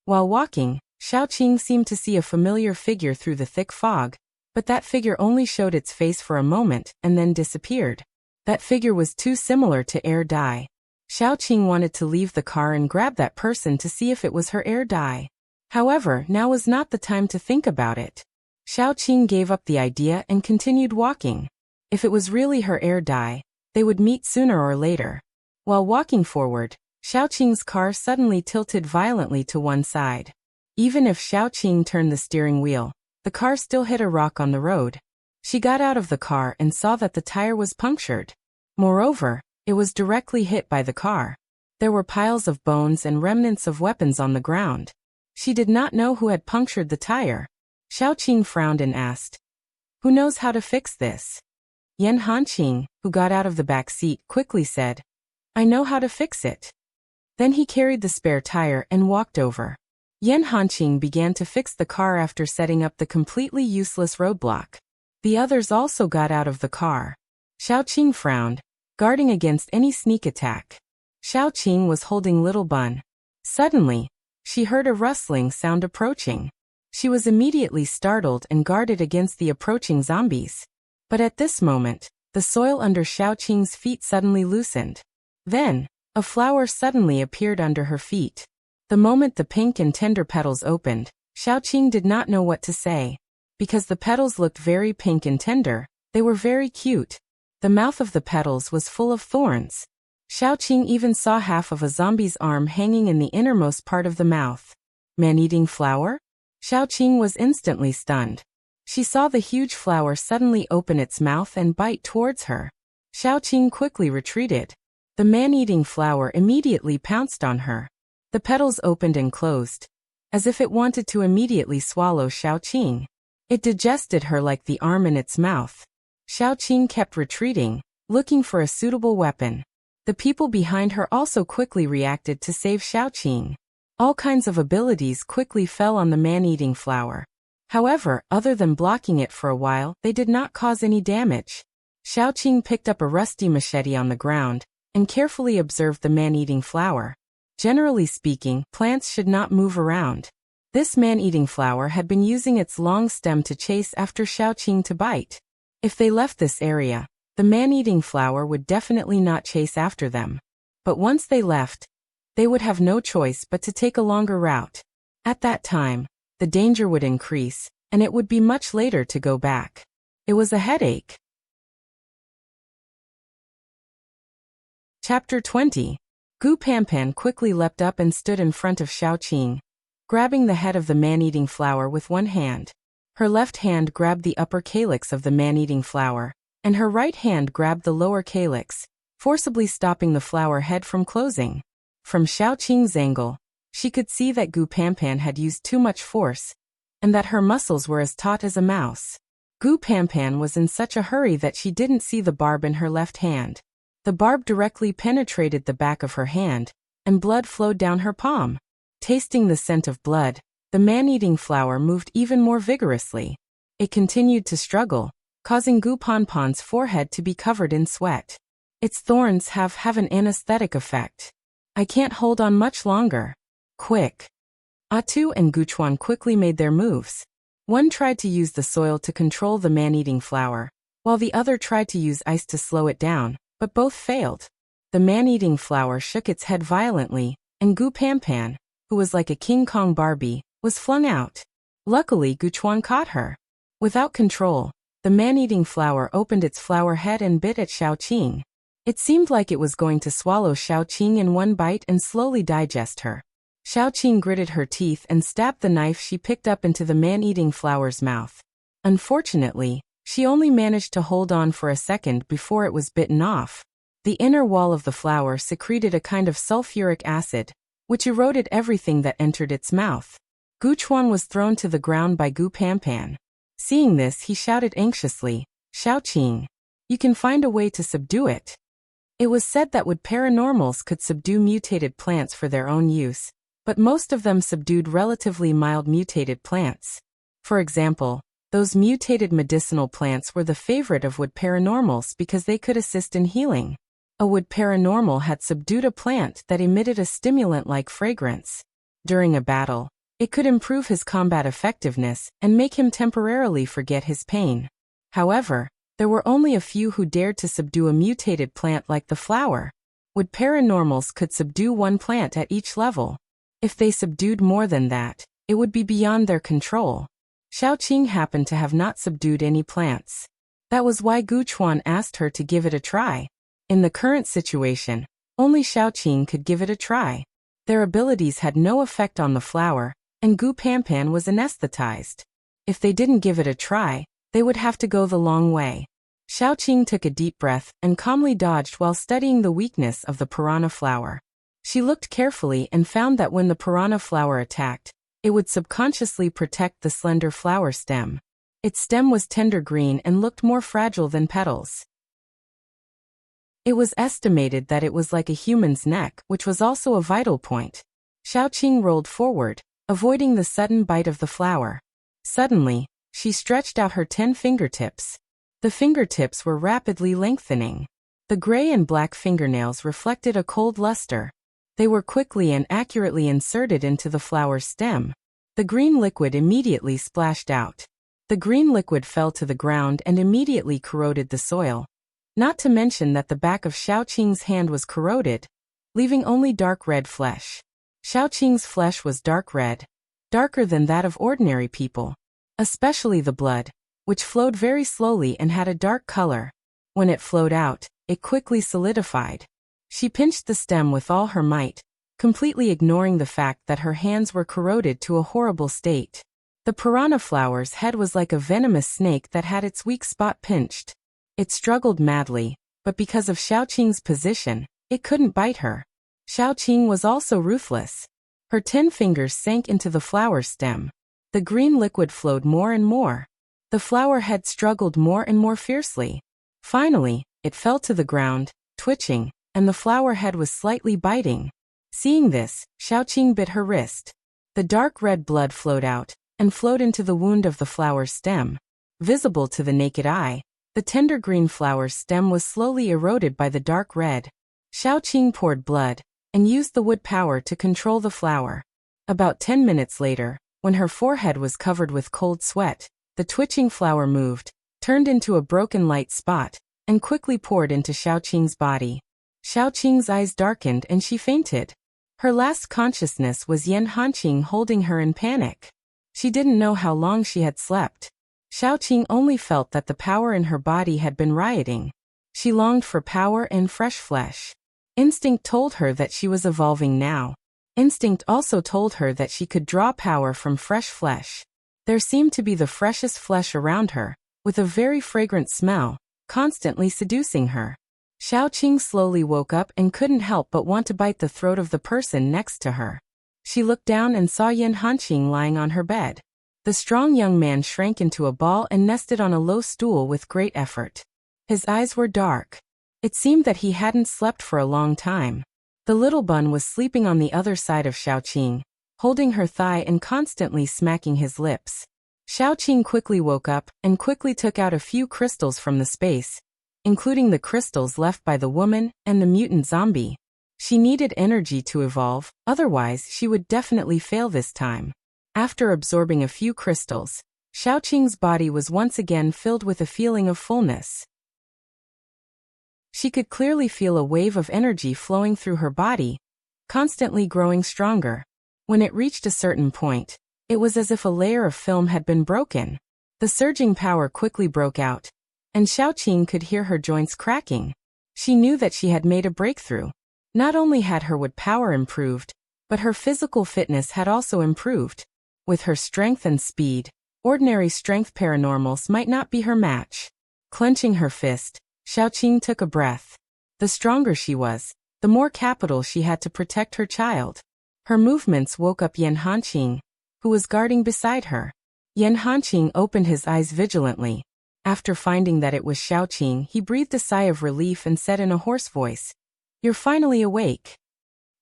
While walking, Xiaoqing seemed to see a familiar figure through the thick fog, but that figure only showed its face for a moment and then disappeared. That figure was too similar to Air Dai. Xiaoqing wanted to leave the car and grab that person to see if it was her Air Dai. However, now was not the time to think about it. Xiaoqing gave up the idea and continued walking. If it was really her Air Dai, they would meet sooner or later. While walking forward, Xiaoqing's car suddenly tilted violently to one side. Even if Xiaoqing turned the steering wheel, the car still hit a rock on the road. She got out of the car and saw that the tire was punctured. Moreover, it was directly hit by the car. There were piles of bones and remnants of weapons on the ground. She did not know who had punctured the tire. Xiaoqing frowned and asked, "Who knows how to fix this?" Yan Hanqing, who got out of the back seat, quickly said, "I know how to fix it." Then he carried the spare tire and walked over. Yan Hanqing began to fix the car after setting up the completely useless roadblock. The others also got out of the car. Xiaoqing frowned, guarding against any sneak attack. Xiaoqing was holding Little Bun. Suddenly, she heard a rustling sound approaching. She was immediately startled and guarded against the approaching zombies. But at this moment, the soil under Xiaoqing's feet suddenly loosened. Then, a flower suddenly appeared under her feet. The moment the pink and tender petals opened, Xiaoqing did not know what to say. Because the petals looked very pink and tender, they were very cute. The mouth of the petals was full of thorns. Xiaoqing even saw half of a zombie's arm hanging in the innermost part of the mouth. Man-eating flower? Xiaoqing was instantly stunned. She saw the huge flower suddenly open its mouth and bite towards her. Xiaoqing quickly retreated. The man-eating flower immediately pounced on her. The petals opened and closed, as if it wanted to immediately swallow Xiaoqing. It digested her like the arm in its mouth. Xiaoqing kept retreating, looking for a suitable weapon. The people behind her also quickly reacted to save Xiaoqing. All kinds of abilities quickly fell on the man-eating flower. However, other than blocking it for a while, they did not cause any damage. Xiaoqing picked up a rusty machete on the ground and carefully observed the man-eating flower. Generally speaking, plants should not move around. This man-eating flower had been using its long stem to chase after Xiaoqing to bite. If they left this area, the man-eating flower would definitely not chase after them. But once they left, they would have no choice but to take a longer route. At that time, the danger would increase, and it would be much later to go back. It was a headache. Chapter 20. Gu Panpan quickly leapt up and stood in front of Xiaoqing, grabbing the head of the man-eating flower with one hand. Her left hand grabbed the upper calyx of the man-eating flower, and her right hand grabbed the lower calyx, forcibly stopping the flower head from closing. From Xiaoqing's angle, she could see that Gu Panpan had used too much force, and that her muscles were as taut as a mouse. Gu Panpan was in such a hurry that she didn't see the barb in her left hand. The barb directly penetrated the back of her hand, and blood flowed down her palm. Tasting the scent of blood, the man-eating flower moved even more vigorously. It continued to struggle, causing Gu Panpan's forehead to be covered in sweat. Its thorns have an anesthetic effect. I can't hold on much longer. Quick. Atu and Guchuan quickly made their moves. One tried to use the soil to control the man-eating flower, while the other tried to use ice to slow it down, but both failed. The man-eating flower shook its head violently, and Gu Panpan, who was like a King Kong Barbie, was flung out. Luckily, Guchuan caught her. Without control, the man-eating flower opened its flower head and bit at Xiaoqing. It seemed like it was going to swallow Xiaoqing in one bite and slowly digest her. Xiaoqing gritted her teeth and stabbed the knife she picked up into the man-eating flower's mouth. Unfortunately, she only managed to hold on for a second before it was bitten off. The inner wall of the flower secreted a kind of sulfuric acid, which eroded everything that entered its mouth. Gu Chuan was thrown to the ground by Gu Panpan. Seeing this, he shouted anxiously, "Xiaoqing, you can find a way to subdue it." It was said that wood paranormals could subdue mutated plants for their own use, but most of them subdued relatively mild mutated plants. For example, those mutated medicinal plants were the favorite of wood paranormals because they could assist in healing. A wood paranormal had subdued a plant that emitted a stimulant-like fragrance. During a battle, it could improve his combat effectiveness and make him temporarily forget his pain. However, there were only a few who dared to subdue a mutated plant like the flower. Wood paranormals could subdue one plant at each level. If they subdued more than that, it would be beyond their control. Xiaoqing happened to have not subdued any plants. That was why Gu Chuan asked her to give it a try. In the current situation, only Xiaoqing could give it a try. Their abilities had no effect on the flower, and Gu Panpan was anesthetized. If they didn't give it a try, they would have to go the long way. Xiaoqing took a deep breath and calmly dodged while studying the weakness of the piranha flower. She looked carefully and found that when the piranha flower attacked, it would subconsciously protect the slender flower stem. Its stem was tender green and looked more fragile than petals. It was estimated that it was like a human's neck, which was also a vital point. Xiaoqing rolled forward, avoiding the sudden bite of the flower. Suddenly, she stretched out her 10 fingertips. The fingertips were rapidly lengthening. The gray and black fingernails reflected a cold luster. They were quickly and accurately inserted into the flower's stem. The green liquid immediately splashed out. The green liquid fell to the ground and immediately corroded the soil. Not to mention that the back of Xiaoqing's hand was corroded, leaving only dark red flesh. Xiaoqing's flesh was dark red, darker than that of ordinary people, especially the blood, which flowed very slowly and had a dark color. When it flowed out, it quickly solidified. She pinched the stem with all her might, completely ignoring the fact that her hands were corroded to a horrible state. The piranha flower's head was like a venomous snake that had its weak spot pinched. It struggled madly, but because of Xiaoqing's position, it couldn't bite her. Xiaoqing was also ruthless. Her 10 fingers sank into the flower stem. The green liquid flowed more and more. The flower head struggled more and more fiercely. Finally, it fell to the ground, twitching, and the flower head was slightly biting. Seeing this, Xiaoqing bit her wrist. The dark red blood flowed out, and flowed into the wound of the flower's stem. Visible to the naked eye, the tender green flower's stem was slowly eroded by the dark red. Xiaoqing poured blood, and used the wood power to control the flower. About 10 minutes later, when her forehead was covered with cold sweat, the twitching flower moved, turned into a broken light spot, and quickly poured into Xiaoqing's body. Xiaoqing's eyes darkened and she fainted. Her last consciousness was Yan Hanqing holding her in panic. She didn't know how long she had slept. Xiaoqing only felt that the power in her body had been rioting. She longed for power and fresh flesh. Instinct told her that she was evolving now. Instinct also told her that she could draw power from fresh flesh. There seemed to be the freshest flesh around her, with a very fragrant smell, constantly seducing her. Xiaoqing slowly woke up and couldn't help but want to bite the throat of the person next to her. She looked down and saw Yan Hanqing lying on her bed. The strong young man shrank into a ball and nested on a low stool with great effort. His eyes were dark. It seemed that he hadn't slept for a long time. The little bun was sleeping on the other side of Xiaoqing, holding her thigh and constantly smacking his lips. Xiaoqing quickly woke up and quickly took out a few crystals from the space, including the crystals left by the woman and the mutant zombie. She needed energy to evolve, otherwise she would definitely fail this time. After absorbing a few crystals, Xiaoqing's body was once again filled with a feeling of fullness. She could clearly feel a wave of energy flowing through her body, constantly growing stronger. When it reached a certain point, it was as if a layer of film had been broken. The surging power quickly broke out, and Xiaoqing could hear her joints cracking. She knew that she had made a breakthrough. Not only had her wood power improved, But her physical fitness had also improved. With her strength and speed, ordinary strength paranormals might not be her match. Clenching her fist, Xiaoqing took a breath. The stronger she was, the more capital she had to protect her child. Her movements woke up Yan Hanqing, who was guarding beside her. Yan Hanqing opened his eyes vigilantly. After finding that it was Xiaoqing, he breathed a sigh of relief and said in a hoarse voice, "You're finally awake."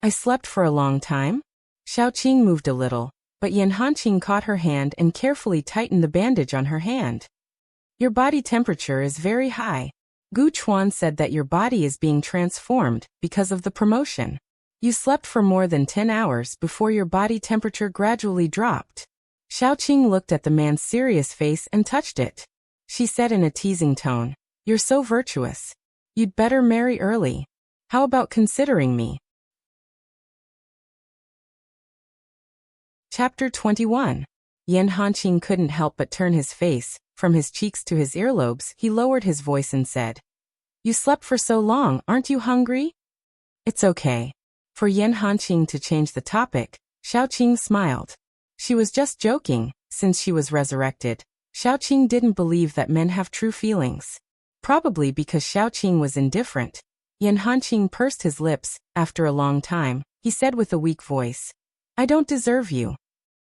"I slept for a long time?" Xiaoqing moved a little, but Yan Hanqing caught her hand and carefully tightened the bandage on her hand. "Your body temperature is very high. Gu Chuan said that your body is being transformed because of the promotion. You slept for more than 10 hours before your body temperature gradually dropped." Xiaoqing looked at the man's serious face and touched it. She said in a teasing tone, "You're so virtuous. You'd better marry early. How about considering me?" Chapter 21. Yan Hanqing couldn't help but turn his face. From his cheeks to his earlobes, he lowered his voice and said, "You slept for so long, aren't you hungry?" "It's okay." For Yan Hanqing to change the topic, Xiaoqing smiled. She was just joking. Since she was resurrected, Xiaoqing didn't believe that men have true feelings. Probably because Xiaoqing was indifferent. Yan Hanqing pursed his lips. After a long time, he said with a weak voice, "I don't deserve you."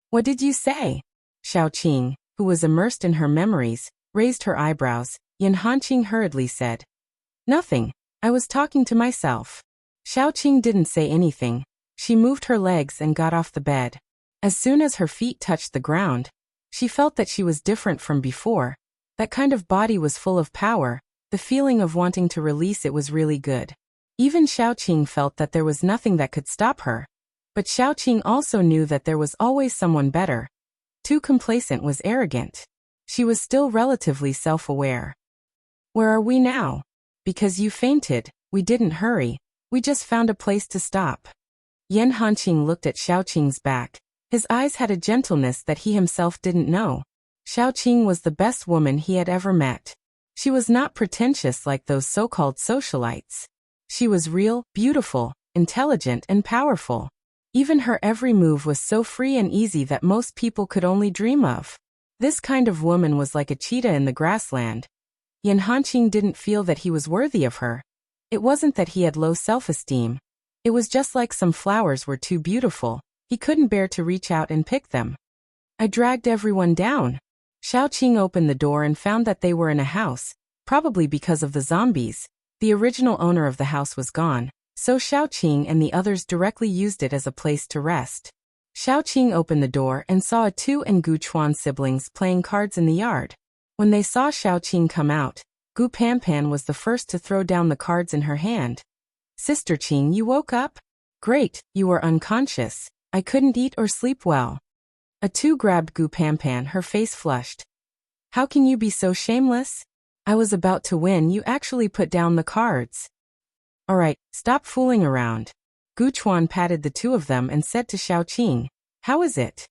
"What did you say?" Xiaoqing, who was immersed in her memories, raised her eyebrows. Yan Hanqing hurriedly said, "Nothing. I was talking to myself." Xiaoqing didn't say anything. She moved her legs and got off the bed. As soon as her feet touched the ground, she felt that she was different from before. That kind of body was full of power. The feeling of wanting to release it was really good. Even Xiaoqing felt that there was nothing that could stop her. But Xiaoqing also knew that there was always someone better. Too complacent was arrogant. She was still relatively self-aware. "Where are we now?" "Because you fainted, we didn't hurry. We just found a place to stop." Yan Hanqing looked at Xiaoqing's back. His eyes had a gentleness that he himself didn't know. Xiaoqing was the best woman he had ever met. She was not pretentious like those so-called socialites. She was real, beautiful, intelligent, and powerful. Even her every move was so free and easy that most people could only dream of. This kind of woman was like a cheetah in the grassland. Yan Hanqing didn't feel that he was worthy of her. It wasn't that he had low self-esteem. It was just like some flowers were too beautiful. He couldn't bear to reach out and pick them. "I dragged everyone down." Xiaoqing opened the door and found that they were in a house, probably because of the zombies. The original owner of the house was gone, so Xiaoqing and the others directly used it as a place to rest. Xiaoqing opened the door and saw Tu and Gu Chuan siblings playing cards in the yard. When they saw Xiaoqing come out, Gu Panpan was the first to throw down the cards in her hand. "Sister Qing, you woke up? Great, you were unconscious. I couldn't eat or sleep well." Tu grabbed Gu Panpan, her face flushed. "How can you be so shameless? I was about to win, you actually put down the cards." "Alright, stop fooling around." Gu Chuan patted the two of them and said to Xiaoqing, "How is it?"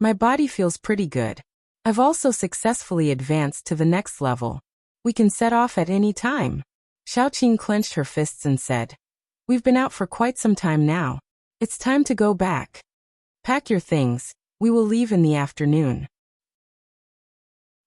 "My body feels pretty good. I've also successfully advanced to the next level. We can set off at any time." Xiaoqing clenched her fists and said, "We've been out for quite some time now. It's time to go back. Pack your things, we will leave in the afternoon."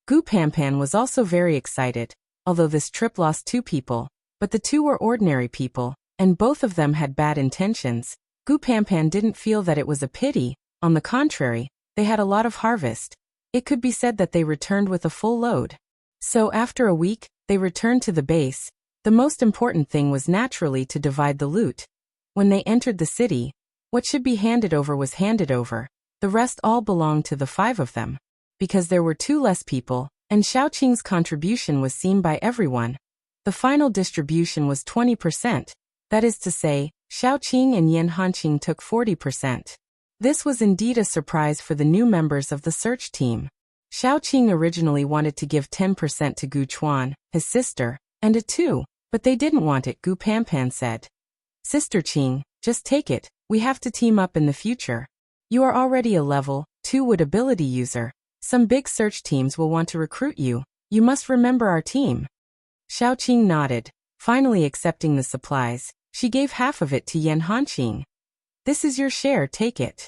Gu Panpan was also very excited, although this trip lost 2 people, but the 2 were ordinary people, and both of them had bad intentions. Gu Panpan didn't feel that it was a pity. On the contrary, they had a lot of harvest. It could be said that they returned with a full load. So after a week, they returned to the base. The most important thing was naturally to divide the loot. When they entered the city, what should be handed over was handed over. The rest all belonged to the 5 of them. Because there were 2 less people, and Xiaoqing's contribution was seen by everyone, the final distribution was 20%. That is to say, Xiaoqing and Yan Hanqing took 40%. This was indeed a surprise for the new members of the search team. Xiaoqing originally wanted to give 10% to Gu Chuan, his sister, and a 2, but they didn't want it. Gu Panpan said, "Sister Qing, just take it, we have to team up in the future. You are already a level 2 wood ability user. Some big search teams will want to recruit you. You must remember our team." Xiaoqing nodded. Finally accepting the supplies, she gave half of it to Yan Hanqing. This is your share, take it.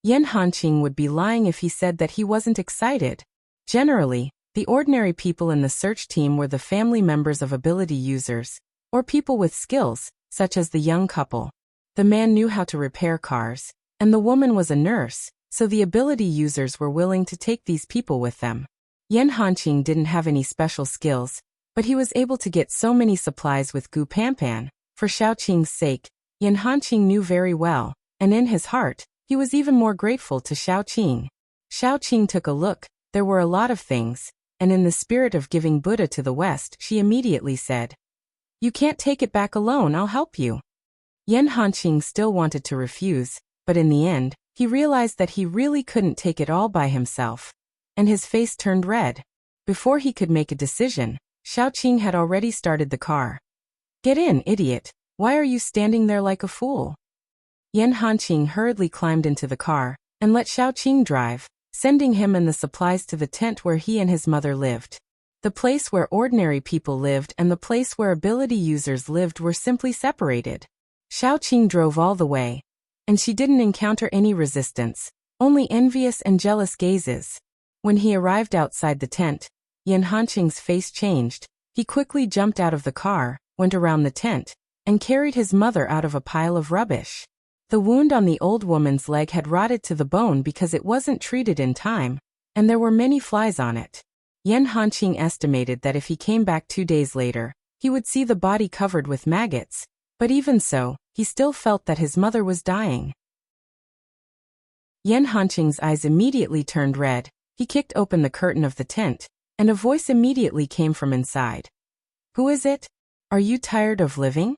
Yan Hanqing would be lying if he said that he wasn't excited. Generally, the ordinary people in the search team were the family members of ability users, or people with skills, such as the young couple. The man knew how to repair cars, and the woman was a nurse, so the ability users were willing to take these people with them. Yan Hanqing didn't have any special skills, but he was able to get so many supplies with Gu Panpan. For Xiaoqing's sake, Yan Hanqing knew very well, and in his heart, he was even more grateful to Xiaoqing. Xiaoqing took a look. There were a lot of things, and in the spirit of giving Buddha to the West, she immediately said, "You can't take it back alone, I'll help you." Yan Hanqing still wanted to refuse, but in the end, he realized that he really couldn't take it all by himself, and his face turned red. Before he could make a decision, Xiaoqing had already started the car. "Get in, idiot. Why are you standing there like a fool?" Yan Hanqing hurriedly climbed into the car and let Xiaoqing drive, sending him and the supplies to the tent where he and his mother lived. The place where ordinary people lived and the place where ability users lived were simply separated. Xiaoqing drove all the way, and she didn't encounter any resistance, only envious and jealous gazes. When he arrived outside the tent, Yan Hanqing's face changed. He quickly jumped out of the car, went around the tent, and carried his mother out of a pile of rubbish. The wound on the old woman's leg had rotted to the bone because it wasn't treated in time, and there were many flies on it. Yan Hanqing estimated that if he came back 2 days later, he would see the body covered with maggots, but even so, he still felt that his mother was dying. Yan Hanqing's eyes immediately turned red. He kicked open the curtain of the tent, and a voice immediately came from inside. "Who is it? Are you tired of living?"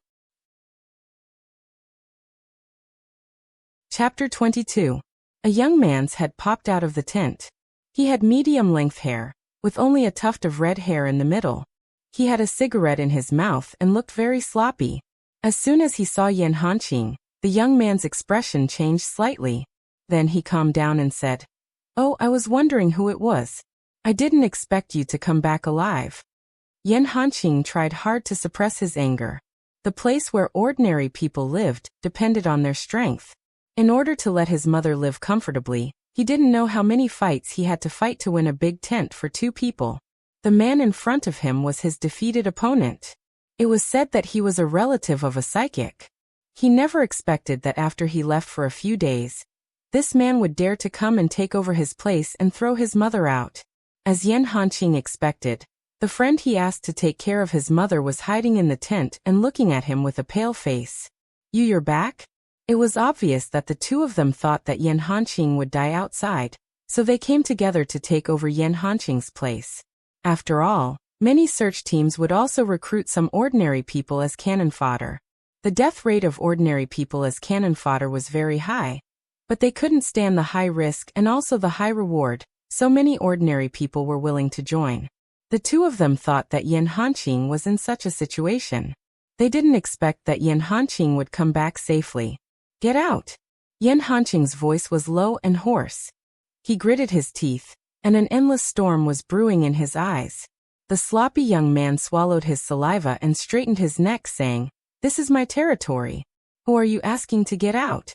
Chapter 22. A young man's head popped out of the tent. He had medium-length hair, with only a tuft of red hair in the middle. He had a cigarette in his mouth and looked very sloppy. As soon as he saw Yan Hanqing, the young man's expression changed slightly. Then he calmed down and said, "Oh, I was wondering who it was. I didn't expect you to come back alive." Yan Hanqing tried hard to suppress his anger. The place where ordinary people lived depended on their strength. In order to let his mother live comfortably, he didn't know how many fights he had to fight to win a big tent for 2 people. The man in front of him was his defeated opponent. It was said that he was a relative of a psychic. He never expected that after he left for a few days, this man would dare to come and take over his place and throw his mother out. As Yan Hanqing expected, the friend he asked to take care of his mother was hiding in the tent and looking at him with a pale face. You're back?" It was obvious that the two of them thought that Yan Hanqing would die outside, so they came together to take over Yan Hanqing's place. After all, many search teams would also recruit some ordinary people as cannon fodder. The death rate of ordinary people as cannon fodder was very high, but they couldn't stand the high risk and also the high reward, so many ordinary people were willing to join. The two of them thought that Yan Hanqing was in such a situation. They didn't expect that Yan Hanqing would come back safely. "Get out!" Yan Hanqing's voice was low and hoarse. He gritted his teeth, and an endless storm was brewing in his eyes. The sloppy young man swallowed his saliva and straightened his neck, saying, "This is my territory. Who are you asking to get out?"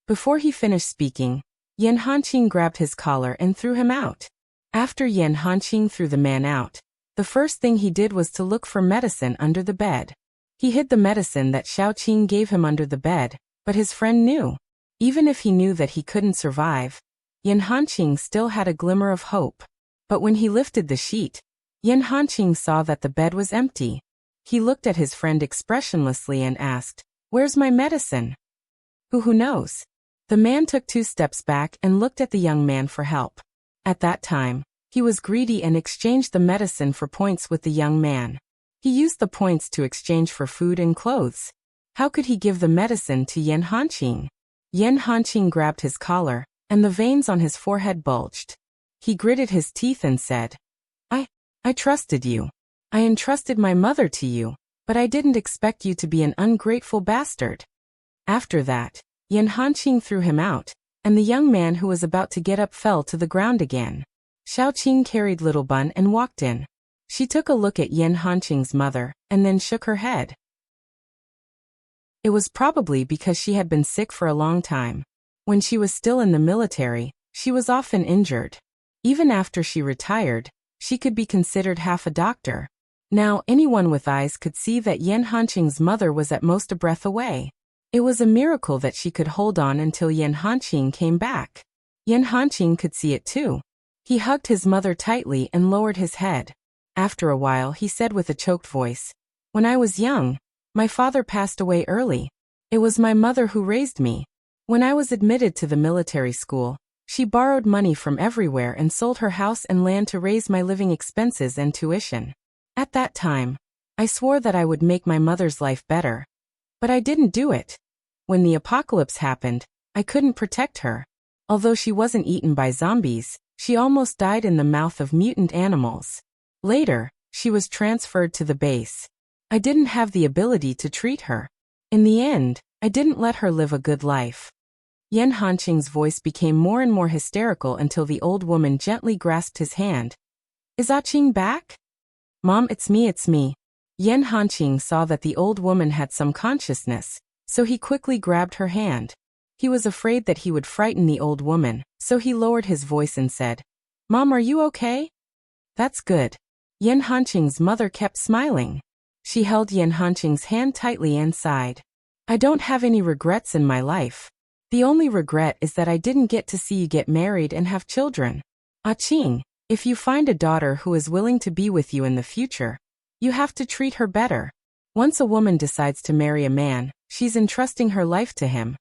Before he finished speaking, Yan Hanqing grabbed his collar and threw him out. After Yan Hanqing threw the man out, the first thing he did was to look for medicine under the bed. He hid the medicine that Xiaoqing gave him under the bed, but his friend knew. Even if he knew that he couldn't survive, Yan Hanqing still had a glimmer of hope. But when he lifted the sheet, Yan Hanqing saw that the bed was empty. He looked at his friend expressionlessly and asked, "Where's my medicine?" Who knows? The man took 2 steps back and looked at the young man for help. At that time, he was greedy and exchanged the medicine for points with the young man. He used the points to exchange for food and clothes. How could he give the medicine to Yan Hanqing? Yan Hanqing grabbed his collar, and the veins on his forehead bulged. He gritted his teeth and said, I trusted you. I entrusted my mother to you, but I didn't expect you to be an ungrateful bastard." After that, Yan Hanqing threw him out, and the young man who was about to get up fell to the ground again. Xiaoqing carried Little Bun and walked in. She took a look at Yan Hanqing's mother, and then shook her head. It was probably because she had been sick for a long time. When she was still in the military, she was often injured. Even after she retired, she could be considered half a doctor. Now, anyone with eyes could see that Yan Hanqing's mother was at most a breath away. It was a miracle that she could hold on until Yan Hanqing came back. Yan Hanqing could see it too. He hugged his mother tightly and lowered his head. After a while, he said with a choked voice, "When I was young, my father passed away early. It was my mother who raised me. When I was admitted to the military school, she borrowed money from everywhere and sold her house and land to raise my living expenses and tuition. At that time, I swore that I would make my mother's life better. But I didn't do it. When the apocalypse happened, I couldn't protect her. Although she wasn't eaten by zombies, she almost died in the mouth of mutant animals. Later, she was transferred to the base. I didn't have the ability to treat her. In the end, I didn't let her live a good life." Yan Hanqing's voice became more and more hysterical until the old woman gently grasped his hand. "Is Ah-Ching back?" "Mom, it's me. Yan Hanqing saw that the old woman had some consciousness, so he quickly grabbed her hand. He was afraid that he would frighten the old woman, so he lowered his voice and said, "Mom, are you okay?" "That's good." Yan Hanqing's mother kept smiling. She held Yan Hanqing's hand tightly and sighed. "I don't have any regrets in my life. The only regret is that I didn't get to see you get married and have children. Ah-Ching, if you find a daughter who is willing to be with you in the future, you have to treat her better. Once a woman decides to marry a man, she's entrusting her life to him."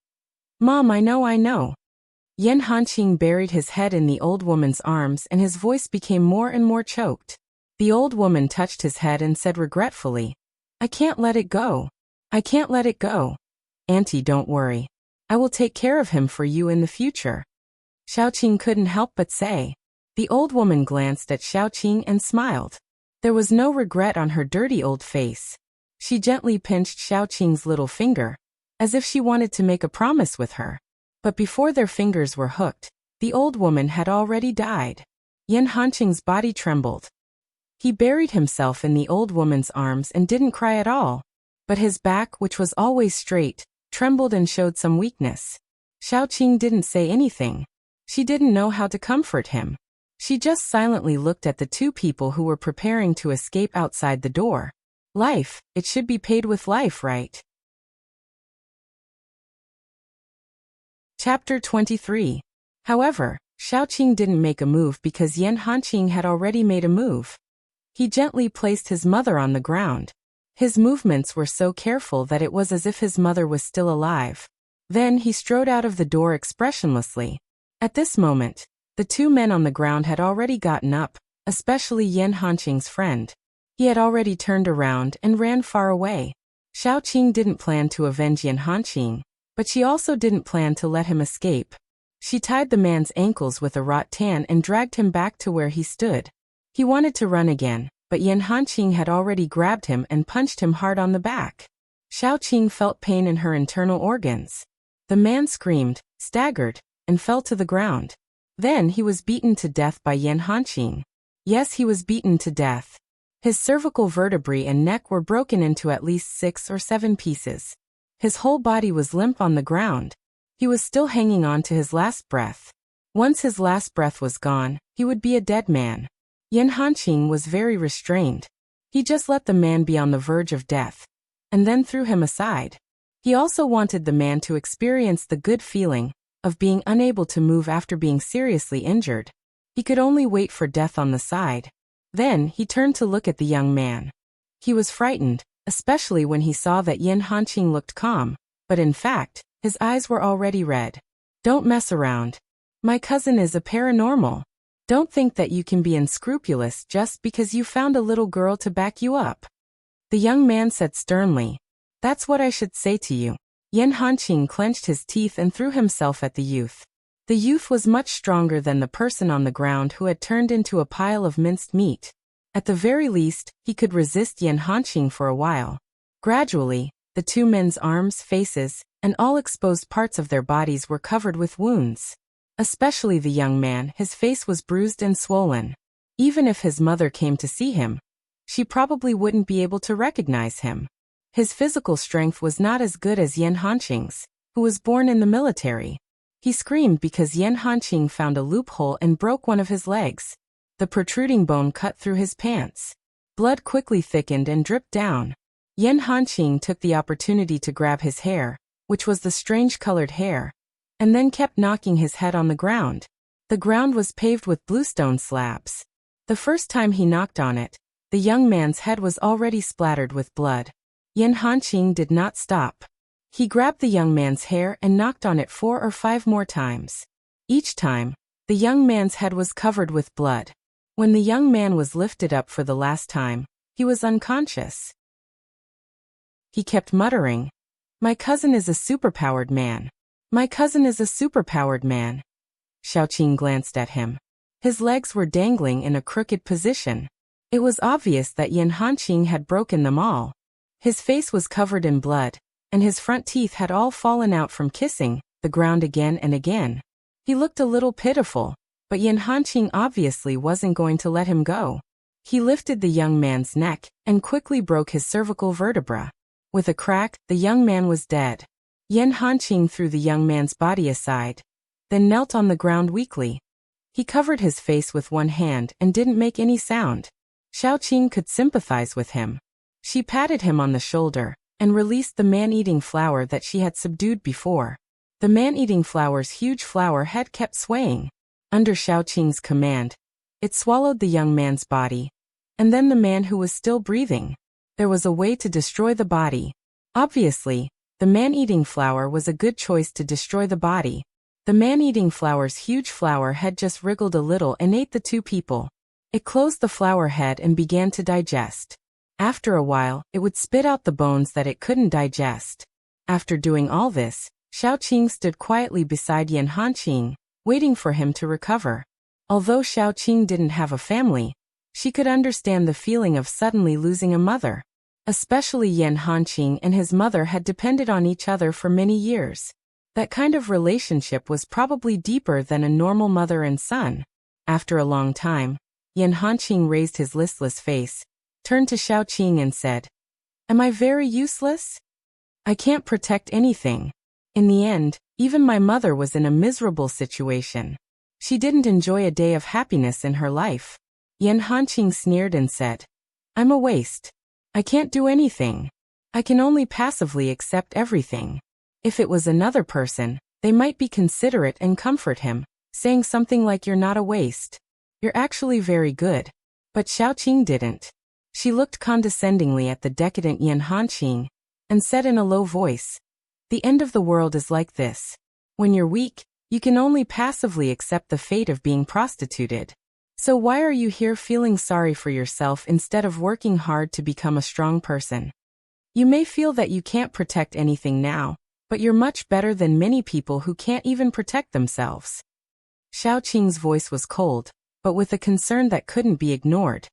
"Mom, I know. Yan Hanqing buried his head in the old woman's arms and his voice became more and more choked. The old woman touched his head and said regretfully, "I can't let it go. Auntie, don't worry. I will take care of him for you in the future." Xiaoqing couldn't help but say. The old woman glanced at Xiaoqing and smiled. There was no regret on her dirty old face. She gently pinched Xiaoqing's little finger, as if she wanted to make a promise with her. But before their fingers were hooked, the old woman had already died. Yan Hanqing's body trembled. He buried himself in the old woman's arms and didn't cry at all. But his back, which was always straight, trembled and showed some weakness. Xiaoqing didn't say anything. She didn't know how to comfort him. She just silently looked at the two people who were preparing to escape outside the door. Life, it should be paid with life, right? Chapter 23. However, Xiaoqing didn't make a move because Yan Hanqing had already made a move. He gently placed his mother on the ground. His movements were so careful that it was as if his mother was still alive. Then he strode out of the door expressionlessly. At this moment, the two men on the ground had already gotten up, especially Yan Hanqing's friend. He had already turned around and ran far away. Xiaoqing didn't plan to avenge Yan Hanqing, but she also didn't plan to let him escape. She tied the man's ankles with a rattan and dragged him back to where he stood. He wanted to run again, but Yan Hanqing had already grabbed him and punched him hard on the back. Xiaoqing felt pain in her internal organs. The man screamed, staggered, and fell to the ground. Then he was beaten to death by Yan Hanqing. Yes, he was beaten to death. His cervical vertebrae and neck were broken into at least 6 or 7 pieces. His whole body was limp on the ground. He was still hanging on to his last breath. Once his last breath was gone, he would be a dead man. Yan Hanqing was very restrained. He just let the man be on the verge of death, and then threw him aside. He also wanted the man to experience the good feeling of being unable to move after being seriously injured. He could only wait for death on the side. Then he turned to look at the young man. He was frightened, especially when he saw that Yan Hanqing looked calm, but in fact, his eyes were already red. "Don't mess around. My cousin is a paranormal. Don't think that you can be unscrupulous just because you found a little girl to back you up," the young man said sternly. "That's what I should say to you." Yan Hanqing clenched his teeth and threw himself at the youth. The youth was much stronger than the person on the ground who had turned into a pile of minced meat. At the very least, he could resist Yan Hanqing for a while. Gradually, the two men's arms, faces, and all exposed parts of their bodies were covered with wounds. Especially the young man, his face was bruised and swollen. Even if his mother came to see him, she probably wouldn't be able to recognize him. His physical strength was not as good as Yan Hanqing's, who was born in the military. He screamed because Yan Hanqing found a loophole and broke one of his legs. The protruding bone cut through his pants. Blood quickly thickened and dripped down. Yan Hanqing took the opportunity to grab his hair, which was the strange-colored hair, and then kept knocking his head on the ground. The ground was paved with bluestone slabs. The first time he knocked on it, the young man's head was already splattered with blood. Yan Hanqing did not stop. He grabbed the young man's hair and knocked on it 4 or 5 more times. Each time, the young man's head was covered with blood. When the young man was lifted up for the last time, he was unconscious. He kept muttering, "My cousin is a superpowered man. My cousin is a superpowered man." Xiaoqing glanced at him. His legs were dangling in a crooked position. It was obvious that Yan Hanqing had broken them all. His face was covered in blood, and his front teeth had all fallen out from kissing the ground again and again. He looked a little pitiful, but Yan Hanqing obviously wasn't going to let him go. He lifted the young man's neck and quickly broke his cervical vertebra. With a crack, the young man was dead. Yan Hanqing threw the young man's body aside, then knelt on the ground weakly. He covered his face with one hand and didn't make any sound. Xiaoqing could sympathize with him. She patted him on the shoulder and released the man-eating flower that she had subdued before. The man-eating flower's huge flower head kept swaying. Under Xiaoqing's command, it swallowed the young man's body, and then the man who was still breathing. There was a way to destroy the body. Obviously, the man-eating flower was a good choice to destroy the body. The man-eating flower's huge flower head just wriggled a little and ate the 2 people. It closed the flower head and began to digest. After a while, it would spit out the bones that it couldn't digest. After doing all this, Xiaoqing stood quietly beside Yan Hanqing, waiting for him to recover. Although Xiaoqing didn't have a family, she could understand the feeling of suddenly losing a mother. Especially Yan Hanqing and his mother had depended on each other for many years. That kind of relationship was probably deeper than a normal mother and son. After a long time, Yan Hanqing raised his listless face, turned to Xiaoqing and said, "Am I very useless? I can't protect anything. In the end, even my mother was in a miserable situation. She didn't enjoy a day of happiness in her life." Yan Hanqing sneered and said, "I'm a waste. I can't do anything. I can only passively accept everything." If it was another person, they might be considerate and comfort him, saying something like, "You're not a waste. You're actually very good." But Xiaoqing didn't. She looked condescendingly at the decadent Yan Hanqing and said in a low voice, "The end of the world is like this. When you're weak, you can only passively accept the fate of being prostituted. So why are you here feeling sorry for yourself instead of working hard to become a strong person? You may feel that you can't protect anything now, but you're much better than many people who can't even protect themselves." Xiaoqing's voice was cold, but with a concern that couldn't be ignored.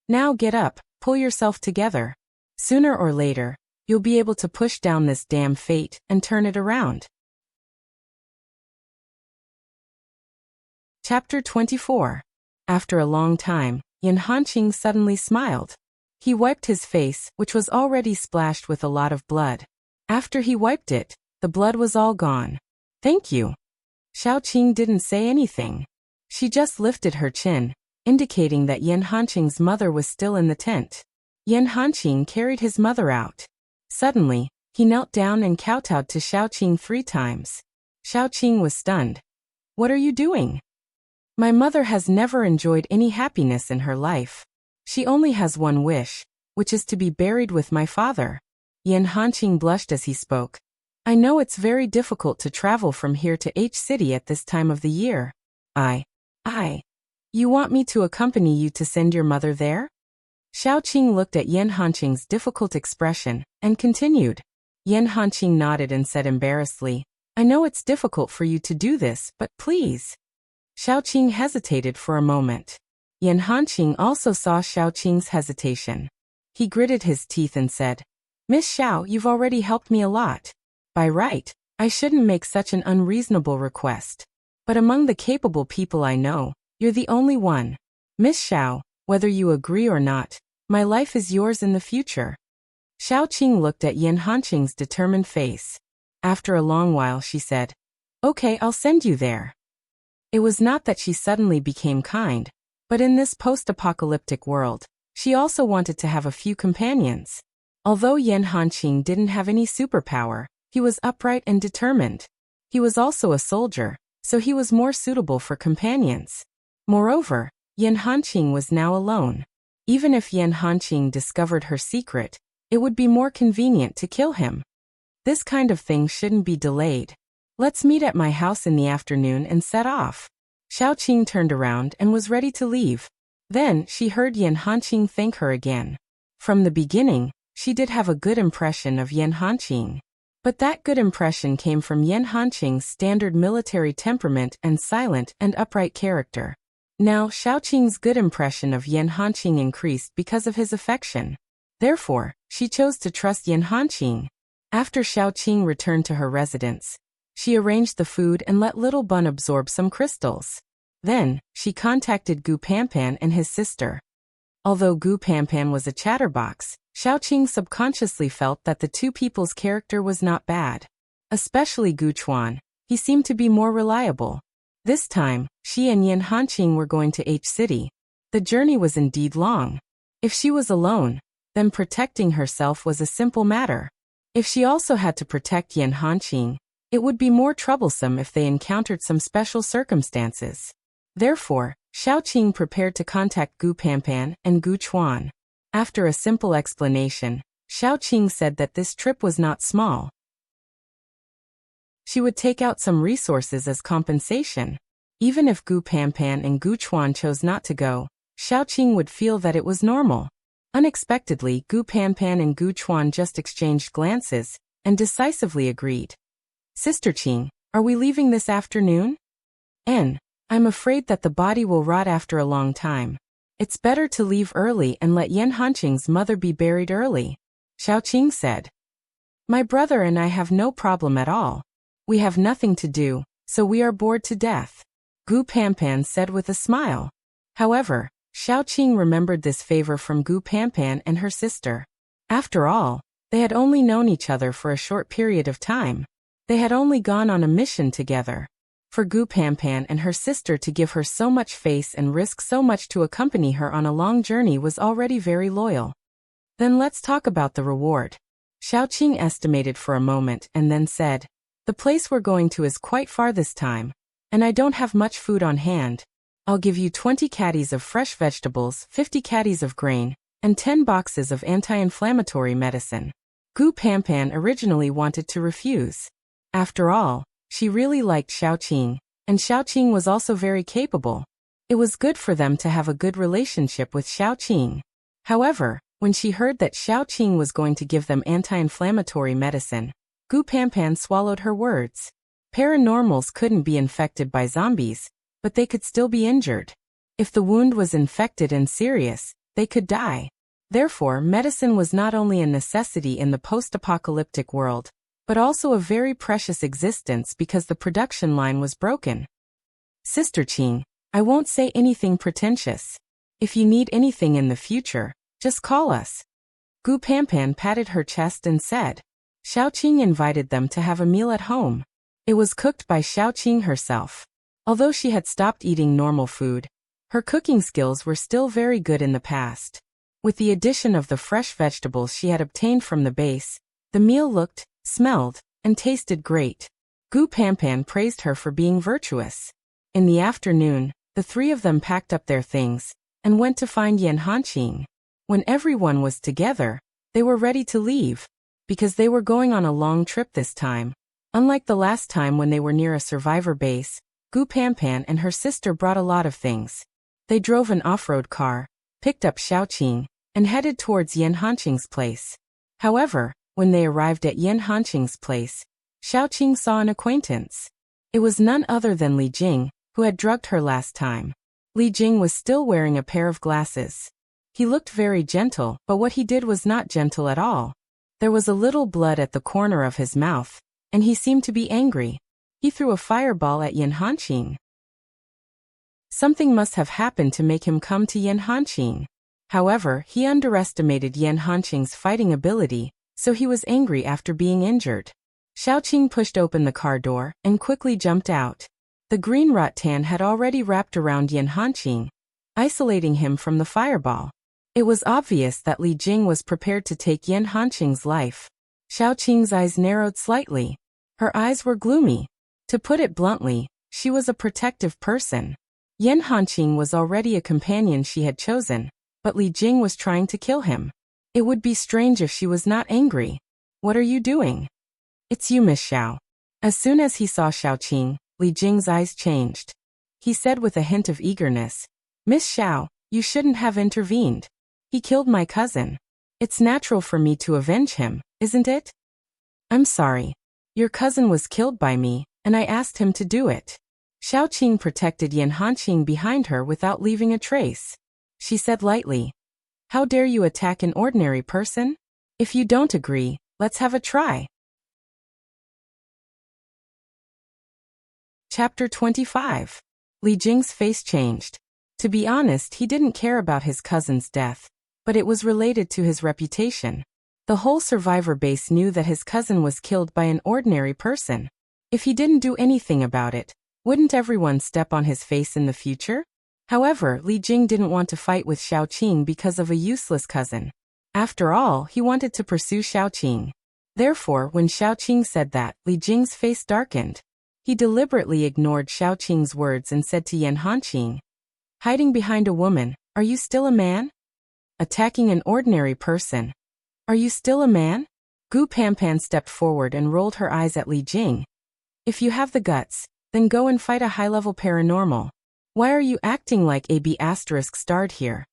"Now get up, pull yourself together. Sooner or later, you'll be able to push down this damn fate and turn it around." Chapter 24. After a long time, Yan Hanqing suddenly smiled. He wiped his face, which was already splashed with a lot of blood. After he wiped it, the blood was all gone. "Thank you." Xiaoqing didn't say anything. She just lifted her chin, indicating that Yan Hanqing's mother was still in the tent. Yan Hanqing carried his mother out. Suddenly, he knelt down and kowtowed to Xiaoqing 3 times. Xiaoqing was stunned. "What are you doing?" "My mother has never enjoyed any happiness in her life. She only has one wish, which is to be buried with my father." Yan Hanqing blushed as he spoke. "I know it's very difficult to travel from here to H City at this time of the year. You want me to accompany you to send your mother there?" Xiaoqing looked at Yan Hanqing's difficult expression and continued. Yan Hanqing nodded and said embarrassedly, "I know it's difficult for you to do this, but please." Xiaoqing hesitated for a moment. Yan Hanqing also saw Xiaoqing's hesitation. He gritted his teeth and said, "Miss Xiao, you've already helped me a lot. By right, I shouldn't make such an unreasonable request. But among the capable people I know, you're the only one. Miss Xiao, whether you agree or not, my life is yours in the future." Xiaoqing looked at Yin Hanqing's determined face. After a long while she said, "Okay, I'll send you there." It was not that she suddenly became kind, but in this post-apocalyptic world, she also wanted to have a few companions. Although Yin Hanqing didn't have any superpower, he was upright and determined. He was also a soldier, so he was more suitable for companions. Moreover, Yin Hanqing was now alone. Even if Yin Hanqing discovered her secret, it would be more convenient to kill him. This kind of thing shouldn't be delayed. Let's meet at my house in the afternoon and set off. Xiaoqing turned around and was ready to leave. Then she heard Yin Hanqing thank her again. From the beginning, she did have a good impression of Yin Hanqing. But that good impression came from Yin Hanqing's standard military temperament and silent and upright character. Now Xiaoqing's good impression of Yin Hanqing increased because of his affection. Therefore, she chose to trust Yin Hanqing. After Xiaoqing returned to her residence, she arranged the food and let Little Bun absorb some crystals. Then, she contacted Gu Panpan and his sister. Although Gu Panpan was a chatterbox, Xiaoqing subconsciously felt that the two people's character was not bad. Especially Gu Chuan, he seemed to be more reliable. This time, she and Yin Hanqing were going to H City. The journey was indeed long. If she was alone, then protecting herself was a simple matter. If she also had to protect Yin Hanqing, it would be more troublesome if they encountered some special circumstances. Therefore, Xiaoqing prepared to contact Gu Panpan and Gu Chuan. After a simple explanation, Xiaoqing said that this trip was not small. She would take out some resources as compensation. Even if Gu Panpan and Gu Chuan chose not to go, Xiaoqing would feel that it was normal. Unexpectedly, Gu Panpan and Gu Chuan just exchanged glances and decisively agreed. "Sister Qing, are we leaving this afternoon?" I'm afraid that the body will rot after a long time. It's better to leave early and let Yin Hanqing's mother be buried early," Xiaoqing said. "My brother and I have no problem at all. We have nothing to do, so we are bored to death," Gu Panpan said with a smile. However, Xiaoqing remembered this favor from Gu Panpan and her sister. After all, they had only known each other for a short period of time. They had only gone on a mission together. For Gu Panpan and her sister to give her so much face and risk so much to accompany her on a long journey was already very loyal. "Then let's talk about the reward," Xiaoqing estimated for a moment and then said, "The place we're going to is quite far this time, and I don't have much food on hand. I'll give you 20 caddies of fresh vegetables, 50 caddies of grain, and 10 boxes of anti-inflammatory medicine." Gu Panpan originally wanted to refuse. After all, she really liked Xiaoqing, and Xiaoqing was also very capable. It was good for them to have a good relationship with Xiaoqing. However, when she heard that Xiaoqing was going to give them anti-inflammatory medicine, Gu Panpan swallowed her words. Paranormals couldn't be infected by zombies, but they could still be injured. If the wound was infected and serious, they could die. Therefore, medicine was not only a necessity in the post-apocalyptic world, but also a very precious existence because the production line was broken. "Sister Qing, I won't say anything pretentious. If you need anything in the future, just call us." Gu Panpan patted her chest and said. Xiaoqing invited them to have a meal at home. It was cooked by Xiaoqing herself. Although she had stopped eating normal food, her cooking skills were still very good in the past. With the addition of the fresh vegetables she had obtained from the base, the meal looked, smelled, and tasted great. Gu Panpan praised her for being virtuous. In the afternoon, the three of them packed up their things and went to find Yin Hanqing. When everyone was together, they were ready to leave, because they were going on a long trip this time. Unlike the last time when they were near a survivor base, Gu Panpan and her sister brought a lot of things. They drove an off-road car, picked up Xiaoqing, and headed towards Yin Hanqing's place. However, when they arrived at Yin Hanqing's place, Xiaoqing saw an acquaintance. It was none other than Li Jing, who had drugged her last time. Li Jing was still wearing a pair of glasses. He looked very gentle, but what he did was not gentle at all. There was a little blood at the corner of his mouth, and he seemed to be angry. He threw a fireball at Yin Hanqing. Something must have happened to make him come to Yin Hanqing. However, he underestimated Yan Hanqing's fighting ability, so he was angry after being injured. Xiaoqing pushed open the car door and quickly jumped out. The green rattan had already wrapped around Yan Hanqing, isolating him from the fireball. It was obvious that Li Jing was prepared to take Yan Hanqing's life. Xiaoqing's eyes narrowed slightly. Her eyes were gloomy. To put it bluntly, she was a protective person. Yan Hanqing was already a companion she had chosen, but Li Jing was trying to kill him. It would be strange if she was not angry. What are you doing? It's you, Miss Xiao. As soon as he saw Xiaoqing, Li Jing's eyes changed. He said with a hint of eagerness, Miss Xiao, you shouldn't have intervened. He killed my cousin. It's natural for me to avenge him, isn't it? I'm sorry. Your cousin was killed by me, and I asked him to do it. Xiaoqing protected Yan Hanqing behind her without leaving a trace. She said lightly, How dare you attack an ordinary person? If you don't agree, let's have a try. Chapter 25. Li Jing's face changed. To be honest, he didn't care about his cousin's death, but it was related to his reputation. The whole survivor base knew that his cousin was killed by an ordinary person. If he didn't do anything about it, wouldn't everyone step on his face in the future? However, Li Jing didn't want to fight with Xiaoqing because of a useless cousin. After all, he wanted to pursue Xiaoqing. Therefore, when Xiaoqing said that, Li Jing's face darkened. He deliberately ignored Xiaoqing's words and said to Yan Hanqing, Hiding behind a woman, are you still a man? Attacking an ordinary person. Are you still a man? Gu Panpan stepped forward and rolled her eyes at Li Jing. If you have the guts, then go and fight a high-level paranormal. Why are you acting like a B** starred here?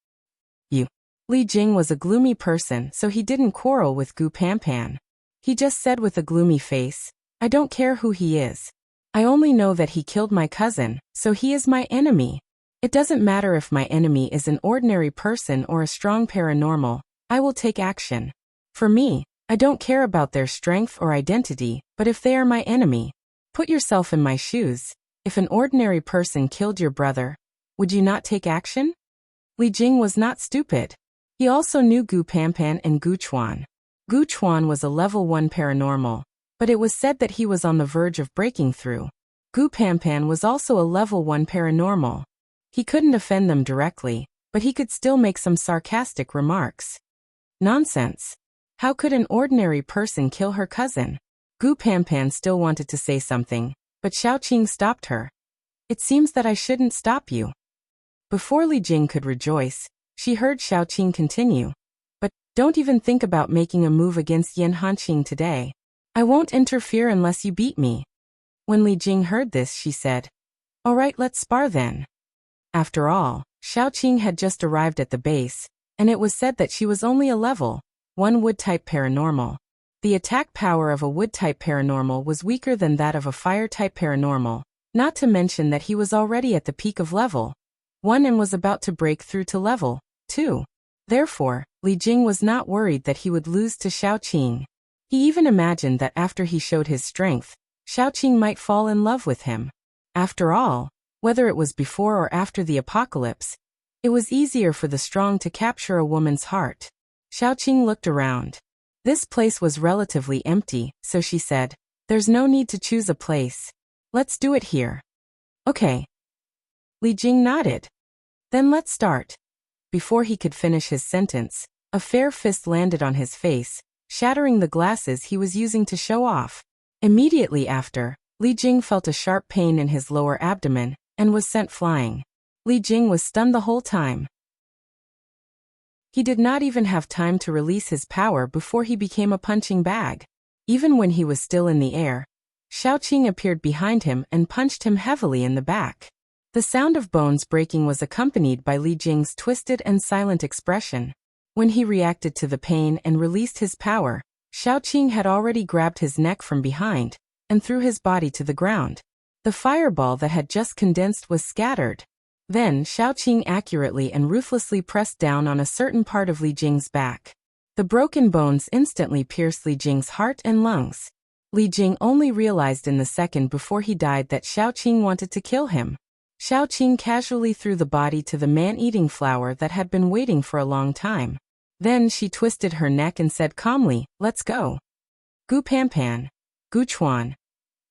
You. Li Jing was a gloomy person, so he didn't quarrel with Gu Panpan. He just said with a gloomy face, I don't care who he is. I only know that he killed my cousin, so he is my enemy. It doesn't matter if my enemy is an ordinary person or a strong paranormal, I will take action. For me, I don't care about their strength or identity, but if they are my enemy, put yourself in my shoes. If an ordinary person killed your brother, would you not take action? Li Jing was not stupid. He also knew Gu Panpan and Gu Chuan. Gu Chuan was a level 1 paranormal, but it was said that he was on the verge of breaking through. Gu Panpan was also a level 1 paranormal. He couldn't offend them directly, but he could still make some sarcastic remarks. Nonsense. How could an ordinary person kill her cousin? Gu Panpan still wanted to say something, but Xiaoqing stopped her. It seems that I shouldn't stop you. Before Li Jing could rejoice, she heard Xiaoqing continue. But don't even think about making a move against Yan Hanqing today. I won't interfere unless you beat me. When Li Jing heard this, she said, All right, let's spar then. After all, Xiaoqing had just arrived at the base, and it was said that she was only a level 1 wood-type paranormal. The attack power of a wood-type paranormal was weaker than that of a fire-type paranormal, not to mention that he was already at the peak of level 1 and was about to break through to level 2. Therefore, Li Jing was not worried that he would lose to Xiaoqing. He even imagined that after he showed his strength, Xiaoqing might fall in love with him. After all, whether it was before or after the apocalypse, it was easier for the strong to capture a woman's heart. Xiaoqing looked around. This place was relatively empty, so she said, There's no need to choose a place. Let's do it here. Okay. Li Jing nodded. Then let's start. Before he could finish his sentence, a fair fist landed on his face, shattering the glasses he was using to show off. Immediately after, Li Jing felt a sharp pain in his lower abdomen and was sent flying. Li Jing was stunned the whole time. He did not even have time to release his power before he became a punching bag. Even when he was still in the air, Xiaoqing appeared behind him and punched him heavily in the back. The sound of bones breaking was accompanied by Li Jing's twisted and silent expression. When he reacted to the pain and released his power, Xiaoqing had already grabbed his neck from behind and threw his body to the ground. The fireball that had just condensed was scattered. Then Xiaoqing accurately and ruthlessly pressed down on a certain part of Li Jing's back. The broken bones instantly pierced Li Jing's heart and lungs. Li Jing only realized in the second before he died that Xiaoqing wanted to kill him. Xiaoqing casually threw the body to the man-eating flower that had been waiting for a long time. Then she twisted her neck and said calmly, "Let's go." Gu Panpan. Gu Chuan.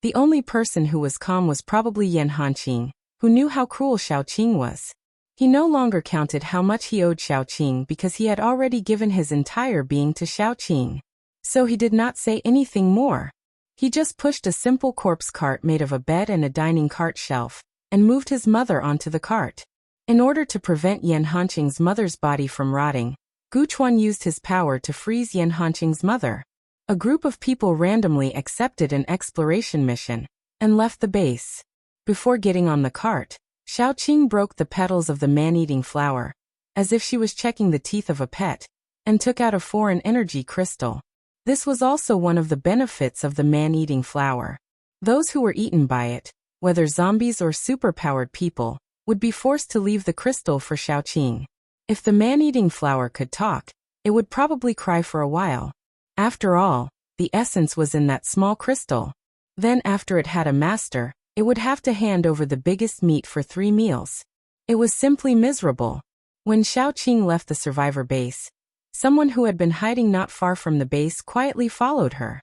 The only person who was calm was probably Yan Hanqing, who knew how cruel Xiaoqing was. He no longer counted how much he owed Xiaoqing because he had already given his entire being to Xiaoqing. So he did not say anything more. He just pushed a simple corpse cart made of a bed and a dining cart shelf, and moved his mother onto the cart. In order to prevent Yan Hanqing's mother's body from rotting, Gu Chuan used his power to freeze Yan Hanqing's mother. A group of people randomly accepted an exploration mission and left the base. Before getting on the cart, Xiaoqing broke the petals of the man-eating flower, as if she was checking the teeth of a pet, and took out a foreign energy crystal. This was also one of the benefits of the man-eating flower. Those who were eaten by it, whether zombies or superpowered people, would be forced to leave the crystal for Xiaoqing. If the man-eating flower could talk, it would probably cry for a while. After all, the essence was in that small crystal. Then after it had a master, it would have to hand over the biggest meat for 3 meals. It was simply miserable. When Xiaoqing left the survivor base, someone who had been hiding not far from the base quietly followed her.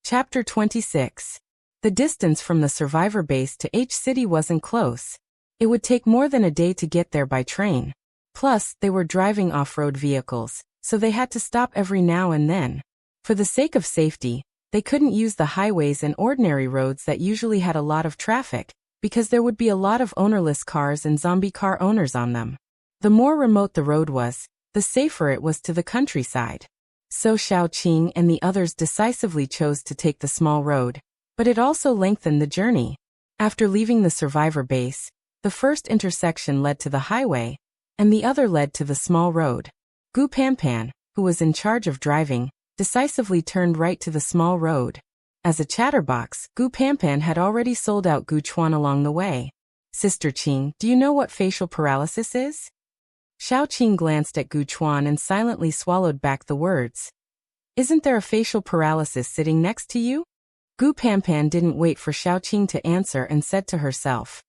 Chapter 26. The distance from the survivor base to H City wasn't close. It would take more than a day to get there by train. Plus, they were driving off-road vehicles, so they had to stop every now and then. For the sake of safety, they couldn't use the highways and ordinary roads that usually had a lot of traffic, because there would be a lot of ownerless cars and zombie car owners on them. The more remote the road was, the safer it was to the countryside. So Xiaoqing and the others decisively chose to take the small road, but it also lengthened the journey. After leaving the survivor base, the first intersection led to the highway, and the other led to the small road. Gu Panpan, who was in charge of driving, decisively turned right to the small road. As a chatterbox, Gu Panpan had already sold out Gu Chuan along the way. "Sister Qing, do you know what facial paralysis is?" Xiaoqing glanced at Gu Chuan and silently swallowed back the words. "Isn't there a facial paralysis sitting next to you?" Gu Panpan didn't wait for Xiaoqing to answer and said to herself.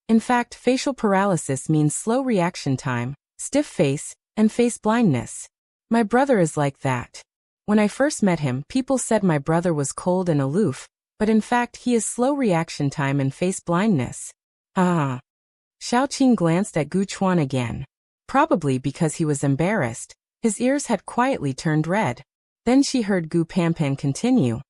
In fact, facial paralysis means slow reaction time, stiff face, and face blindness. My brother is like that. When I first met him, people said my brother was cold and aloof, but in fact he is slow reaction time and face blindness. Ah. Xiaoqing glanced at Gu Chuan again. Probably because he was embarrassed, his ears had quietly turned red. Then she heard Gu Panpan continue.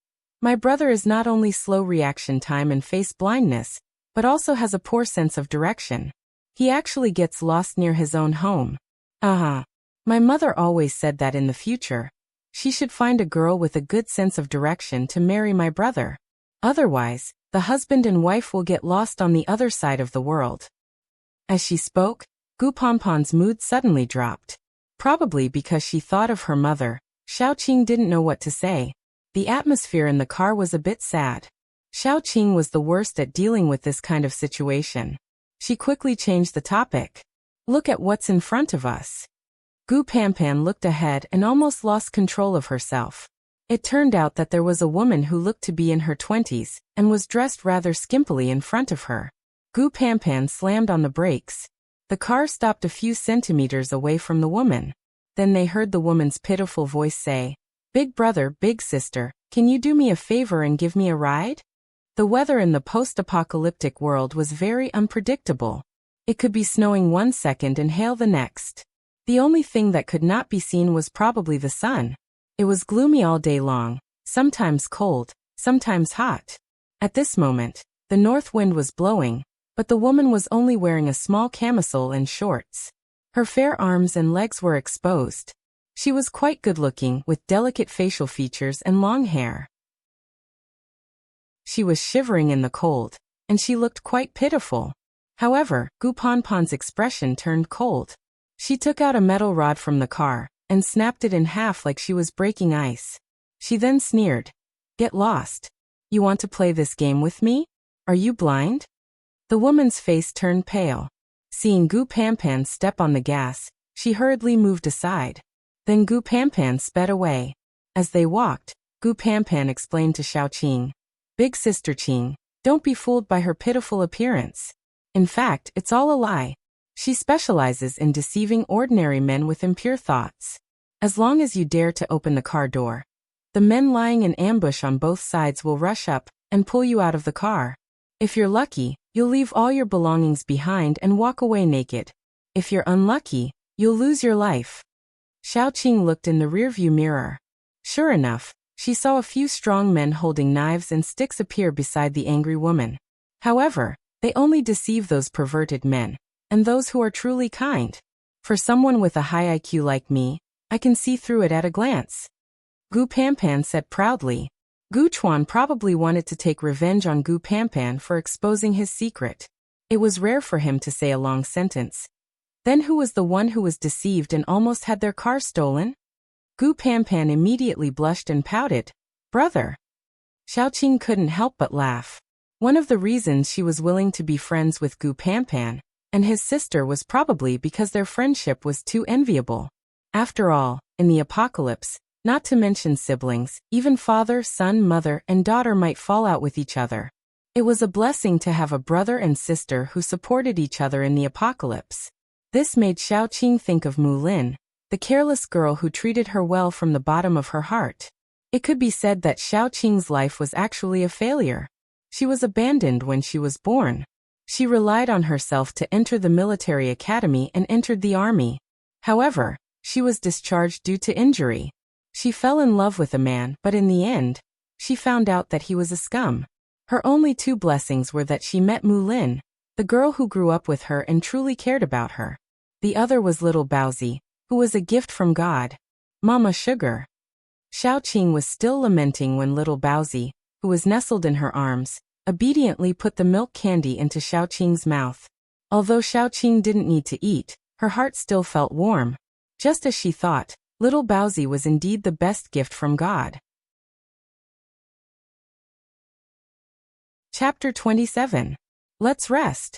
My brother is not only slow reaction time and face blindness, but also has a poor sense of direction. He actually gets lost near his own home. My mother always said that in the future, she should find a girl with a good sense of direction to marry my brother. Otherwise, the husband and wife will get lost on the other side of the world. As she spoke, Gu Panpan's mood suddenly dropped. Probably because she thought of her mother, Xiaoqing didn't know what to say. The atmosphere in the car was a bit sad. Xiaoqing was the worst at dealing with this kind of situation. She quickly changed the topic. Look at what's in front of us. Gu Panpan looked ahead and almost lost control of herself. It turned out that there was a woman who looked to be in her 20s and was dressed rather skimpily in front of her. Gu Panpan slammed on the brakes. The car stopped a few centimeters away from the woman. Then they heard the woman's pitiful voice say, "Big brother, big sister, can you do me a favor and give me a ride?" The weather in the post-apocalyptic world was very unpredictable. It could be snowing one second and hail the next. The only thing that could not be seen was probably the sun. It was gloomy all day long, sometimes cold, sometimes hot. At this moment, the north wind was blowing, but the woman was only wearing a small camisole and shorts. Her fair arms and legs were exposed. She was quite good-looking, with delicate facial features and long hair. She was shivering in the cold, and she looked quite pitiful. However, Gu Panpan's expression turned cold. She took out a metal rod from the car, and snapped it in half like she was breaking ice. She then sneered. "Get lost. You want to play this game with me? Are you blind?" The woman's face turned pale. Seeing Gu Panpan step on the gas, she hurriedly moved aside. Then Gu Panpan sped away. As they walked, Gu Panpan explained to Xiaoqing, "Big sister Qing, Don't be fooled by her pitiful appearance. In fact, it's all a lie. She specializes in deceiving ordinary men with impure thoughts. As long as you dare to open the car door, the men lying in ambush on both sides will rush up and pull you out of the car. If you're lucky, you'll leave all your belongings behind and walk away naked. If you're unlucky, you'll lose your life. Xiaoqing looked in the rearview mirror. Sure enough, she saw a few strong men holding knives and sticks appear beside the angry woman. However, they only deceive those perverted men, and those who are truly kind. For someone with a high IQ like me, I can see through it at a glance. Gu Panpan said proudly. Gu Chuan probably wanted to take revenge on Gu Panpan for exposing his secret. It was rare for him to say a long sentence. Then who was the one who was deceived and almost had their car stolen? Gu Panpan immediately blushed and pouted. Brother. Xiaoqing couldn't help but laugh. One of the reasons she was willing to be friends with Gu Panpan and his sister was probably because their friendship was too enviable. After all, in the apocalypse, not to mention siblings, even father, son, mother, and daughter might fall out with each other. It was a blessing to have a brother and sister who supported each other in the apocalypse. This made Xiaoqing think of Mu Lin, the careless girl who treated her well from the bottom of her heart. It could be said that Xiaoqing's life was actually a failure. She was abandoned when she was born. She relied on herself to enter the military academy and entered the army. However, she was discharged due to injury. She fell in love with a man, but in the end, she found out that he was a scum. Her only two blessings were that she met Mu Lin, the girl who grew up with her and truly cared about her. The other was little Baozi, who was a gift from God. Mama Sugar. Xiaoqing was still lamenting when little Baozi, who was nestled in her arms, obediently put the milk candy into Xiaoqing's mouth. Although Xiaoqing didn't need to eat, her heart still felt warm. Just as she thought, little Baozi was indeed the best gift from God. Chapter 27. Let's rest.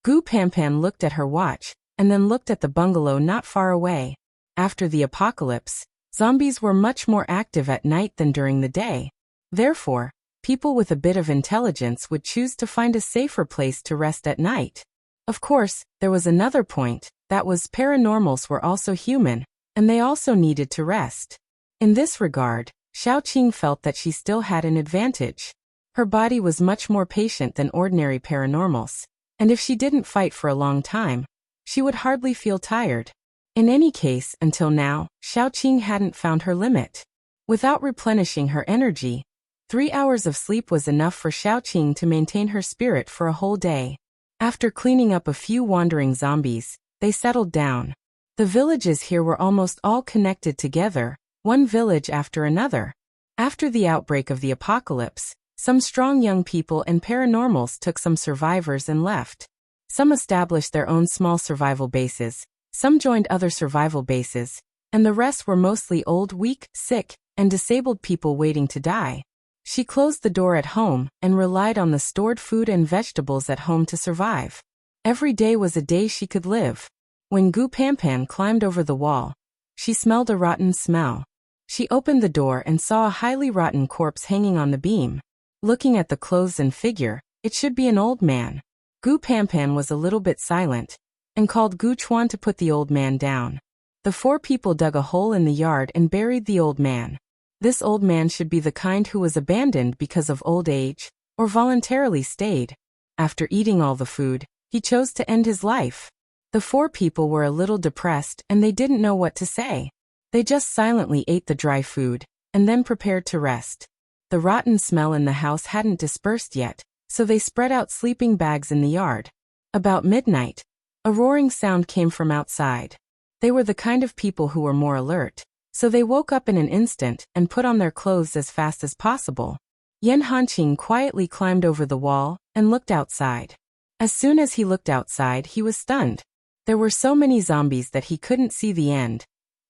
Gu Panpan looked at her watch, and then looked at the bungalow not far away. After the apocalypse, zombies were much more active at night than during the day. Therefore, people with a bit of intelligence would choose to find a safer place to rest at night. Of course, there was another point, that was paranormals were also human, and they also needed to rest. In this regard, Xiaoqing felt that she still had an advantage. Her body was much more patient than ordinary paranormals, and if she didn't fight for a long time, she would hardly feel tired. In any case, until now, Xiaoqing hadn't found her limit. Without replenishing her energy, 3 hours of sleep was enough for Xiaoqing to maintain her spirit for a whole day. After cleaning up a few wandering zombies, they settled down. The villages here were almost all connected together, one village after another. After the outbreak of the apocalypse, some strong young people and paranormals took some survivors and left. Some established their own small survival bases, some joined other survival bases, and the rest were mostly old, weak, sick, and disabled people waiting to die. She closed the door at home and relied on the stored food and vegetables at home to survive. Every day was a day she could live. When Gu Panpan climbed over the wall, she smelled a rotten smell. She opened the door and saw a highly rotten corpse hanging on the beam. Looking at the clothes and figure, it should be an old man. Gu Panpan was a little bit silent, and called Gu Chuan to put the old man down. The 4 people dug a hole in the yard and buried the old man. This old man should be the kind who was abandoned because of old age, or voluntarily stayed. After eating all the food, he chose to end his life. The 4 people were a little depressed and they didn't know what to say. They just silently ate the dry food, and then prepared to rest. The rotten smell in the house hadn't dispersed yet, so they spread out sleeping bags in the yard. About midnight, a roaring sound came from outside. They were the kind of people who were more alert, so they woke up in an instant and put on their clothes as fast as possible. Yan Hanqing quietly climbed over the wall and looked outside. As soon as he looked outside, he was stunned. There were so many zombies that he couldn't see the end,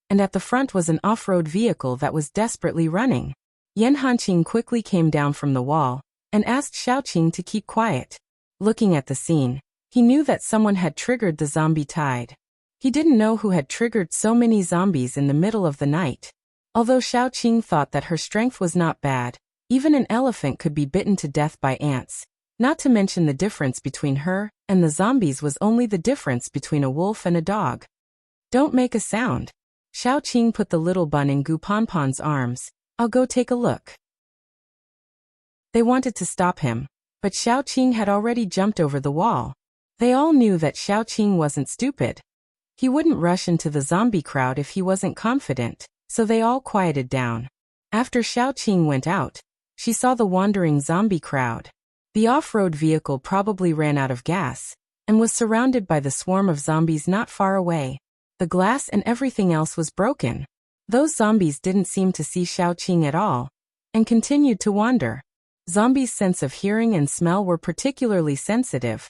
and at the front was an off-road vehicle that was desperately running. Yan Hanqing quickly came down from the wall and asked Xiaoqing to keep quiet. Looking at the scene, he knew that someone had triggered the zombie tide. He didn't know who had triggered so many zombies in the middle of the night. Although Xiaoqing thought that her strength was not bad, even an elephant could be bitten to death by ants, Not to mention the difference between her and the zombies was only the difference between a wolf and a dog. Don't make a sound. Xiaoqing put the little bun in Gupanpan's arms. I'll go take a look. They wanted to stop him, but Xiaoqing had already jumped over the wall. They all knew that Xiaoqing wasn't stupid. He wouldn't rush into the zombie crowd if he wasn't confident, so they all quieted down. After Xiaoqing went out, she saw the wandering zombie crowd. The off-road vehicle probably ran out of gas, and was surrounded by the swarm of zombies not far away. The glass and everything else was broken. Those zombies didn't seem to see Xiaoqing at all, and continued to wander. Zombies' sense of hearing and smell were particularly sensitive,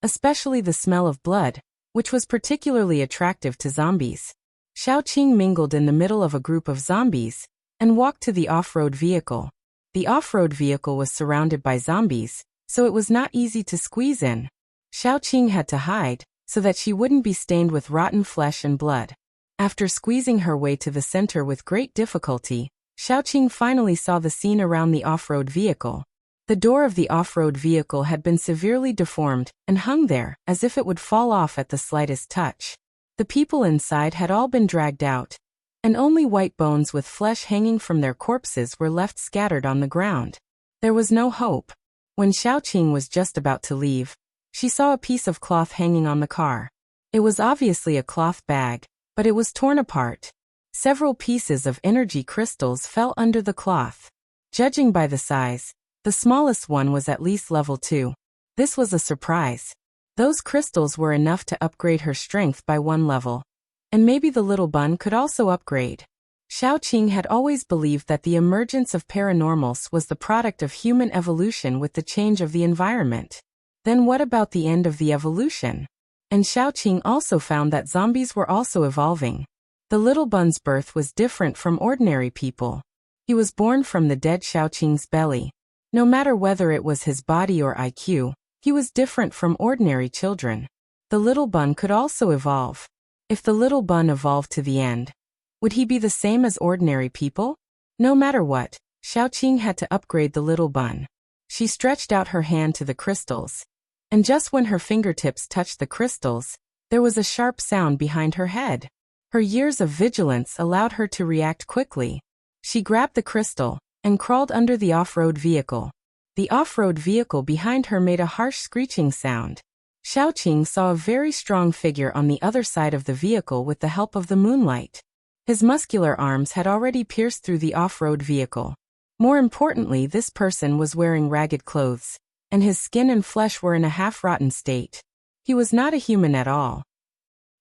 especially the smell of blood, which was particularly attractive to zombies. Xiaoqing mingled in the middle of a group of zombies, and walked to the off-road vehicle. The off-road vehicle was surrounded by zombies, so it was not easy to squeeze in. Xiaoqing had to hide, so that she wouldn't be stained with rotten flesh and blood. After squeezing her way to the center with great difficulty, Xiaoqing finally saw the scene around the off-road vehicle. The door of the off-road vehicle had been severely deformed and hung there as if it would fall off at the slightest touch. The people inside had all been dragged out, and only white bones with flesh hanging from their corpses were left scattered on the ground. There was no hope. When Xiaoqing was just about to leave, she saw a piece of cloth hanging on the car. It was obviously a cloth bag, but it was torn apart. Several pieces of energy crystals fell under the cloth. Judging by the size, the smallest one was at least level 2. This was a surprise. Those crystals were enough to upgrade her strength by 1 level. And maybe the little bun could also upgrade. Xiaoqing had always believed that the emergence of paranormals was the product of human evolution with the change of the environment. Then what about the end of the evolution? And Xiaoqing also found that zombies were also evolving. The little bun's birth was different from ordinary people. He was born from the dead Xiaoqing's belly. No matter whether it was his body or IQ, he was different from ordinary children. The little bun could also evolve. If the little bun evolved to the end, would he be the same as ordinary people? No matter what, Xiaoqing had to upgrade the little bun. She stretched out her hand to the crystals, and just when her fingertips touched the crystals, there was a sharp sound behind her head. Her years of vigilance allowed her to react quickly. She grabbed the crystal and crawled under the off-road vehicle. The off-road vehicle behind her made a harsh screeching sound. Xiaoqing saw a very strong figure on the other side of the vehicle with the help of the moonlight. His muscular arms had already pierced through the off-road vehicle. More importantly, this person was wearing ragged clothes, and his skin and flesh were in a half-rotten state. He was not a human at all.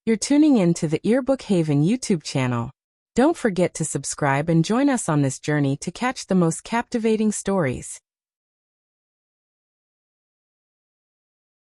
You're tuning in to the Earbook Haven YouTube channel. Don't forget to subscribe and join us on this journey to catch the most captivating stories.